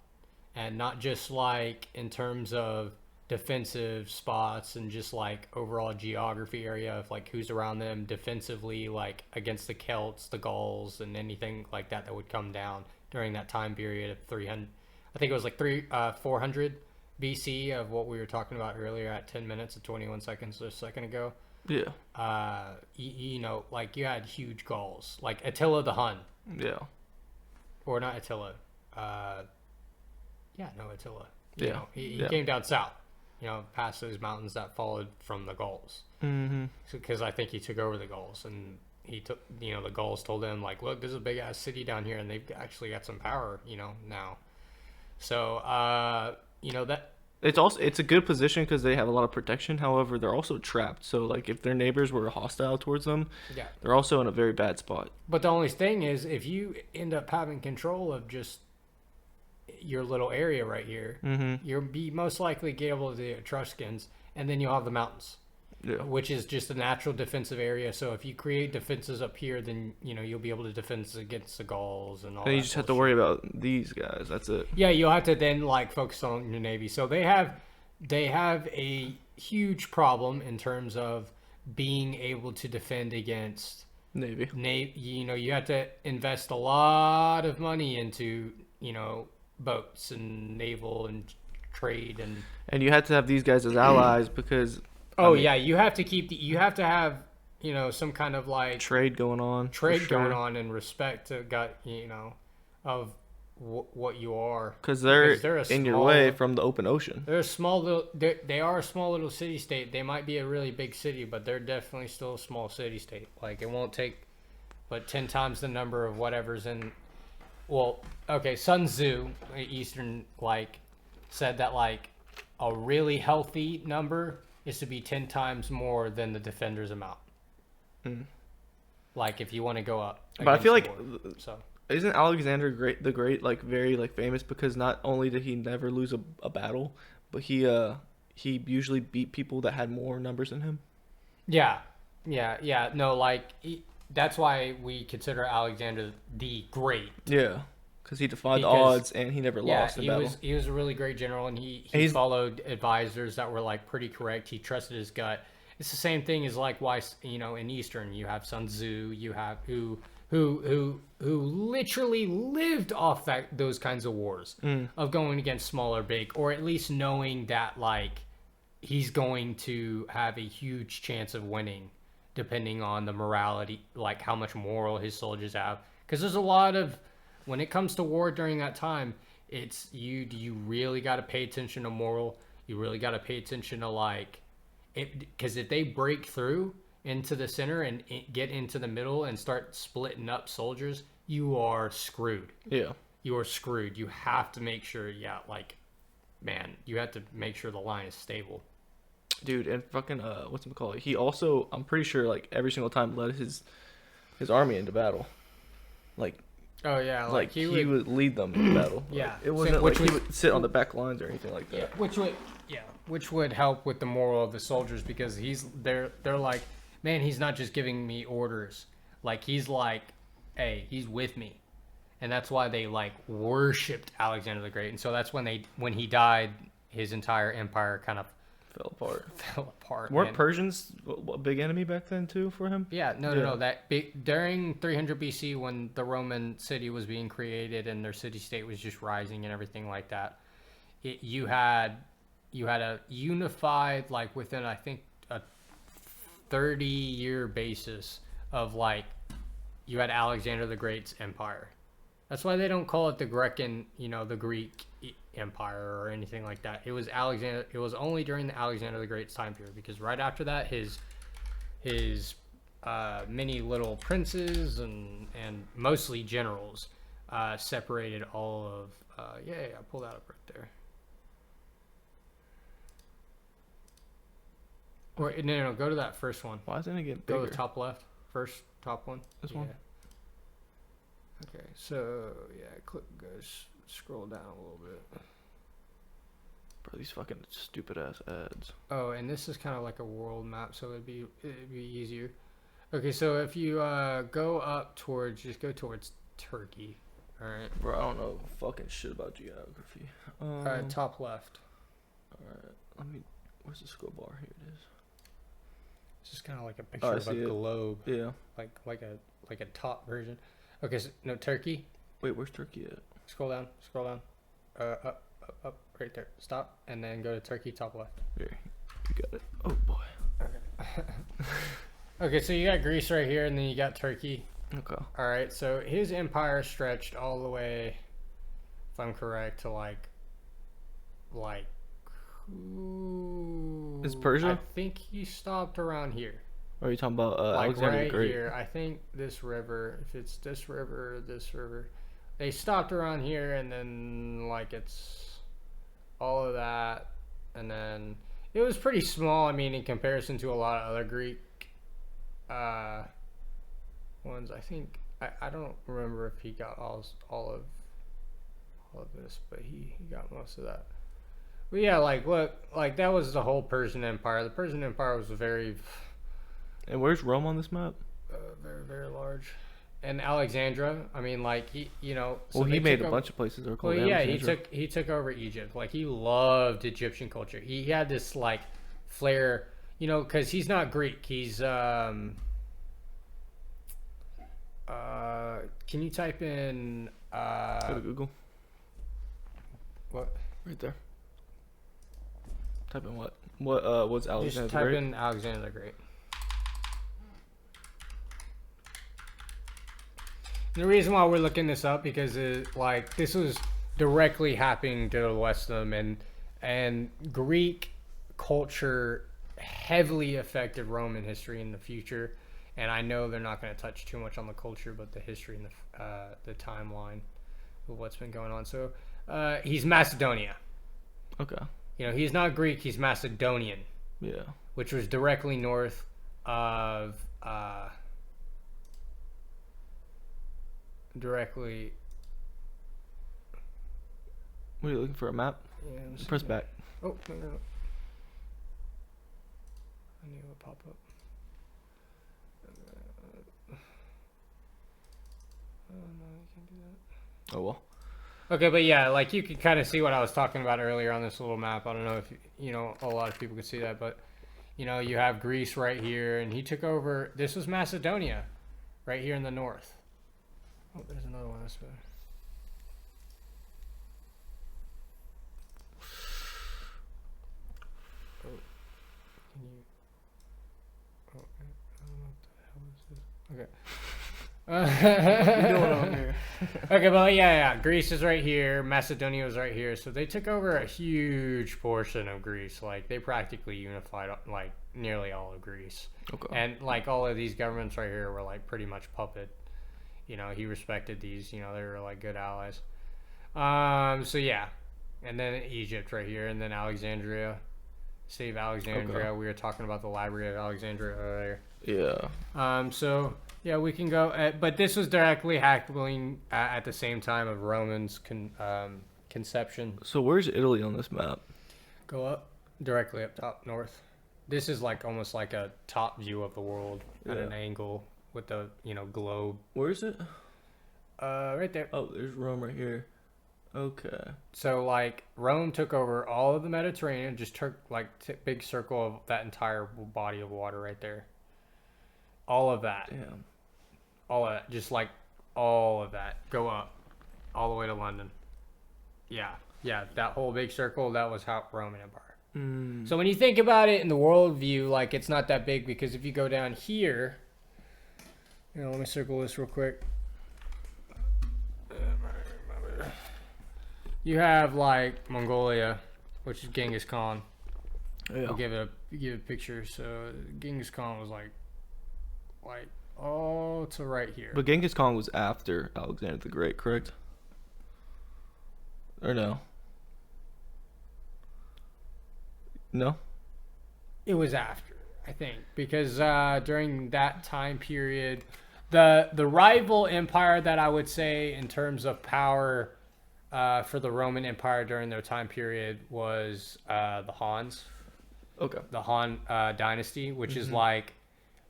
And not just like in terms of defensive spots and just like overall geography area of like who's around them defensively, like against the Celts, the Gauls, and anything like that would come down during that time period of 300. I think it was like 400 BC of what we were talking about earlier at 10 minutes and 21 seconds a second ago. Yeah. You know, like you had huge Gauls, like Attila the Hun. Yeah. Or not Attila. Attila. You Yeah. know, he came down south, past those mountains that followed from the Gauls. Mm-hmm. Because I think he took over the Gauls, and he took, the Gauls told him, like, look, there's a big ass city down here, and they've actually got some power, now. So, that. It's a good position because they have a lot of protection. However, they're also trapped. So, like, if their neighbors were hostile towards them, they're also in a very bad spot. But the only thing is, if you end up having control of just your little area right here, you'll be most likely get able to the Etruscans, and then you'll have the mountains, which is just a natural defensive area. So if you create defenses up here, then you'll be able to defend against the Gauls and all. And you just have to worry about these guys. That's it. Yeah, you'll have to then like focus on your navy. So they have a huge problem in terms of being able to defend against Navy. You have to invest a lot of money into boats and naval and trade, and you had to have these guys as allies because you have to have some kind of like trade going on and respect to of what you are, because they're in your way from the open ocean. They are a small little city state. They might be a really big city, but they're definitely still a small city state. Like it won't take but 10 times the number of whatever's in. Well, okay, Sun Tzu, Eastern, like, said that, like, a really healthy number is to be 10 times more than the defender's amount. Like if you want to go up. But I feel like so isn't Alexander the Great like very like famous because not only did he never lose a battle, but he usually beat people that had more numbers than him. Yeah. No, like that's why we consider Alexander the Great. Yeah, because he defied the odds and he never lost a battle. He was a really great general, and he followed advisors that were like pretty correct. He trusted his gut. It's the same thing as like why in Eastern you have Sun Tzu, you have who literally lived off those kinds of wars of going against small or big, or at least knowing that like he's going to have a huge chance of winning depending on the morality, like how much moral his soldiers have. Because there's a lot of, when it comes to war during that time, it's you really got to pay attention to moral. You really got to pay attention to like it, because if they break through into the center and get into the middle and start splitting up soldiers, you are screwed. Yeah, you are screwed. You have to make sure, you have to make sure the line is stable. Dude, and fucking what's it called? He also, I'm pretty sure, like every single time led his army into battle. Like, oh yeah, like he would lead them into battle. Yeah, like, it wasn't like he would sit on the back lines or anything like that. Yeah, which would help with the moral of the soldiers, because they're like, man, he's not just giving me orders. Like he's like, hey, he's with me, and that's why they like worshipped Alexander the Great. And so that's when he died, his entire empire kind of fell apart. Weren't Persians a big enemy back then too for him? Yeah, no. During 300 BC, when the Roman city was being created and their city-state was just rising and everything like that, you had a unified, like within I think a 30-year basis of like, you had Alexander the Great's empire. That's why they don't call it the the Greek Empire or anything like that. It was Alexander. It was only during the Alexander the Great's time period, because right after that, his many little princes and mostly generals separated all of. I pulled that up right there. Or no, go to that first one. Why isn't it getting bigger? Go to the top left, first top one. This one. Okay, so scroll down a little bit. Bro, these fucking stupid ass ads. Oh, and this is kind of like a world map, so it'd be easier. Okay, so if you go towards Turkey. All right. Bro, I don't know fucking shit about geography. Top left. All right, where's the scroll bar? Here it is. It's just kind of like a picture of a globe. Yeah. Like a top version. Okay, so no, Turkey. Wait, where's Turkey at? Scroll down. Up, right there. Stop, and then go to Turkey, top left. Here, you got it. Oh boy. Okay. Okay, so you got Greece right here, and then you got Turkey. Okay. All right, so his empire stretched all the way, if I'm correct, to like. Is Persia? I think he stopped around here. Or are you talking about Like Alexander right the Great? here, I think this river, if it's this river, they stopped around here, and then like it's all of that, and then it was pretty small. I mean, in comparison to a lot of other Greek ones. I think I don't remember if he got all of this, but he got most of that. But yeah, like that was the whole Persian Empire. The Persian Empire was very. And where's Rome on this map? Very, very large. And Alexandria, I mean, like he made a bunch of places that were called Alexandria. he took over Egypt. Like he loved Egyptian culture. He had this like flair, because he's not Greek. He's can you type in Go to Google. What? Right there. Type in what? What's Alexander Just the type Great? in Alexander the Great. The reason why we're looking this up, because this was directly happening to the West of them, and Greek culture heavily affected Roman history in the future. And I know they're not going to touch too much on the culture, but the history and the timeline of what's been going on. So he's Macedonia. Okay. He's not Greek. He's Macedonian. Yeah. Which was directly north of directly. What are you looking for? A map? Yeah, Press back. Oh, no. I knew it would pop up. Oh, no, you can't do that. Oh, well. Okay, but yeah, like you can kind of see what I was talking about earlier on this little map. I don't know if, you know, a lot of people could see that, but, you know, you have Greece right here, and he took over. This was Macedonia right here in the north. Oh, there's another one. That's better. Oh, can you? Oh, I don't know what the hell is this. Okay. Okay, but yeah, Greece is right here. Macedonia was right here. So they took over a huge portion of Greece. Like, they practically unified, like, nearly all of Greece. Okay. And, like, all of these governments right here were, like, pretty much puppet. You know, he respected these. You know, they were, like, good allies. So, yeah. And then Egypt right here. And then Alexandria. City of Alexandria. Okay. We were talking about the Library of Alexandria earlier. Yeah. So... yeah, we can go, but this was directly happening at the same time of Romans' conception. So where's Italy on this map? Go up, directly up top, north. This is like almost like a top view of the world at an angle with the, you know, globe. Where is it? Right there. Oh, there's Rome right here. Okay. So like Rome took over all of the Mediterranean, just took like big circle of that entire body of water right there. All of that. Damn. All of that, just like all of that, go up, all the way to London. Yeah, that whole big circle, that was how Roman Empire. So when you think about it in the world view, like it's not that big because if you go down here, you know, let me circle this real quick. You have like Mongolia, which is Genghis Khan. Yeah. I'll give it a picture. So Genghis Khan was like. Oh, to right here. But Genghis Khan was after Alexander the Great, correct? Or no? No? It was after, I think, because during that time period, the rival empire that I would say in terms of power for the Roman Empire during their time period was the Hans. Okay. The Han dynasty, which is like.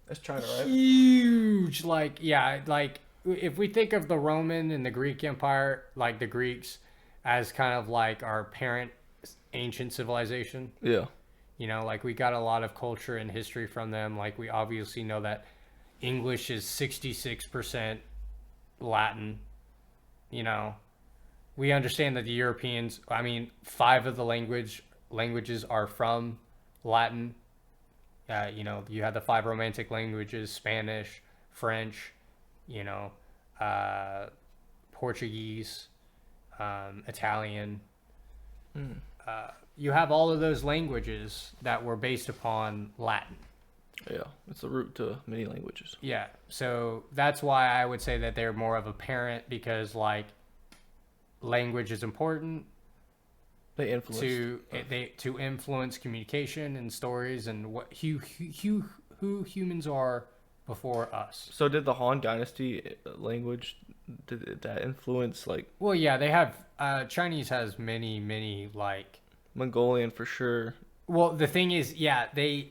That's China, right? Huge, like, yeah, like, if we think of the Roman and the Greek Empire, like the Greeks, as kind of like our parent ancient civilization. Yeah. You know, like, we got a lot of culture and history from them. Like, we obviously know that English is 66% Latin. You know, we understand that the Europeans, I mean, 5 of the languages are from Latin. You know, you have the 5 romantic languages, Spanish, French, you know, Portuguese, Italian. You have all of those languages that were based upon Latin. Yeah, it's the root to many languages. Yeah, so that's why I would say that they're more of a parent because, like, language is important. They influence to influence communication and stories and what who humans are before us. So did the Han Dynasty language, did that influence like? Well, yeah, they have. Chinese has many like. Mongolian for sure. Well, the thing is, yeah, the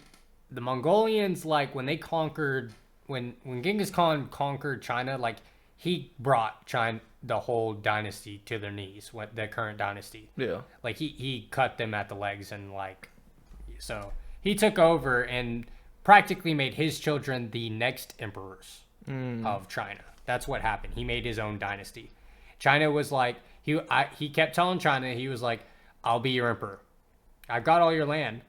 Mongolians, like when they conquered when Genghis Khan conquered China, like he brought China. The whole dynasty to their knees, what the current dynasty. Yeah. Like he cut them at the legs and like, so he took over and practically made his children the next emperors of China. That's what happened. He made his own dynasty. China was like, he kept telling China, he was like, I'll be your emperor. I've got all your land.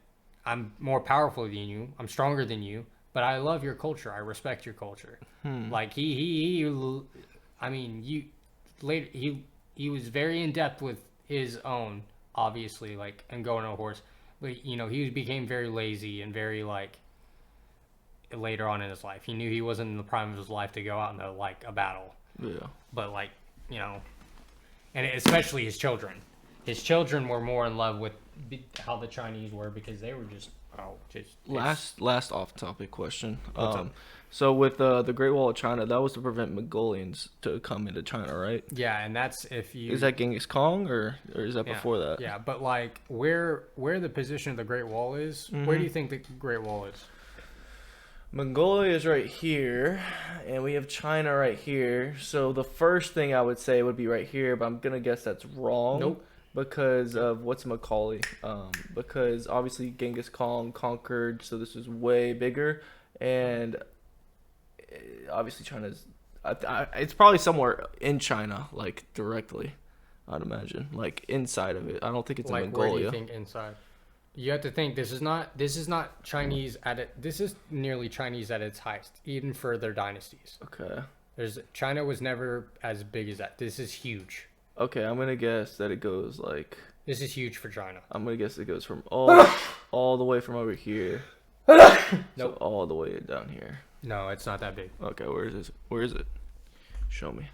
I'm more powerful than you. I'm stronger than you, but I love your culture. I respect your culture. Like I mean, later he was very in depth with his own, obviously, like, and going on a horse, but you know he became very lazy and very like later on in his life he knew he wasn't in the prime of his life to go out into like a battle. Yeah. But like, you know, and especially his children were more in love with how the Chinese were because they were just Oh, just last off-topic question. What's up? So with the Great Wall of China, that was to prevent Mongolians to come into China, right? Yeah, and that's if you... Is that Genghis Khan or is that before that? Yeah, but like where the position of the Great Wall is, where do you think the Great Wall is? Mongolia is right here, and we have China right here. So the first thing I would say would be right here, but I'm gonna guess that's wrong. Nope. Because of what's-it-called, because obviously Genghis Khan conquered, so this is way bigger, and obviously China's, it's probably somewhere in China, like directly, I'd imagine, like inside of it. I don't think it's Like in where Mongolia. do you think inside? You have to think this is not Chinese at it. This is nearly Chinese at its highest, even for their dynasties. Okay. China was never as big as that. This is huge. Okay, I'm gonna guess that it goes like. This is huge for China. I'm gonna guess it goes from all the way from over here, so all the way down here. No, it's not that big. Okay, where is this? Where is it? Show me.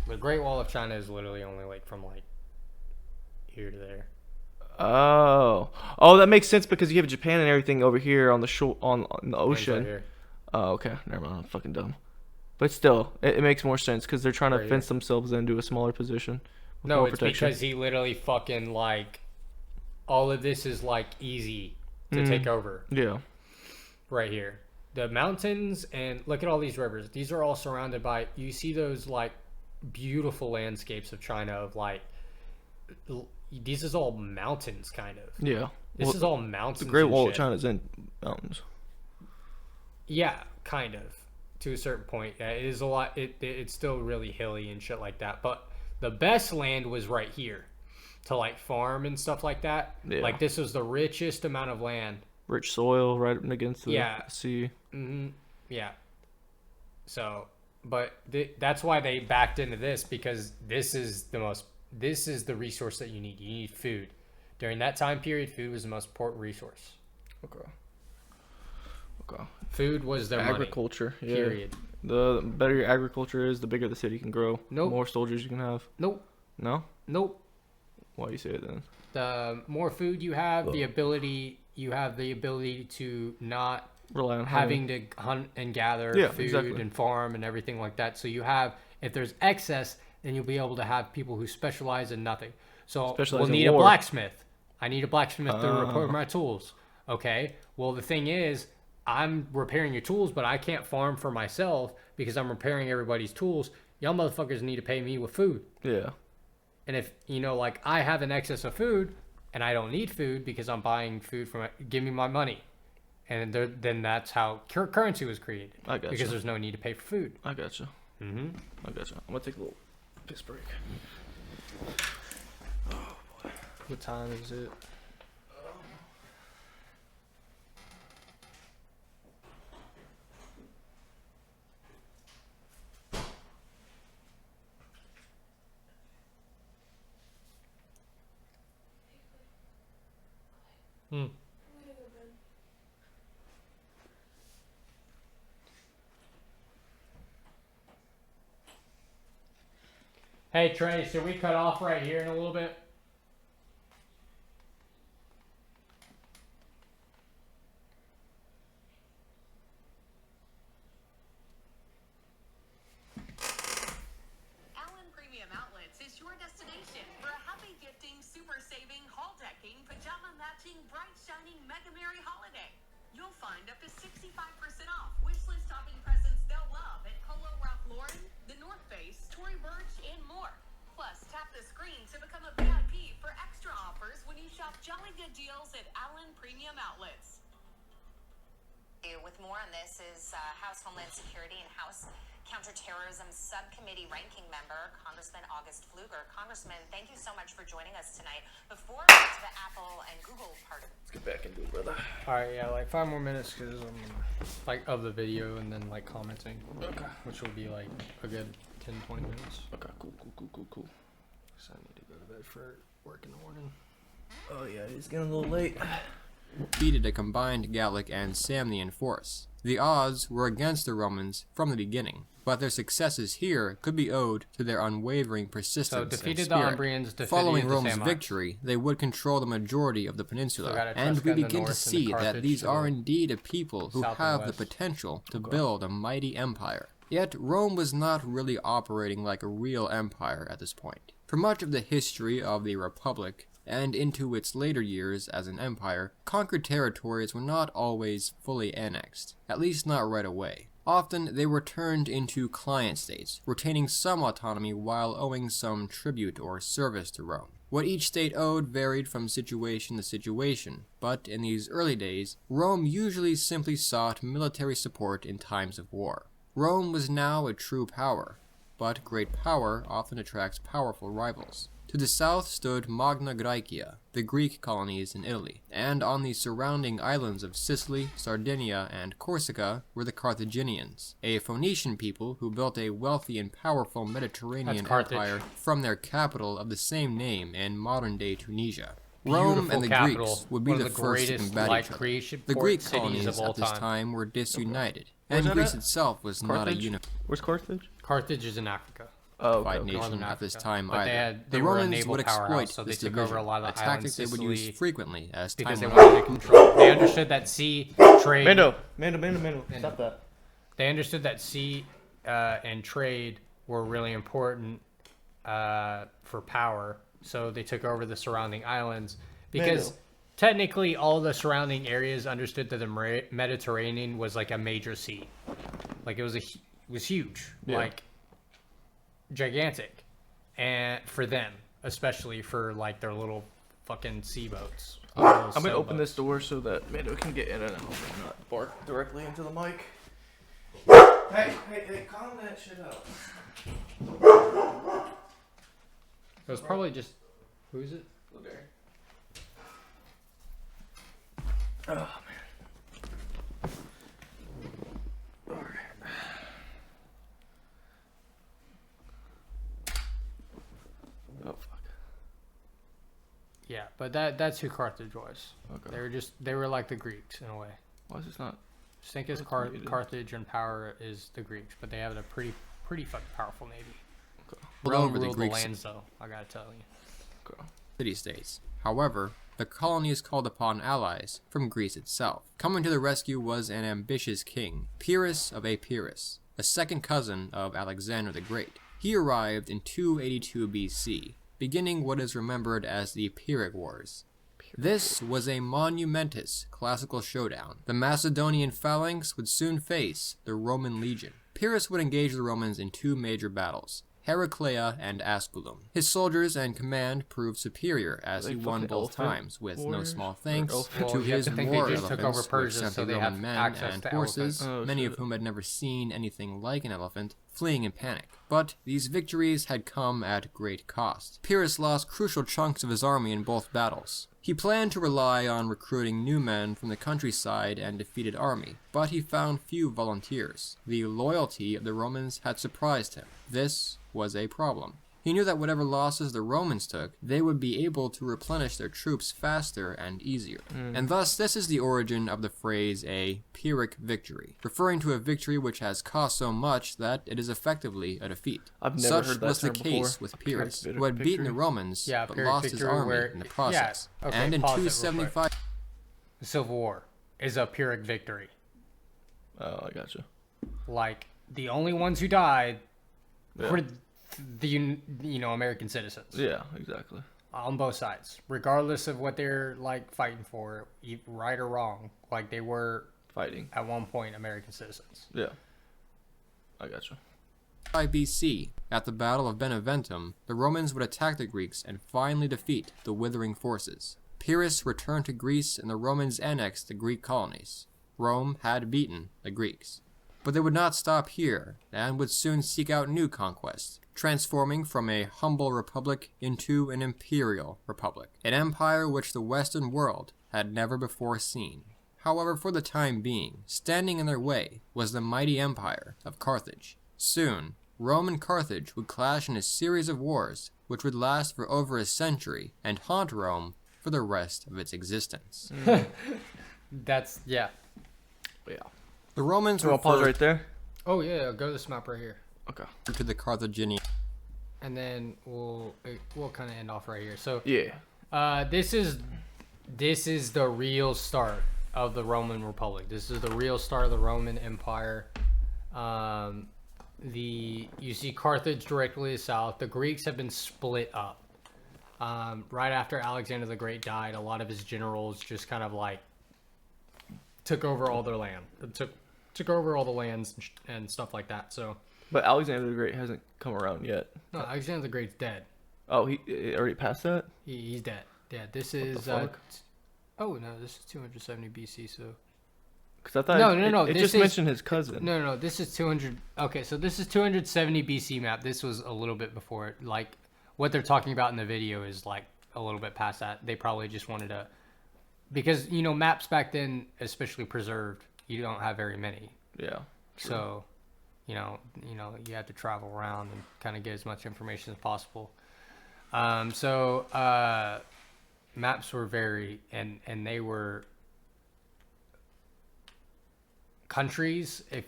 The Great Wall of China is literally only like from like here to there. Oh, that makes sense because you have Japan and everything over here on the shore, on the ocean. Right here. Oh, okay, never mind. I'm fucking dumb. But still, it makes more sense because they're trying to Right fence here. themselves into a smaller position. with No, more it's protection. because he literally fucking like all of this is like easy to take over Yeah. right here. The mountains and look at all these rivers. These are all surrounded by. You see those like beautiful landscapes of China of like. These is all mountains, kind of. Yeah. This is all mountains. The Great and Wall shit. of China is in mountains. Yeah, kind of, to a certain point. Yeah, it is a lot. It's still really hilly and shit like that. But the best land was right here, to like farm and stuff like that. Yeah. Like this was the richest amount of land. Rich soil right against the Yeah. sea. Yeah. So, but that's why they backed into this, because this is the resource that you need. You need food. During that time period, food was the most important resource. Okay. Food was their Agriculture. money. Yeah. Period. The better your agriculture is, the bigger the city can grow. Nope. The more soldiers you can have. Nope. No? Nope. Why you say it then? The more food you have, the ability to not Rely on having to hunt and gather food exactly. and farm and everything like that. So you have, if there's excess, then you'll be able to have people who specialize in nothing. So Specialize we'll in need war. a blacksmith. I need a blacksmith to repair my tools. Okay. Well, the thing is, I'm repairing your tools, but I can't farm for myself because I'm repairing everybody's tools. Y'all motherfuckers need to pay me with food. Yeah. And if, like I have an excess of food and I don't need food because I'm buying food from, give me my money. And then that's how currency was created. I gotcha. Because there's no need to pay for food. I gotcha. I gotcha. I'm gonna take a little piss break. Oh boy. What time is it? Hey Trey, should we cut off right here in a little bit? Allen Premium Outlets is your destination for a happy gifting, super saving, haul decking, pajama matching, bright shining Mega Merry holiday. You'll find up to 65% off wishlist topping presents they'll love at Polo Ralph Lauren, The North Face, Tory Burch, and more. Plus, tap the screen to become a VIP for extra offers when you shop Jolly Good Deals at Allen Premium Outlets. With more on this is House Homeland Security and House Counterterrorism Subcommittee ranking member, Congressman August Pfluger. Congressman, thank you so much for joining us tonight. Before we get to the Apple and Google part of it. Let's get back into it, brother. Alright, yeah, like 5 more minutes because like of the video and then like commenting. Okay. Which will be like a good 10-20 minutes. Okay, cool. So I need to go to bed for work in the morning. Oh yeah, it's getting a little late. defeated a combined Gallic and Samnian force. The odds were against the Romans from the beginning, but their successes here could be owed to their unwavering persistence defeated and the spirit. Umbrians, defeated Following the Rome's Samnites. victory, they would control the majority of the So peninsula, gotta and we Etrusca in the begin to north and see the that Carthage these to are the indeed a people who south and have the west. potential to build a mighty empire. Yet Rome was not really operating like a real empire at this point. For much of the history of the Republic, and into its later years as an empire, conquered territories were not always fully annexed, at least not right away. Often they were turned into client states, retaining some autonomy while owing some tribute or service to Rome. What each state owed varied from situation to situation, but in these early days, Rome usually simply sought military support in times of war. Rome was now a true power, but great power often attracts powerful rivals. To the south stood Magna Graecia, the Greek colonies in Italy, and on the surrounding islands of Sicily, Sardinia, and Corsica were the Carthaginians, a Phoenician people who built a wealthy and powerful Mediterranean That's Carthage. empire from their capital of the same name in modern-day Tunisia. Rome Beautiful and the capital, Greeks would be one the of the first to greatest, combat like, each other. creation The port Greek cities colonies of all at this time. time were disunited, Where's and that Greece at? itself was not a Carthage? unified Where's Carthage? Carthage is in Africa. Oh, okay. nation Northern at this Africa. time But either. they the were a Romans naval would exploit powerhouse, so they this took division, over a lot of a the tactic islands, they would Sicily, use frequently as because they time wanted went to control. They understood that sea trade. Mando, stop that. They understood that sea and trade were really important for power, so they took over the surrounding islands because Mando. technically all the surrounding areas understood that the Mediterranean was like a major sea, like it was huge, Yeah. like gigantic, and for them, especially for like their little fucking sea boats. I'm gonna open this door so that Mando can get in and out and not bark directly into the mic. Hey, calm that shit out. It was probably just who is it? Blueberry. Oh man. Alright. Oh fuck. Yeah, but that's who Carthage was. Okay. They were like the Greeks in a way. Why is this not? Just think as Carthage and power is the Greeks, but they have a pretty fucking powerful navy. Rome over the ruled the Greeks. lands, though. I gotta tell you. Okay. city-states. However, the colonies called upon allies from Greece itself. Coming to the rescue was an ambitious king, Pyrrhus of Epirus, a second cousin of Alexander the Great. He arrived in 282 BC, beginning what is remembered as the Pyrrhic Wars. This was a monumentous classical showdown. The Macedonian phalanx would soon face the Roman legion. Pyrrhus would engage the Romans in two major battles, Heraclea and Asculum. His soldiers and command proved superior as he won both times, with no small thanks to you have his to think war they just took over elephants, which Persia, sent so the they Roman have men access and to horses, elephants. many of whom had never seen anything like an elephant, fleeing in panic. But these victories had come at great cost. Pyrrhus lost crucial chunks of his army in both battles. He planned to rely on recruiting new men from the countryside and defeated army, but he found few volunteers. The loyalty of the Romans had surprised him. This was a problem. He knew that whatever losses the Romans took, they would be able to replenish their troops faster and easier. And thus, this is the origin of the phrase a Pyrrhic victory, referring to a victory which has cost so much that it is effectively a defeat. I've never Such heard that was the term case before. with Pyrrhus, Pyrrhic who had beaten the victory. Romans, Yeah, but Pyrrhic lost his victory army where- in the process. yeah, okay, And in pause it real quick. 275... The Civil War is a Pyrrhic victory. Oh, I gotcha. Like, the only ones who died Yeah. were the American citizens. Yeah, exactly. On both sides, regardless of what they're like fighting for, right or wrong. Like, they were Fighting. at one point American citizens. Yeah. I gotcha. 5 BC, at the Battle of Beneventum, the Romans would attack the Greeks and finally defeat the withering forces. Pyrrhus returned to Greece and the Romans annexed the Greek colonies. Rome had beaten the Greeks. But they would not stop here, and would soon seek out new conquests, transforming from a humble republic into an imperial republic, an empire which the Western world had never before seen. However, for the time being, standing in their way was the mighty empire of Carthage. Soon, Rome and Carthage would clash in a series of wars which would last for over a century and haunt Rome for the rest of its existence. That's, yeah. Yeah. The Romans I'll pause right there. Oh yeah, go to this map right here. Okay. to the Carthaginians. And then we'll kind of end off right here. So Yeah. this is the real start of the Roman Republic. This is the real start of the Roman Empire. You see Carthage directly to the south. The Greeks have been split up. Right after Alexander the Great died, a lot of his generals just kind of like took over all their land. Took over all the lands and stuff like that. So. But Alexander the Great hasn't come around yet. No, Alexander the Great's dead. Oh, he already passed that? He's dead. Yeah, this is. Oh no, this is 270 BC. So. Because I thought no. It just mentioned his cousin. No. This is 200. Okay, so this is 270 BC map. This was a little bit before it. Like what they're talking about in the video is like a little bit past that. They probably just wanted to, because maps back then, especially preserved, you don't have very many. Yeah. True. So, you have to travel around and kind of get as much information as possible. Maps were very, and they were countries. If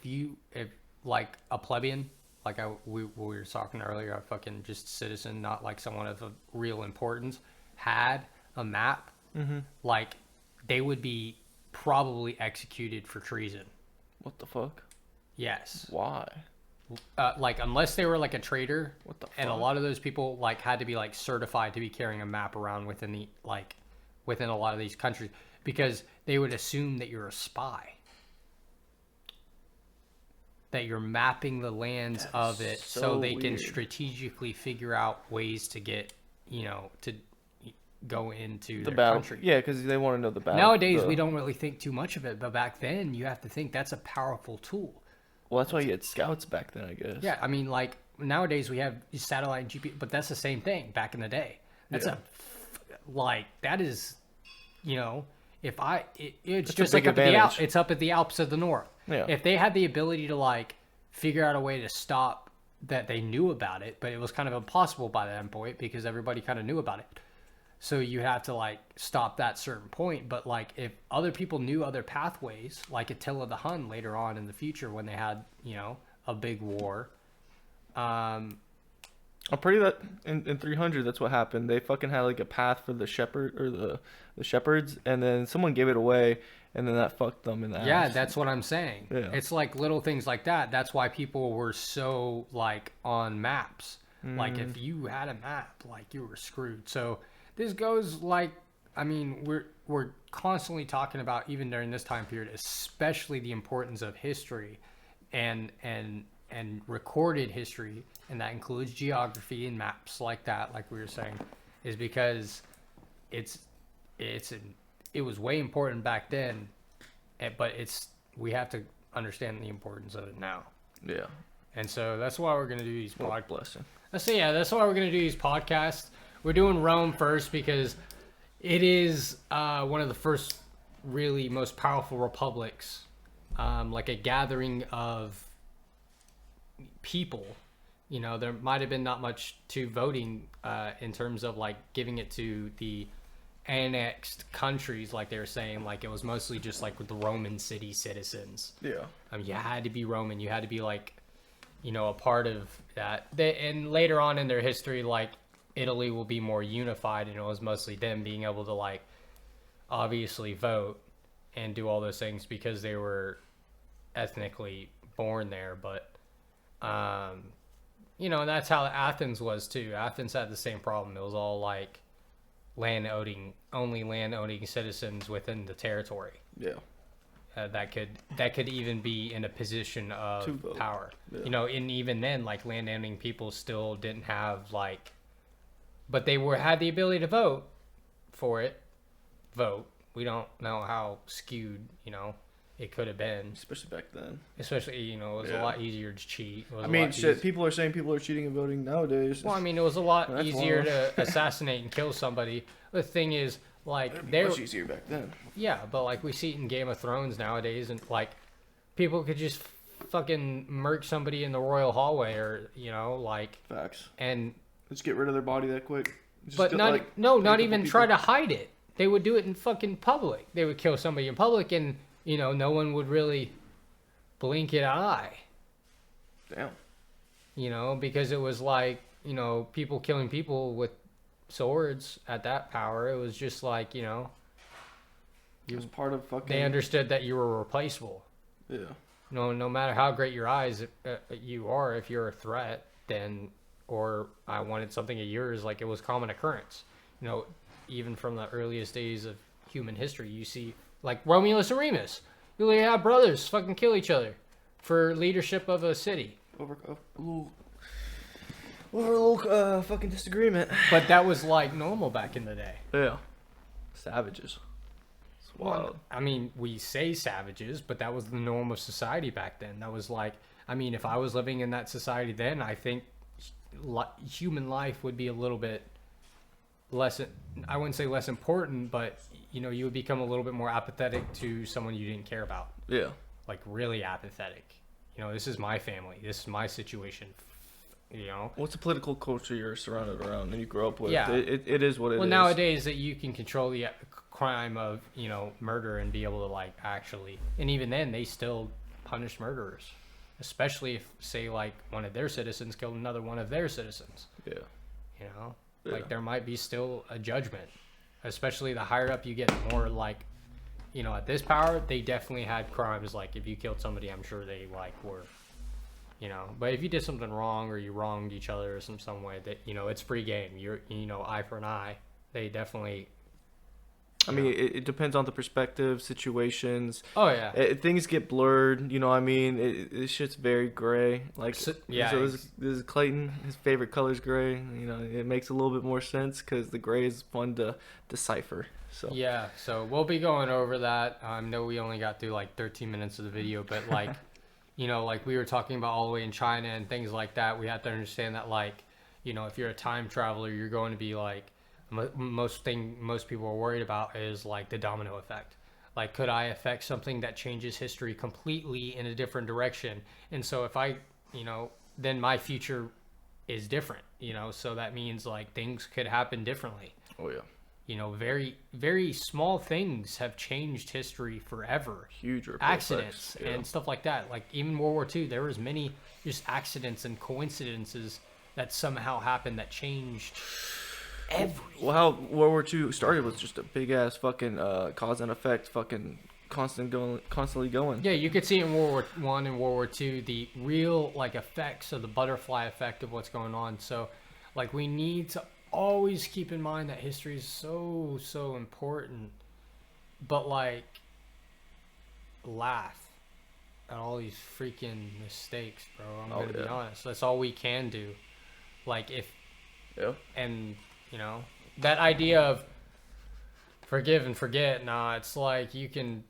like a plebeian, like we were talking earlier, a fucking just citizen, not like someone of a real importance, had a map, like they would be probably executed for treason. What the fuck? Yes. Why? Like unless they were like a trader, what the fuck? And a lot of those people like had to be like certified to be carrying a map around within a lot of these countries, because they would assume that you're a spy, that you're mapping the lands of it so they can strategically figure out ways to get to go into the their battle. country. Yeah, because they want to know the battle. Nowadays we don't really think too much of it, but back then you have to think that's a powerful tool. Well, that's why you had scouts back then, I guess. Yeah, I mean, like nowadays we have satellite and GPS, but that's the same thing back in the day. That's that is, it's just like it's up at the Alps of the north. Yeah. If they had the ability to like figure out a way to stop that, they knew about it, but it was kind of impossible by that point because everybody kind of knew about it. So you have to like stop that certain point. But like if other people knew other pathways, like Attila the Hun later on in the future when they had, a big war. I'm pretty that in 300 that's what happened. They fucking had like a path for the shepherd or the shepherds, and then someone gave it away, and then that fucked them in the ass. Yeah, that's what I'm saying. Yeah. It's like little things like that. That's why people were so like on maps. Like if you had a map, like you were screwed. So this goes like, I mean, we're constantly talking about, even during this time period, especially the importance of history and recorded history, and that includes geography and maps like that, like we were saying, is because it was way important back then, but we have to understand the importance of it now. Yeah. And so that's why we're going to do these podcasts. That's why we're going to do these podcasts. We're doing Rome first because it is one of the first really most powerful republics, like a gathering of people. There might have been not much to voting in terms of like giving it to the annexed countries, like they were saying. Like it was mostly just like with the Roman city citizens. Yeah. You had to be Roman. You had to be like, a part of that. And later on in their history, like Italy will be more unified, and it was mostly them being able to like obviously vote and do all those things because they were ethnically born there. But and that's how Athens was too. Athens had the same problem. It was all like land-owning citizens within the territory. Yeah. That could even be in a position of power. Yeah. And even then, like land-owning people still didn't have like, but they had the ability to vote. We don't know how skewed, it could have been. Especially back then. Especially, it was a lot easier to cheat. People are saying people are cheating and voting nowadays. Well, it was a lot easier to assassinate and kill somebody. The thing is, like, they're much easier back then. Yeah, but like we see it in Game of Thrones nowadays, and like people could just fucking murk somebody in the royal hallway, or like facts. And just get rid of their body that quick. But not even try to hide it. They would do it in fucking public. They would kill somebody in public, and no one would really blink an eye. Damn. You know, because it was like, you know, people killing people with swords at that power. It was just like, you know, It was part of fucking. they understood that you were replaceable. Yeah. No matter how great your eyes you are, if you're a threat, then, or I wanted something of yours, like it was common occurrence. You know, even from the earliest days of human history, you see, like Romulus and Remus. You have brothers fucking kill each other for leadership of a city. Over a little fucking disagreement. But that was like normal back in the day. Yeah. Savages. It's wild. Well, I mean, we say savages, but that was the norm of society back then. That was like, I mean, if I was living in that society then, I think human life would be a little bit less, I wouldn't say less important, but, you know, you would become a little bit more apathetic to someone you didn't care about. Yeah. Like, really apathetic. You know, this is my family. This is my situation. You know? What's the political culture you're surrounded around and you grow up with? Yeah. It is what it is. Well, nowadays that you can control the crime of, you know, murder and be able to, like, actually... And even then, they still punish murderers. Especially if, say, like, one of their citizens killed another one of their citizens. Yeah. You know? Yeah. Like, there might be still a judgment. Especially the higher up you get, the more, like... You know, at this power, they definitely had crimes. Like, if you killed somebody, I'm sure they, like, were... You know, but if you did something wrong or you wronged each other or some way, that, you know, it's free game. You're, you know, eye for an eye. They definitely... I mean, it depends on the perspective, situations. Oh, yeah. Things get blurred, you know what I mean? This shit's very gray. Like, yeah. So this is Clayton. His favorite color's gray. You know, it makes a little bit more sense because the gray is fun to decipher. So Yeah, so we'll be going over that. I know we only got through, like, 13 minutes of the video, but, like, you know, like we were talking about all the way in China and things like that, we have to understand that, like, you know, if you're a time traveler, you're going to be, like, most people are worried about is like the domino effect. Like, could I affect something that changes history completely in a different direction? And so if I, you know, then my future is different, you know, so that means like things could happen differently. Oh yeah. You know, very, very small things have changed history forever. Huge accidents effects, yeah. and stuff like that. Like even World War II, there was many just accidents and coincidences that somehow happened that changed everything. Well, how World War II started was just a big ass fucking cause and effect, fucking constantly going. Yeah, you could see in World War I and World War II the real like effects of the butterfly effect of what's going on. So, like, we need to always keep in mind that history is so important. But like, laugh at all these freaking mistakes, bro. I'm gonna be honest. That's all we can do. Like if, yeah, and you know that idea of forgive and forget. Nah, it's like you can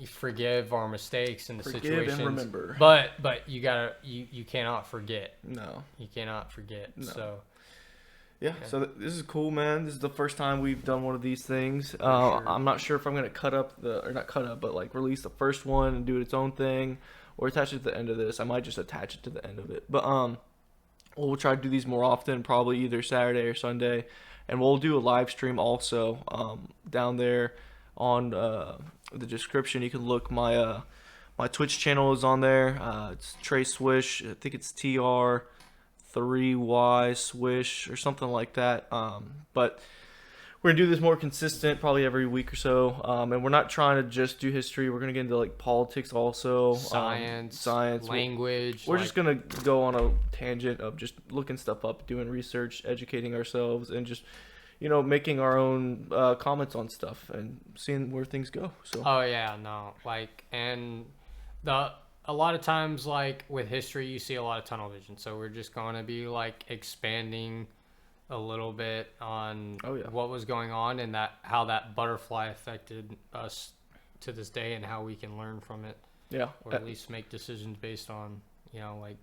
forgive our mistakes and the situations, and remember. But you gotta you cannot forget. No, you cannot forget. No. So. Yeah, so this is cool, man. This is the first time we've done one of these things. Sure. I'm not sure if I'm going to not cut up, but like release the first one and do its own thing or attach it to the end of this. I might just attach it to the end of it. But we'll try to do these more often, probably either Saturday or Sunday. And we'll do a live stream also down there on the description. You can look, my Twitch channel is on there. It's Trey Swish. I think it's TR3Y Swish or something like that. But we're gonna do this more consistent, probably every week or so. And we're not trying to just do history. We're gonna get into like politics also, science, language. We're just gonna go on a tangent of just looking stuff up, doing research, educating ourselves, and just, you know, making our own comments on stuff and seeing where things go. So. Oh yeah, no, like, and a lot of times, like with history, you see a lot of tunnel vision. So we're just going to be like expanding a little bit on what was going on and how that butterfly affected us to this day and how we can learn from it. Yeah. Or at least make decisions based on, you know, like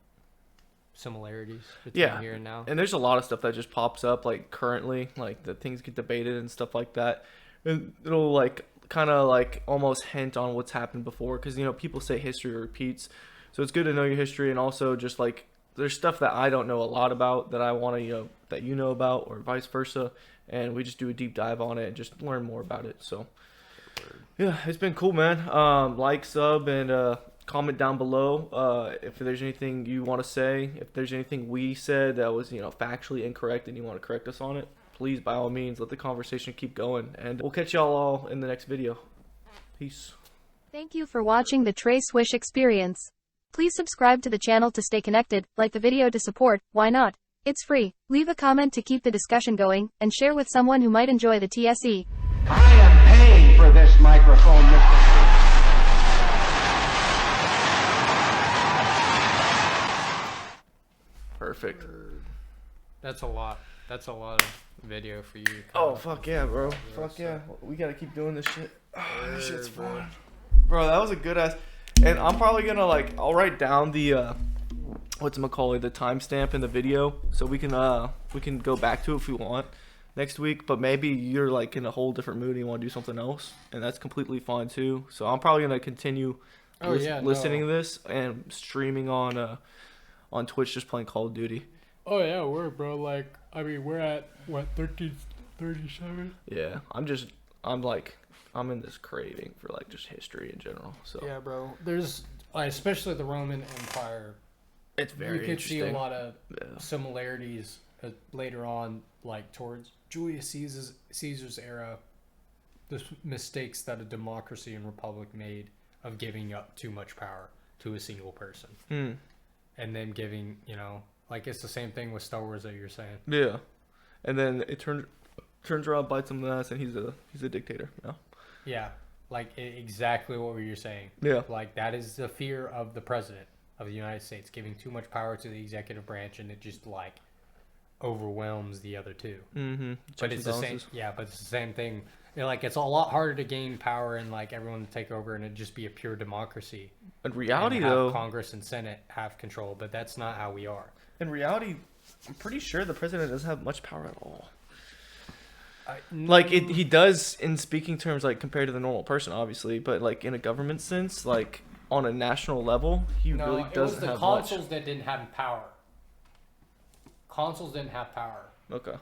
similarities between here and now. And there's a lot of stuff that just pops up like currently, like the things get debated and stuff like that. And it'll like kind of like almost hint on what's happened before, because, you know, people say history repeats, so it's good to know your history. And also just like there's stuff that I don't know a lot about that I want to, you know, that you know about, or vice versa, and we just do a deep dive on it and just learn more about it. So yeah, it's been cool, man. Like, sub, and comment down below if there's anything you want to say. If there's anything we said that was, factually incorrect and you want to correct us on it, please, by all means, let the conversation keep going. And we'll catch y'all all in the next video. Peace. Thank you for watching the Trey Swish Experience. Please subscribe to the channel to stay connected, like the video to support, why not? It's free. Leave a comment to keep the discussion going, and share with someone who might enjoy the TSE. I am paying for this microphone, Mr. Perfect. That's a lot. That's a lot of video for you. Oh, fuck yeah, bro. Fuck yeah. We gotta keep doing this shit. Oh, this shit's fun. Bro, that was a good ass. And I'm probably gonna, I'll write down the, the timestamp in the video, so we can go back to it if we want next week. But maybe you're, in a whole different mood and you want to do something else, and that's completely fine, too. So I'm probably gonna continue listening to this and streaming on Twitch, just playing Call of Duty. Oh yeah, bro. We're at what, 1337? Yeah, I'm in this craving for just history in general. So yeah, bro. There's especially the Roman Empire. It's very interesting. You could see a lot of similarities later on, towards Julius Caesar's era. The mistakes that a democracy and republic made of giving up too much power to a single person. And then giving, it's the same thing with Star Wars that you're saying. Yeah, and then it turns around, bites him in the ass, and he's a dictator. Yeah, exactly what you're saying. Yeah, that is the fear of the president of the United States, giving too much power to the executive branch, and it just overwhelms the other two. Mm-hmm. But it's the same. Yeah, but it's the same thing. It's a lot harder to gain power and everyone to take over, and it'd just be a pure democracy. In reality, though, Congress and Senate have control, but that's not how we are. In reality, I'm pretty sure the president doesn't have much power at all. He does in speaking terms, compared to the normal person, obviously, but in a government sense, on a national level, he really doesn't have much. It was the consuls that didn't have power. Consuls didn't have power. Okay.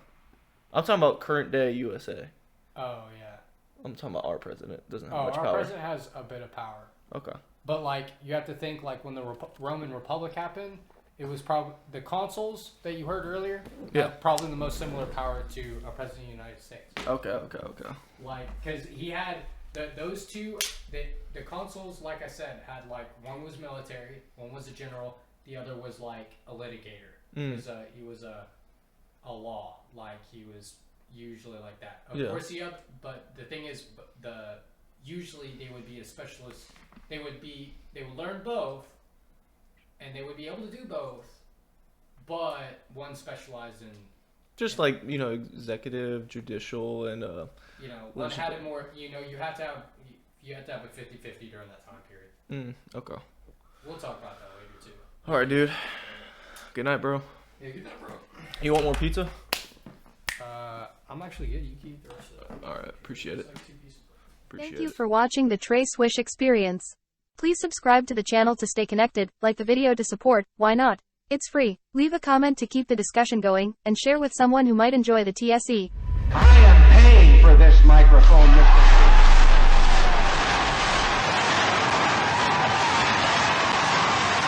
I'm talking about current day USA. Oh, yeah. I'm talking about our president doesn't have much power. Our president has a bit of power. Okay. But, you have to think, when the Roman Republic happened, it was probably the consuls that you heard earlier. Yeah. Had probably the most similar power to a president of the United States. Okay. Because he had those two, the consuls, like I said, had one was military, one was a general, the other was a litigator. He was a law, he was usually like that. Of course, but the thing is, usually they would be a specialist. They would learn both, and they would be able to do both, but one specialized in just executive, judicial, and one had it more. You have to have a 50-50 during that time period. Okay. We'll talk about that later too. All right, dude. Good night, bro. Yeah, good night, bro. You want more pizza? I'm actually good. You can eat the rest of it. All right, appreciate it. Thank you for watching the Trey Swish Experience. Please subscribe to the channel to stay connected, like the video to support, why not? It's free. Leave a comment to keep the discussion going, and share with someone who might enjoy the TSE. I am paying for this microphone, Mr.